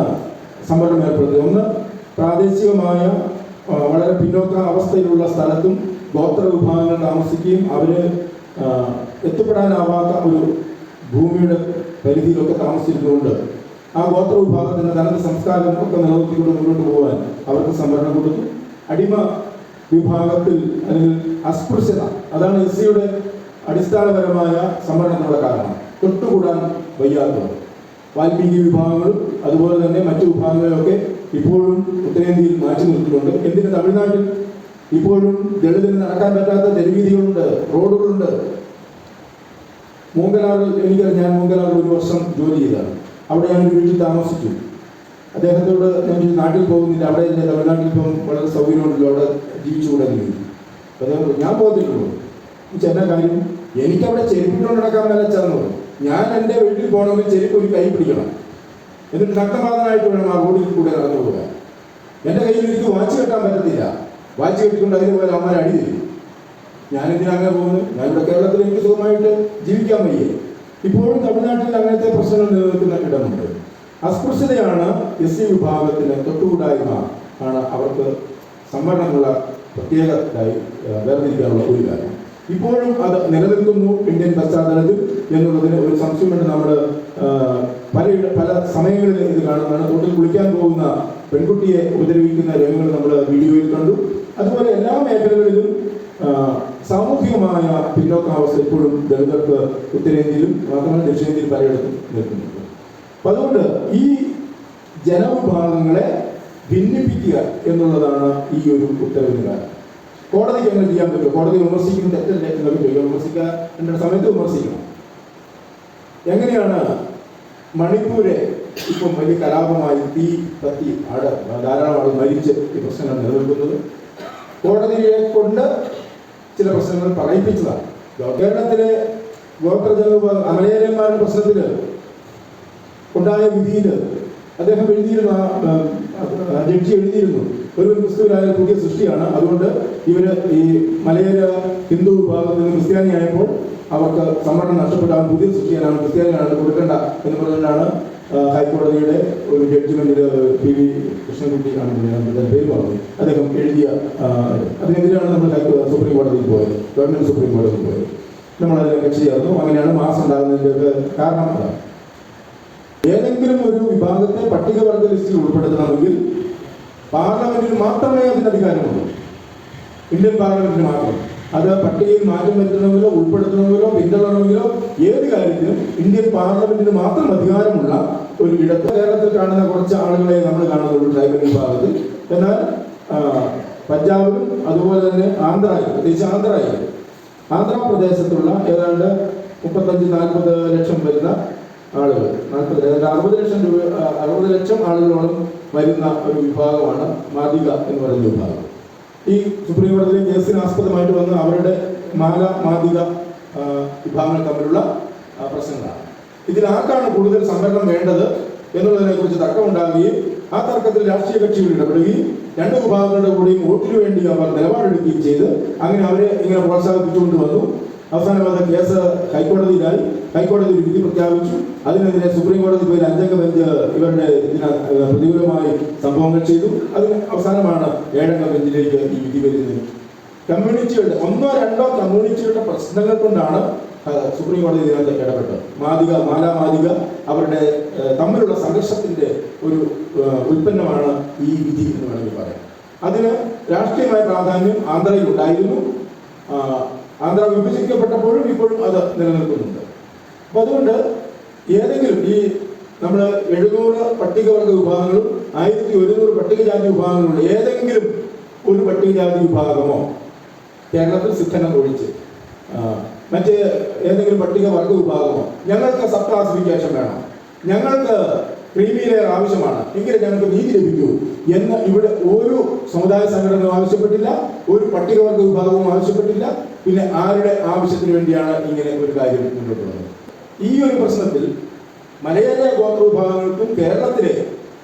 F: സംവരണം ഏർപ്പെടുന്നത്. ഒന്ന്, പ്രാദേശികമായ വളരെ പിന്നോക്ക അവസ്ഥയിലുള്ള സ്ഥലത്തും ഗോത്ര വിഭാഗങ്ങൾ താമസിക്കുകയും അവർ എത്തിപ്പെടാനാവാത്ത ഒരു ഭൂമിയുടെ പരിധിയിലൊക്കെ താമസിച്ചിരുന്നുകൊണ്ട് ആ ഗോത്ര വിഭാഗത്തിൻ്റെ തനത് സംസ്കാരം ഒക്കെ നിലനിർത്തിക്കൊണ്ട് മുന്നോട്ട് പോകാൻ അവർക്ക് സംവരണം കൊടുത്തു. അടിമ വിഭാഗത്തിൽ അല്ലെങ്കിൽ അസ്പൃശ്യത, അതാണ് SCയുടെ അടിസ്ഥാനപരമായ സംവരണത്തിനുള്ള കാരണം. തൊട്ടുകൂടാൻ വയ്യാത്തത് വാൽമീകി വിഭാഗങ്ങളും അതുപോലെ തന്നെ മറ്റു വിഭാഗങ്ങളെയൊക്കെ ഇപ്പോഴും ഉത്തരേന്ത്യയിൽ മാറ്റി നിർത്തിയിട്ടുണ്ട്. എന്തിന് തമിഴ്നാട്ടിൽ ഇപ്പോഴും ദളിതന് നടക്കാൻ പറ്റാത്ത തെരുവീതികളുണ്ട്, റോഡുകളുണ്ട്. മൂങ്കലാറിൽ ഞാൻ മൂങ്കലാറിൽ 1 വർഷം ജോലി ചെയ്തതാണ്. അവിടെ ഞാനൊരു വീട്ടിൽ താമസിച്ചു. അദ്ദേഹത്തോട് ഞാൻ നാട്ടിൽ പോകുന്നില്ല, അവിടെ എൻ്റെ തമിഴ്നാട്ടിൽ ഇപ്പം വളരെ സൗകര്യമുണ്ടല്ലോ, അവിടെ ജീവിച്ചുകൂടെന്ന് ചോദിച്ചു. അദ്ദേഹം ഞാൻ പോകത്തില്ലല്ലോ. എന്നാ കാര്യം? എനിക്കവിടെ ചെരുപ്പിട്ടുകൊണ്ട് നടക്കാൻ മേലച്ചാന്ന് പറഞ്ഞു. ഞാൻ എൻ്റെ വീട്ടിൽ പോകണമെങ്കിൽ ചെരുപ്പ് ഒരു കൈ പിടിക്കണം, എന്നിട്ട് നഗ്നപാതനായിട്ട് വേണം ആ റോഡിൽ കൂടെ നടന്നു പോകാൻ. എൻ്റെ കയ്യിൽ എനിക്ക് വാച്ച് കെട്ടാൻ പറ്റത്തില്ല. വാച്ച് കെട്ടിക്കൊണ്ട് അതിനുപോലെ അമ്മ അടി തരും. ഞാനെന്തിനാ അങ്ങനെ പോകുന്നു? ഞാനിവിടെ കേരളത്തിൽ എനിക്ക് സുഖമായിട്ട് ജീവിക്കാൻ വയ്യേ. ഇപ്പോഴും തമിഴ്നാട്ടിൽ അങ്ങനത്തെ പ്രശ്നങ്ങൾ നിലനിൽക്കുന്ന ഇടമുണ്ട്. അസ്പൃശ്യതയാണ് SC വിഭാഗത്തിന് തൊട്ടുകൂടായ്മ ആണ് അവർക്ക് സംവരണമുള്ള പ്രത്യേകതായി വേർതിരിക്കാനുള്ള ഒരു കാര്യം. ഇപ്പോഴും അത് നിലനിൽക്കുന്നു ഇന്ത്യൻ പശ്ചാത്തലത്തിൽ എന്നുള്ളതിന് ഒരു സംശയമുണ്ട്. നമ്മൾ പല സമയങ്ങളിൽ ഇത് കാണുന്നതാണ്. തോട്ടിൽ കുളിക്കാൻ പോകുന്ന പെൺകുട്ടിയെ ഉപദ്രവിക്കുന്ന രംഗങ്ങൾ നമ്മൾ വീഡിയോയിൽ കണ്ടു. അതുപോലെ എല്ലാ മേഖലകളിലും സാമൂഹികമായ പിന്നോക്കാവസ്ഥ ഇപ്പോഴും ദളിതർക്ക് ഉത്തരേന്ത്യയിലും മാത്രമല്ല ദക്ഷിണേന്ത്യയിൽ പലയിടത്തും നിൽക്കുന്നുണ്ട്. അപ്പം അതുകൊണ്ട് ഈ ജനവിഭാഗങ്ങളെ ഭിന്നിപ്പിക്കുക എന്നുള്ളതാണ് ഈ ഒരു ഉത്തരവിന് കാരണം. കോടതിക്ക് അങ്ങനെ ചെയ്യാൻ പറ്റുമോ? കോടതി വിമർശിക്കുന്ന തെറ്റല്ലേ എന്നൊക്കെ ചോദിക്കുക. വിമർശിക്കാൻ എൻ്റെ സമയത്ത് വിമർശിക്കണം. എങ്ങനെയാണ് മണിപ്പൂരെ ഇപ്പം വലിയ കലാപമായി തീ കത്തി ധാരാളം ആൾ മരിച്ച് ഈ പ്രശ്നങ്ങൾ നിലനിൽക്കുന്നത്? കോടതിയെ കൊണ്ട് ചില പ്രശ്നങ്ങൾ പറയിപ്പിച്ചതാണ്. കേരളത്തിലെ ഗോത്രജനവിഭാഗം അമലേയന്മാരുടെ പ്രശ്നത്തിൽ ഉണ്ടായ വിധിയിൽ അദ്ദേഹം എഴുതിയിരുന്നു, ജഡ്ജി എഴുതിയിരുന്നു, ഒരു ക്രിസ്തുവിനായ പുതിയ സൃഷ്ടിയാണ്. അതുകൊണ്ട് ഇവര് ഈ മലയോര ഹിന്ദു വിഭാഗത്തിൽ നിന്ന് ക്രിസ്ത്യാനിയായപ്പോൾ അവർക്ക് സംവരണം നഷ്ടപ്പെട്ടാൽ പുതിയ സൃഷ്ടിയാണ്, ക്രിസ്ത്യാനിയാണ് കൊടുക്കേണ്ട എന്ന് പറഞ്ഞുകൊണ്ടാണ് ഹൈക്കോടതിയുടെ ഒരു ജഡ്ജ്മെന്റിൽ PV കൃഷ്ണൻകുട്ടി പേര് പറഞ്ഞു അദ്ദേഹം എഴുതിയ. അതിനെതിരെയാണ് നമ്മൾ സുപ്രീം കോടതിയിൽ പോയത്, ഗവൺമെന്റ് സുപ്രീം കോടതിയിൽ പോയത്. നമ്മളതിനെ കക്ഷി ചേർന്നു. അങ്ങനെയാണ് മാസം ഉണ്ടാകുന്നതിൻ്റെ കാരണം അതാണ്. ഏതെങ്കിലും ഒരു വിഭാഗത്തെ പട്ടികവർഗ ലിസ്റ്റിൽ ഉൾപ്പെടുത്തണമെങ്കിൽ പാർലമെന്റിന് മാത്രമേ അതിന് അധികാരമുള്ളൂ. ഇന്ത്യൻ പാർലമെന്റിന് മാത്രം. അത് പട്ടികയിൽ മാറ്റം വരുത്തണമെങ്കിലോ ഉൾപ്പെടുത്തണമെങ്കിലോ പിന്തള്ളണമെങ്കിലോ ഏത് കാര്യത്തിലും ഇന്ത്യൻ പാർലമെന്റിന് മാത്രം അധികാരമുള്ള ഒരു ഇടത്ത്. കേരളത്തിൽ കാണുന്ന കുറച്ച് ആളുകളെ നമ്മൾ കാണുന്നുള്ളൂ ട്രൈബൽ വിഭാഗത്തിൽ. എന്നാൽ പഞ്ചാബിലും അതുപോലെ തന്നെ ആന്ധ്രയിൽ, പ്രത്യേകിച്ച് ആന്ധ്രാപ്രദേശത്തുള്ള ഏതാണ്ട് 35-40 ലക്ഷം വരുന്ന ആളുകൾ, 60 ലക്ഷം ആളുകളോളം വരുന്ന ഒരു വിഭാഗമാണ് മാദിഗ എന്ന് പറയുന്ന വിഭാഗം. ഈ സുപ്രീം കോടതിയിലെ കേസിന് ആസ്പദമായിട്ട് വന്ന് അവരുടെ മാദിഗ വിഭാഗങ്ങൾ തമ്മിലുള്ള പ്രശ്നങ്ങളാണ്. ഇതിൽ ആർക്കാണ് കൂടുതൽ സംവരണം വേണ്ടത് എന്നുള്ളതിനെ കുറിച്ച് തർക്കമുണ്ടാകുകയും ആ തർക്കത്തിൽ രാഷ്ട്രീയ കക്ഷികൾ ഇടപെടുകയും 2 വിഭാഗങ്ങളുടെ കൂടെയും വോട്ടിനു വേണ്ടി അവർ നിലപാടെടുക്കുകയും ചെയ്ത് അങ്ങനെ അവരെ ഇങ്ങനെ പ്രോത്സാഹിപ്പിച്ചുകൊണ്ട് വന്നു. അവസാനം അത് കേസ് ഹൈക്കോടതിയിലായി. ഹൈക്കോടതി ഒരു വിധി പ്രഖ്യാപിച്ചു. അതിനെതിരെ സുപ്രീം കോടതി പോയി 5 ബെഞ്ച് ഇവരുടെ ഇതിന് പ്രതികൂലമായി സംഭവങ്ങൾ ചെയ്തു. അതിന് അവസാനമാണ് 7 ബെഞ്ചിലേക്ക് ഈ വിധി വരുന്നത്. കമ്മ്യൂണിറ്റികളുടെ 1-2 കമ്മ്യൂണിറ്റികളുടെ പ്രശ്നങ്ങൾ കൊണ്ടാണ് സുപ്രീം കോടതി ഇതിനകത്ത് ഇടപെട്ടത്. മാലാമാദിക അവരുടെ തമ്മിലുള്ള സംഘർഷത്തിന്റെ ഒരു ഉൽപ്പന്നമാണ് ഈ വിധി എന്ന് വേണമെങ്കിൽ പറയാം. അതിന് രാഷ്ട്രീയമായ പ്രാധാന്യം ആന്ധ്രയിൽ ഉണ്ടായിരുന്നു. ആന്ധ്ര വിഭജിക്കപ്പെട്ടപ്പോഴും ഇപ്പോഴും അത് നിലനിൽക്കുന്നുണ്ട്. അപ്പൊ അതുകൊണ്ട് ഏതെങ്കിലും ഈ നമ്മൾ 700 പട്ടികവർഗ വിഭാഗങ്ങളും 1100 പട്ടികജാതി വിഭാഗങ്ങളുള്ള ഏതെങ്കിലും ഒരു പട്ടികജാതി വിഭാഗമോ കേരളത്തിൽ സിദ്ധനം ഒഴിച്ച് മറ്റ് ഏതെങ്കിലും പട്ടികവർഗ വിഭാഗമോ ഞങ്ങൾക്ക് സബ് ക്ലാസിഫിക്കേഷൻ വേണം, ഞങ്ങൾക്ക് ക്രീമി ലെയർ ആവശ്യമാണ്, എങ്കിലും ഞങ്ങൾക്ക് നീതി ലഭിക്കൂ എന്ന് ഇവിടെ ഒരു സമുദായ സംഘടനയും ആവശ്യപ്പെട്ടില്ല, ഒരു പട്ടികവർഗ വിഭാഗവും ആവശ്യപ്പെട്ടില്ല. പിന്നെ ആരുടെ ആവശ്യത്തിന് വേണ്ടിയാണ് ഇങ്ങനെ ഒരു കാര്യം മുന്നോട്ട് വന്നത്? ഈ ഒരു പ്രശ്നത്തിൽ മലയാള ഗോത്ര വിഭാഗങ്ങൾക്കും കേരളത്തിലെ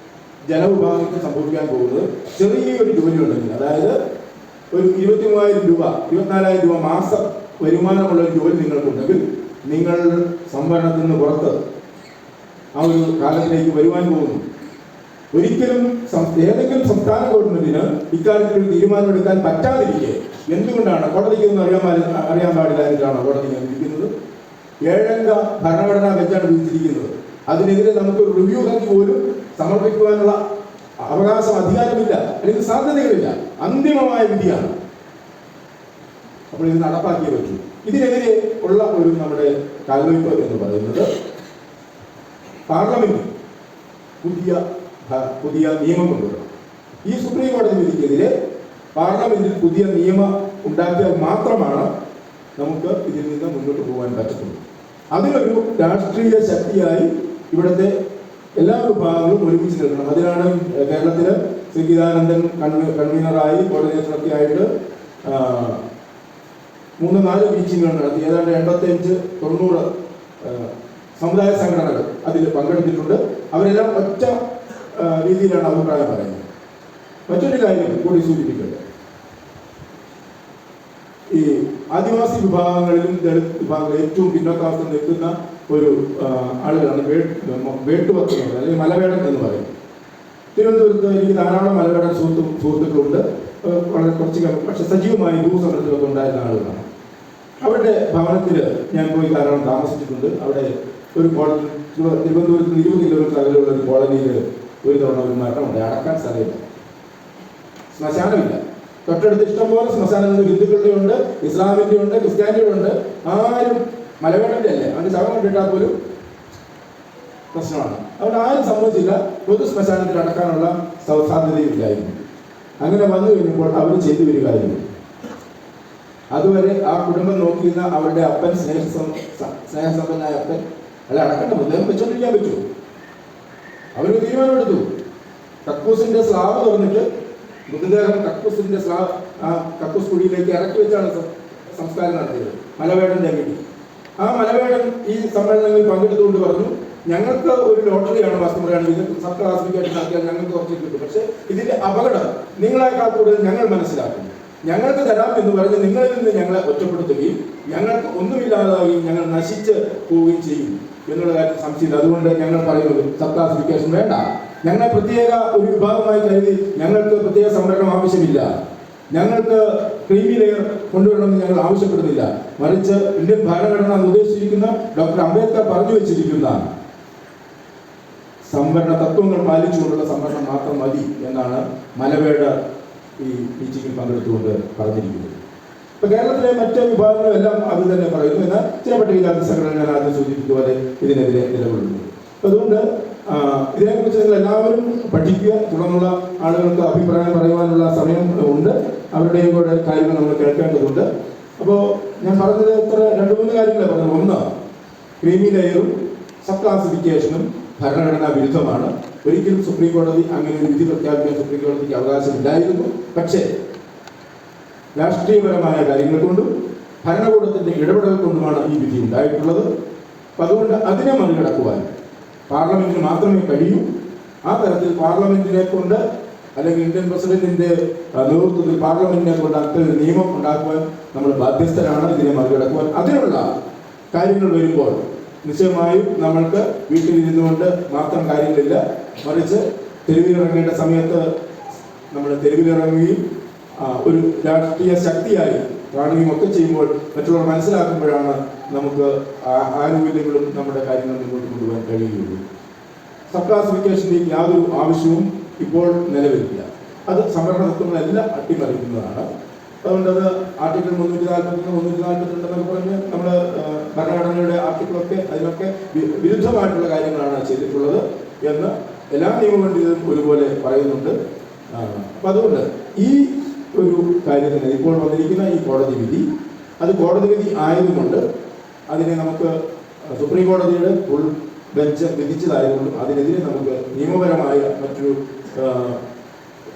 F: ജനവിഭാഗങ്ങൾക്കും സംഭവിക്കാൻ പോകുന്നത് ചെറിയൊരു ജോലി ഉണ്ടെങ്കിൽ, അതായത് ഒരു 23,000 രൂപ 24,000 രൂപ മാസം വരുമാനമുള്ള ഒരു ജോലി നിങ്ങൾക്കുണ്ടെങ്കിൽ നിങ്ങൾ സംവരണത്തിൽ നിന്ന് പുറത്ത് ആ ഒരു കാലത്തിലേക്ക് വരുവാൻ പോകുന്നു. ഒരിക്കലും ഏതെങ്കിലും സംസ്ഥാന ഗവൺമെന്റിന് ഇക്കാര്യത്തിൽ ഒരു തീരുമാനമെടുക്കാൻ പറ്റാതിരിക്കെ എന്തുകൊണ്ടാണ് കോടതിക്കൊന്നും അറിയാൻ പാടില്ലായിട്ടാണ് കോടതി വിധിക്കുന്നത്? 7 ഭരണഘടനാ ബെഞ്ചാണ് വിധിച്ചിരിക്കുന്നത്. അതിനെതിരെ നമുക്ക് റിവ്യൂ ഹർജി പോലും സമർപ്പിക്കുവാനുള്ള അവകാശം, അധികാരമില്ല, അല്ലെങ്കിൽ സാധ്യതകളില്ല. അന്തിമമായ വിധിയാണ്. അപ്പോൾ ഇത് നടപ്പാക്കിയേ പറ്റൂ. ഇതിനെതിരെ ഉള്ള ഒരു നമ്മുടെ കാൽവയ്പ് എന്ന് പറയുന്നത് പാർലമെന്റ് പുതിയ നിയമം കൊണ്ടുവരണം. ഈ സുപ്രീം കോടതി വിധിക്കെതിരെ പാർലമെന്റിൽ പുതിയ നിയമം ഉണ്ടാക്കിയാൽ മാത്രമാണ് നമുക്ക് ഇതിൽ നിന്ന് മുന്നോട്ട് പോകാൻ പറ്റത്തുള്ളൂ. അതിനൊരു രാഷ്ട്രീയ ശക്തിയായി ഇവിടുത്തെ എല്ലാ വിഭാഗങ്ങളും ഒരുമിച്ച് നിൽക്കണം. അതിനാണ് കേരളത്തില് ശ്രീഗീതാനന്ദൻ കൺവീനറായി കോർഡിനേറ്ററൊക്കെ ആയിട്ട് 3-4 മീറ്റിങ്ങുകൾ നടത്തി. ഏതാണ്ട് 85-90 സമുദായ സംഘടനകൾ അതിൽ പങ്കെടുത്തിട്ടുണ്ട്. അവരെല്ലാം ഒറ്റ രീതിയിലാണ് അഭിപ്രായം പറയുന്നത്. മറ്റൊരു കാര്യം കൂടി സൂചിപ്പിക്കട്ടെ. ഈ ആദിവാസി വിഭാഗങ്ങളിലും ദളിത് വിഭാഗങ്ങളിൽ ഏറ്റവും പിന്നോക്കാവസ്ഥ നിൽക്കുന്ന ഒരു ആളുകളാണ് വേട്ടുവർക്ക് അല്ലെങ്കിൽ മലവേടൻ എന്ന് പറയും. തിരുവനന്തപുരത്ത് എനിക്ക് ധാരാളം മലവേടൻ സുഹൃത്തുക്കളുണ്ട്. വളരെ കുറച്ച് പക്ഷെ സജീവമായി ഭൂസമരത്തിലൊക്കെ ഉണ്ടായിരുന്ന ആളുകളാണ്. അവരുടെ ഭവനത്തിൽ ഞാൻ പോയി ധാരാളം താമസിച്ചിട്ടുണ്ട്. അവിടെ ഒരു കോളനി, തിരുവനന്തപുരത്ത് 20 കിലോമീറ്റർ അകലെയുള്ള ഒരു കോളനിയിൽ ഒരു തവണ ഒരു മരണമുണ്ട്. അടക്കാൻ സ്ഥലമില്ല, ശ്മശാനമില്ല. തൊട്ടടുത്ത് ഇഷ്ടംപോലെ ശ്മശാനങ്ങൾ ഹിന്ദുക്കളുടെ ഉണ്ട്, ഇസ്ലാമിന്റെ ഉണ്ട്, ക്രിസ്ത്യാനിയുടെ ഉണ്ട്. ആരും മലവേടന്റെ അല്ലേ, അവന്റെ ശവം കിട്ടാൽ പോലും പ്രശ്നമാണ്. അവിടെ ആരും സമ്മതിച്ചില്ല. പൊതു ശ്മശാനത്തിൽ അടക്കാനുള്ള സാധ്യതയില്ലായിരുന്നു. അങ്ങനെ വന്നു കഴിഞ്ഞപ്പോൾ അവർ ചെയ്തു ഒരു കാര്യം. അതുവരെ ആ കുടുംബം നോക്കിയിരുന്ന അവരുടെ അപ്പൻ, സ്നേഹസമ്പന്നായ അപ്പൻ, അല്ല അടക്കേണ്ട മൃതദേഹം വെച്ചോണ്ടിരിക്കാൻ പറ്റുമോ? അവരൊരു തീരുമാനമെടുത്തു. കക്കൂസിന്റെ സ്ലാബ് തുറന്നിട്ട് മൃതദേഹം കക്കൂസിന്റെ കക്കൂസ് കുഴിയിലേക്ക് ഇറക്കി വെച്ചാണ് സംസ്കാരം നടത്തിയത്. മലവേടന്റെ വീട്ടിൽ ആ മലവേടൻ ഈ സമ്മേളനങ്ങളിൽ പങ്കെടുത്തുകൊണ്ട് പറഞ്ഞു, ഞങ്ങൾക്ക് ഒരു ലോട്ടറിയാണ് വസ്തുതയാണ്, ഇത് സബ് ക്ലാസിഫിക്കേഷൻ ആക്കിയാൽ ഞങ്ങൾക്ക് കുറച്ച് കിട്ടും. പക്ഷെ ഇതിന്റെ അപകടം നിങ്ങളെക്കാൾ കൂടുതൽ ഞങ്ങൾ മനസ്സിലാക്കുന്നു. ഞങ്ങൾക്ക് തരാം എന്ന് പറഞ്ഞ് നിങ്ങളിൽ നിന്ന് ഞങ്ങളെ ഒറ്റപ്പെടുത്തുകയും ഞങ്ങൾക്ക് ഒന്നുമില്ലാതാവുകയും ഞങ്ങൾ നശിച്ച് പോവുകയും ചെയ്യും എന്നുള്ള കാര്യം സംശയമില്ല. അതുകൊണ്ട് ഞങ്ങൾ പറയുന്നത് സബ് ക്ലാസിഫിക്കേഷൻ വേണ്ട. ഞങ്ങൾ പ്രത്യേക ഒരു വിഭാഗമായി കരുതി ഞങ്ങൾക്ക് പ്രത്യേക സംവരണം ആവശ്യമില്ല. ഞങ്ങൾക്ക് ക്രീമി ലെയർ കൊണ്ടുവരണമെന്ന് ഞങ്ങൾ ആവശ്യപ്പെടുന്നില്ല. മറിച്ച് ഇന്ത്യൻ ഭരണഘടന നിർദ്ദേശിച്ചിരിക്കുന്ന ഡോക്ടർ അംബേദ്കർ പറഞ്ഞു വെച്ചിരിക്കുന്ന സംവരണ തത്വങ്ങൾ പാലിച്ചുകൊണ്ടുള്ള സംവരണം മാത്രം മതി എന്നാണ് മലവേട ഈ മീറ്റിംഗിൽ പങ്കെടുത്തുകൊണ്ട് പറഞ്ഞിരിക്കുന്നത്. ഇപ്പൊ കേരളത്തിലെ മറ്റ് വിഭാഗങ്ങളെല്ലാം അത് തന്നെ പറയുന്നു. എന്നാൽ ചില പട്ടികജാതി സംഘടന ഞാൻ ആദ്യം സൂചിപ്പിച്ചതുപോലെ ഇതിനെതിരെ നിലകൊള്ളുന്നു. അതുകൊണ്ട് ഇതിനെക്കുറിച്ച് നിങ്ങൾ എല്ലാവരും പഠിക്കുക. തുടർന്നുള്ള ആളുകൾക്ക് അഭിപ്രായം പറയുവാനുള്ള സമയം ഉണ്ട്. അവരുടെയും കൂടെ കാര്യങ്ങൾ നമ്മൾ കേൾക്കേണ്ടതുണ്ട്. അപ്പോൾ ഞാൻ പറഞ്ഞത് 2-3 കാര്യങ്ങളെ പറഞ്ഞു. ഒന്ന്, ക്രീമി ലെയറും സബ് ക്ലാസിഫിക്കേഷനും ഭരണഘടനാ വിരുദ്ധമാണ്. ഒരിക്കലും സുപ്രീം കോടതി അങ്ങനെ ഒരു വിധി പ്രഖ്യാപിക്കാൻ സുപ്രീം കോടതിക്ക് അവകാശമില്ലായിരുന്നു. പക്ഷേ രാഷ്ട്രീയപരമായ കാര്യങ്ങൾ കൊണ്ടും ഭരണകൂടത്തിന്റെ ഇടപെടൽ കൊണ്ടുമാണ് ഈ വിധി ഉണ്ടായിട്ടുള്ളത്. അപ്പം അതുകൊണ്ട് അതിനെ മറികടക്കുവാൻ പാർലമെന്റിന് മാത്രമേ കഴിയൂ. ആ തരത്തിൽ പാർലമെന്റിനെ കൊണ്ട് അല്ലെങ്കിൽ ഇന്ത്യൻ പ്രസിഡന്റിന്റെ നേതൃത്വത്തിൽ പാർലമെന്റിനെ കൊണ്ട് അത്തരം നിയമം ഉണ്ടാക്കുവാൻ നമ്മൾ ബാധ്യസ്ഥരാണ്, ഇതിനെ മറികടക്കുവാൻ. അതിനുള്ള കാര്യങ്ങൾ വരുമ്പോൾ നിശ്ചയമായും നമ്മൾക്ക് വീട്ടിലിരുന്നുകൊണ്ട് മാത്രം കാര്യങ്ങളില്ല, മറിച്ച് തെരുവിലിറങ്ങേണ്ട സമയത്ത് നമ്മൾ തെരുവിലിറങ്ങുകയും ഒരു രാഷ്ട്രീയ ശക്തിയായി കാണുകയും ഒക്കെ ചെയ്യുമ്പോൾ മറ്റുള്ളവർ മനസ്സിലാക്കുമ്പോഴാണ് നമുക്ക് ആനുകൂല്യങ്ങളും നമ്മുടെ കാര്യങ്ങൾ മുന്നോട്ട് കൊണ്ടുപോകാൻ കഴിയുകയുള്ളൂ. സബ് ക്ലാസിഫിക്കേഷൻ്റെ യാതൊരു ആവശ്യവും ഇപ്പോൾ നിലവിലില്ല. അത് സംവരണ തത്വങ്ങളെല്ലാം അട്ടിമറിക്കുന്നതാണ്. അതുകൊണ്ട് അത് ആർട്ടിക്കിൾ 341, 342 എന്നൊക്കെ പറഞ്ഞ് നമ്മൾ ഭരണഘടനയുടെ ആർട്ടിക്കിളൊക്കെ അതിനൊക്കെ വിരുദ്ധമായിട്ടുള്ള കാര്യങ്ങളാണ് ചെയ്തിട്ടുള്ളത് എന്ന് എല്ലാ നിയമപണ്ഡിതരും ഒരുപോലെ പറയുന്നുണ്ട്. അപ്പം അതുകൊണ്ട് ഈ ഒരു കാര്യത്തിന് ഇപ്പോൾ വന്നിരിക്കുന്ന ഈ കോടതി വിധി, അത് കോടതി വിധി ആയതുകൊണ്ട് അതിനെ നമുക്ക് സുപ്രീം കോടതിയുടെ ഫുൾ ബെഞ്ച് വിധിച്ചതായതുകൊണ്ടും അതിനെതിരെ നമുക്ക് നിയമപരമായ മറ്റൊരു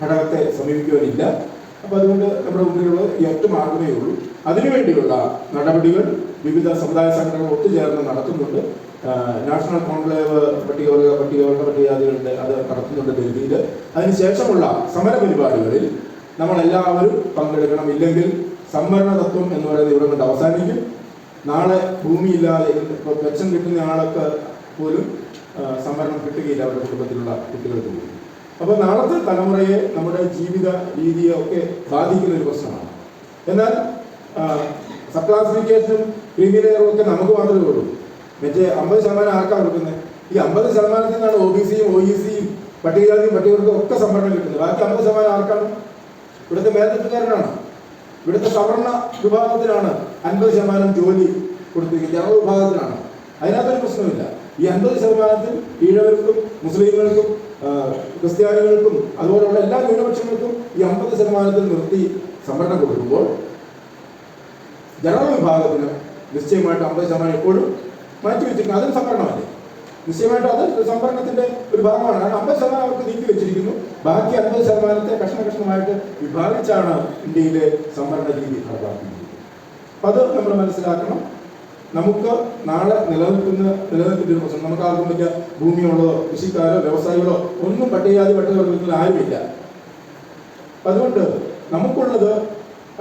F: ഘടകത്തെ സമീപിക്കുവാനില്ല. അപ്പോൾ അതുകൊണ്ട് നമ്മുടെ മുമ്പിലുള്ള ഈ ഒറ്റ മാർഗമേ ഉള്ളൂ. അതിനുവേണ്ടിയുള്ള നടപടികൾ വിവിധ സമുദായ സംഘടനകൾ ഒത്തുചേർന്ന് നടത്തുന്നുണ്ട്. നാഷണൽ കോൺക്ലേവ് പട്ടികജാതികളുടെ അത് നടത്തുന്നുണ്ട് ഡൽഹിയിൽ. അതിനുശേഷമുള്ള സമര പരിപാടികളിൽ നമ്മളെല്ലാവരും പങ്കെടുക്കണം. ഇല്ലെങ്കിൽ സംവരണ തത്വം എന്ന് പറയുന്നത് ഇവിടെ കൊണ്ട് അവസാനിക്കും. നാളെ ഭൂമിയില്ലാതെ പെൻഷൻ കിട്ടുന്ന ആൾക്ക് പോലും സംവരണം കിട്ടുകയില്ല, അവരുടെ കുടുംബത്തിലുള്ള കുട്ടികൾക്ക് പോലും. അപ്പോൾ നാളത്തെ തലമുറയെ, നമ്മുടെ ജീവിത രീതിയെ ഒക്കെ ബാധിക്കുന്ന ഒരു പ്രശ്നമാണ്. എന്നാൽ സബ് ക്ലാസിഫിക്കേഷനും ക്രീമി ലെയറും ഒക്കെ നമുക്ക് മാത്രമേ ഉള്ളൂ. മറ്റേ 50% ആർക്കാണ് കൊടുക്കുന്നത്? ഈ 50% നിന്നാണ് OBCയും OECയും പട്ടികജാതിയും പട്ടികവർക്കും ഒക്കെ സംവരണം കിട്ടുന്നത്. ബാക്കി 50% ആർക്കാണ്? ഇവിടുത്തെ മേൽത്തട്ടുകാരനാണ്. ഇവിടുത്തെ സവർണ വിഭാഗത്തിനാണ് 50% ജോലി കൊടുത്തിരിക്കുന്നത്, ജനറൽ വിഭാഗത്തിനാണ്. അതിനകത്തൊരു പ്രശ്നമില്ല. ഈ 50% ഈഴവർക്കും മുസ്ലിങ്ങൾക്കും ക്രിസ്ത്യാനികൾക്കും അതുപോലുള്ള എല്ലാ ന്യൂനപക്ഷങ്ങൾക്കും ഈ 50% നിർത്തി സംവരണം കൊടുക്കുമ്പോൾ ജനറൽ വിഭാഗത്തിന് നിശ്ചയമായിട്ട് 50% എപ്പോഴും മാറ്റിവെച്ചിരിക്കുന്നു. അതും സംവരണമല്ലേ? നിശ്ചയമായിട്ടും അത് സംവരണത്തിന്റെ ഒരു ഭാഗമാണ്. കാരണം 50% അവർക്ക് നീക്കി വെച്ചിരിക്കുന്നു. ബാക്കി 50% കഷ്ണമായിട്ട് വിഭാഗിച്ചാണ് ഇന്ത്യയിലെ സംവരണ രീതി നടപ്പാക്കുന്നത്. അപ്പം അത് നമ്മൾ മനസ്സിലാക്കണം. നമുക്ക് നാളെ നിലനിൽക്കുന്ന ഒരു പ്രശ്നം, നമുക്ക് ആർക്കും വലിയ ഭൂമിയുള്ളതോ കൃഷിക്കാരോ വ്യവസായികളോ ഒന്നും പട്ടികജാതി പട്ടികവർഗത്തിൽ ആരുമില്ല. അതുകൊണ്ട് നമുക്കുള്ളത്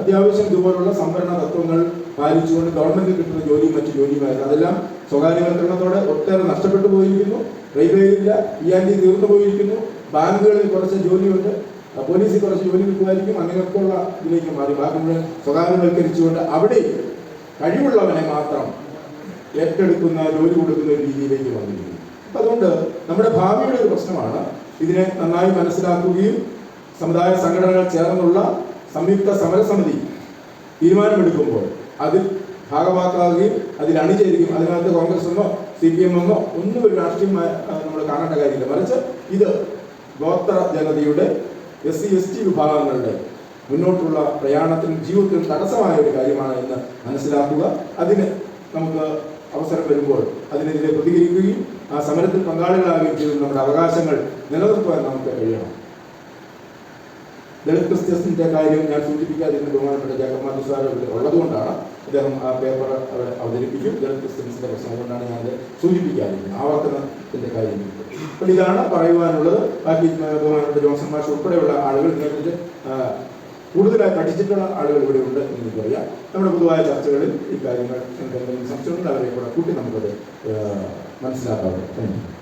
F: അത്യാവശ്യം ഇതുപോലുള്ള സംവരണ തത്വങ്ങൾ പാലിച്ചുകൊണ്ട് ഗവൺമെന്റിൽ കിട്ടുന്ന ജോലിയും മറ്റു ജോലിയുമായിരുന്നു. അതെല്ലാം സ്വകാര്യവൽക്കരണത്തോടെ ഒട്ടേറെ നഷ്ടപ്പെട്ടു പോയിരിക്കുന്നു. റെയിൽവേയിലില്ല, END തീർന്നു പോയിരിക്കുന്നു. ബാങ്കുകളിൽ കുറച്ച് ജോലിയുണ്ട്, പോലീസിൽ കുറച്ച് ജോലി കിട്ടുമായിരിക്കും. അങ്ങനെയൊക്കെയുള്ള ഇതിലേക്ക് മാറി ബാക്കി മുഴുവൻ സ്വകാര്യവൽക്കരിച്ചുകൊണ്ട് അവിടെ കഴിവുള്ളവനെ മാത്രം ഏറ്റെടുക്കുന്ന, ജോലി കൊടുക്കുന്ന ഒരു രീതിയിലേക്ക് വന്നിരിക്കുന്നു. അപ്പം അതുകൊണ്ട് നമ്മുടെ ഭാവിയുടെ ഒരു പ്രശ്നമാണ്. ഇതിനെ നന്നായി മനസ്സിലാക്കുകയും സമുദായ സംഘടനകൾ ചേർന്നുള്ള സംയുക്ത സമരസമിതി തീരുമാനമെടുക്കുമ്പോൾ അതിൽ ഭാഗമാക്കാവുകയും അതിൽ അണിചേരുകയും, അതിനകത്ത് കോൺഗ്രസ് എന്നോ CPM എന്നോ ഒന്നും ഒരു രാഷ്ട്രീയം നമ്മൾ കാണേണ്ട കാര്യമില്ല. മറിച്ച് ഇത് ഗോത്ര ജനതയുടെ SC ST വിഭാഗങ്ങളുടെ മുന്നോട്ടുള്ള പ്രയാണത്തിനും ജീവിതത്തിനും തടസ്സമായ ഒരു കാര്യമാണ് എന്ന് മനസ്സിലാക്കുക. അതിന് നമുക്ക് അവസരം വരുമ്പോൾ അതിനെതിരെ പ്രതികരിക്കുകയും ആ സമരത്തിൽ പങ്കാളികളാകുകയും ചെയ്ത് നമ്മുടെ അവകാശങ്ങൾ നിലനിർത്തുവാൻ നമുക്ക് കഴിയണം. ദളിത് ക്രിസ്ത്യൻസിന്റെ കാര്യം ഞാൻ സൂചിപ്പിക്കാതിരുന്ന ബഹുമാനപ്പെട്ട ജേക്കബ് മാത്യു സാർ ഉള്ളതുകൊണ്ടാണ് അദ്ദേഹം ആ പേപ്പർ അവിടെ അവതരിപ്പിക്കും. ദളിത് ക്രിസ്ത്യൻസിന്റെ പ്രശ്നം കൊണ്ടാണ് ഞാൻ സൂചിപ്പിക്കാതിരുന്നത്, ആവർത്തനത്തിന്റെ കാര്യം. അപ്പോൾ ഇതാണ് പറയുവാനുള്ളത്. ബാക്കി ബഹുമാനപ്പെട്ട ജോൺസൺ മാഷ് ഉൾപ്പെടെയുള്ള ആളുകൾ ഇതിനെക്കുറിച്ച് കൂടുതലായി പഠിച്ചിട്ടുള്ള ആളുകൾ ഇവിടെ ഉണ്ട് എന്ന് എനിക്കറിയാം. നമ്മുടെ പൊതുവായ ചർച്ചകളിൽ ഈ കാര്യങ്ങൾ എന്തെങ്കിലും സംശയമുണ്ട് അവരെ കൂടെ കൂട്ടി നമുക്കത് മനസ്സിലാക്കാറുണ്ട്. Thank you.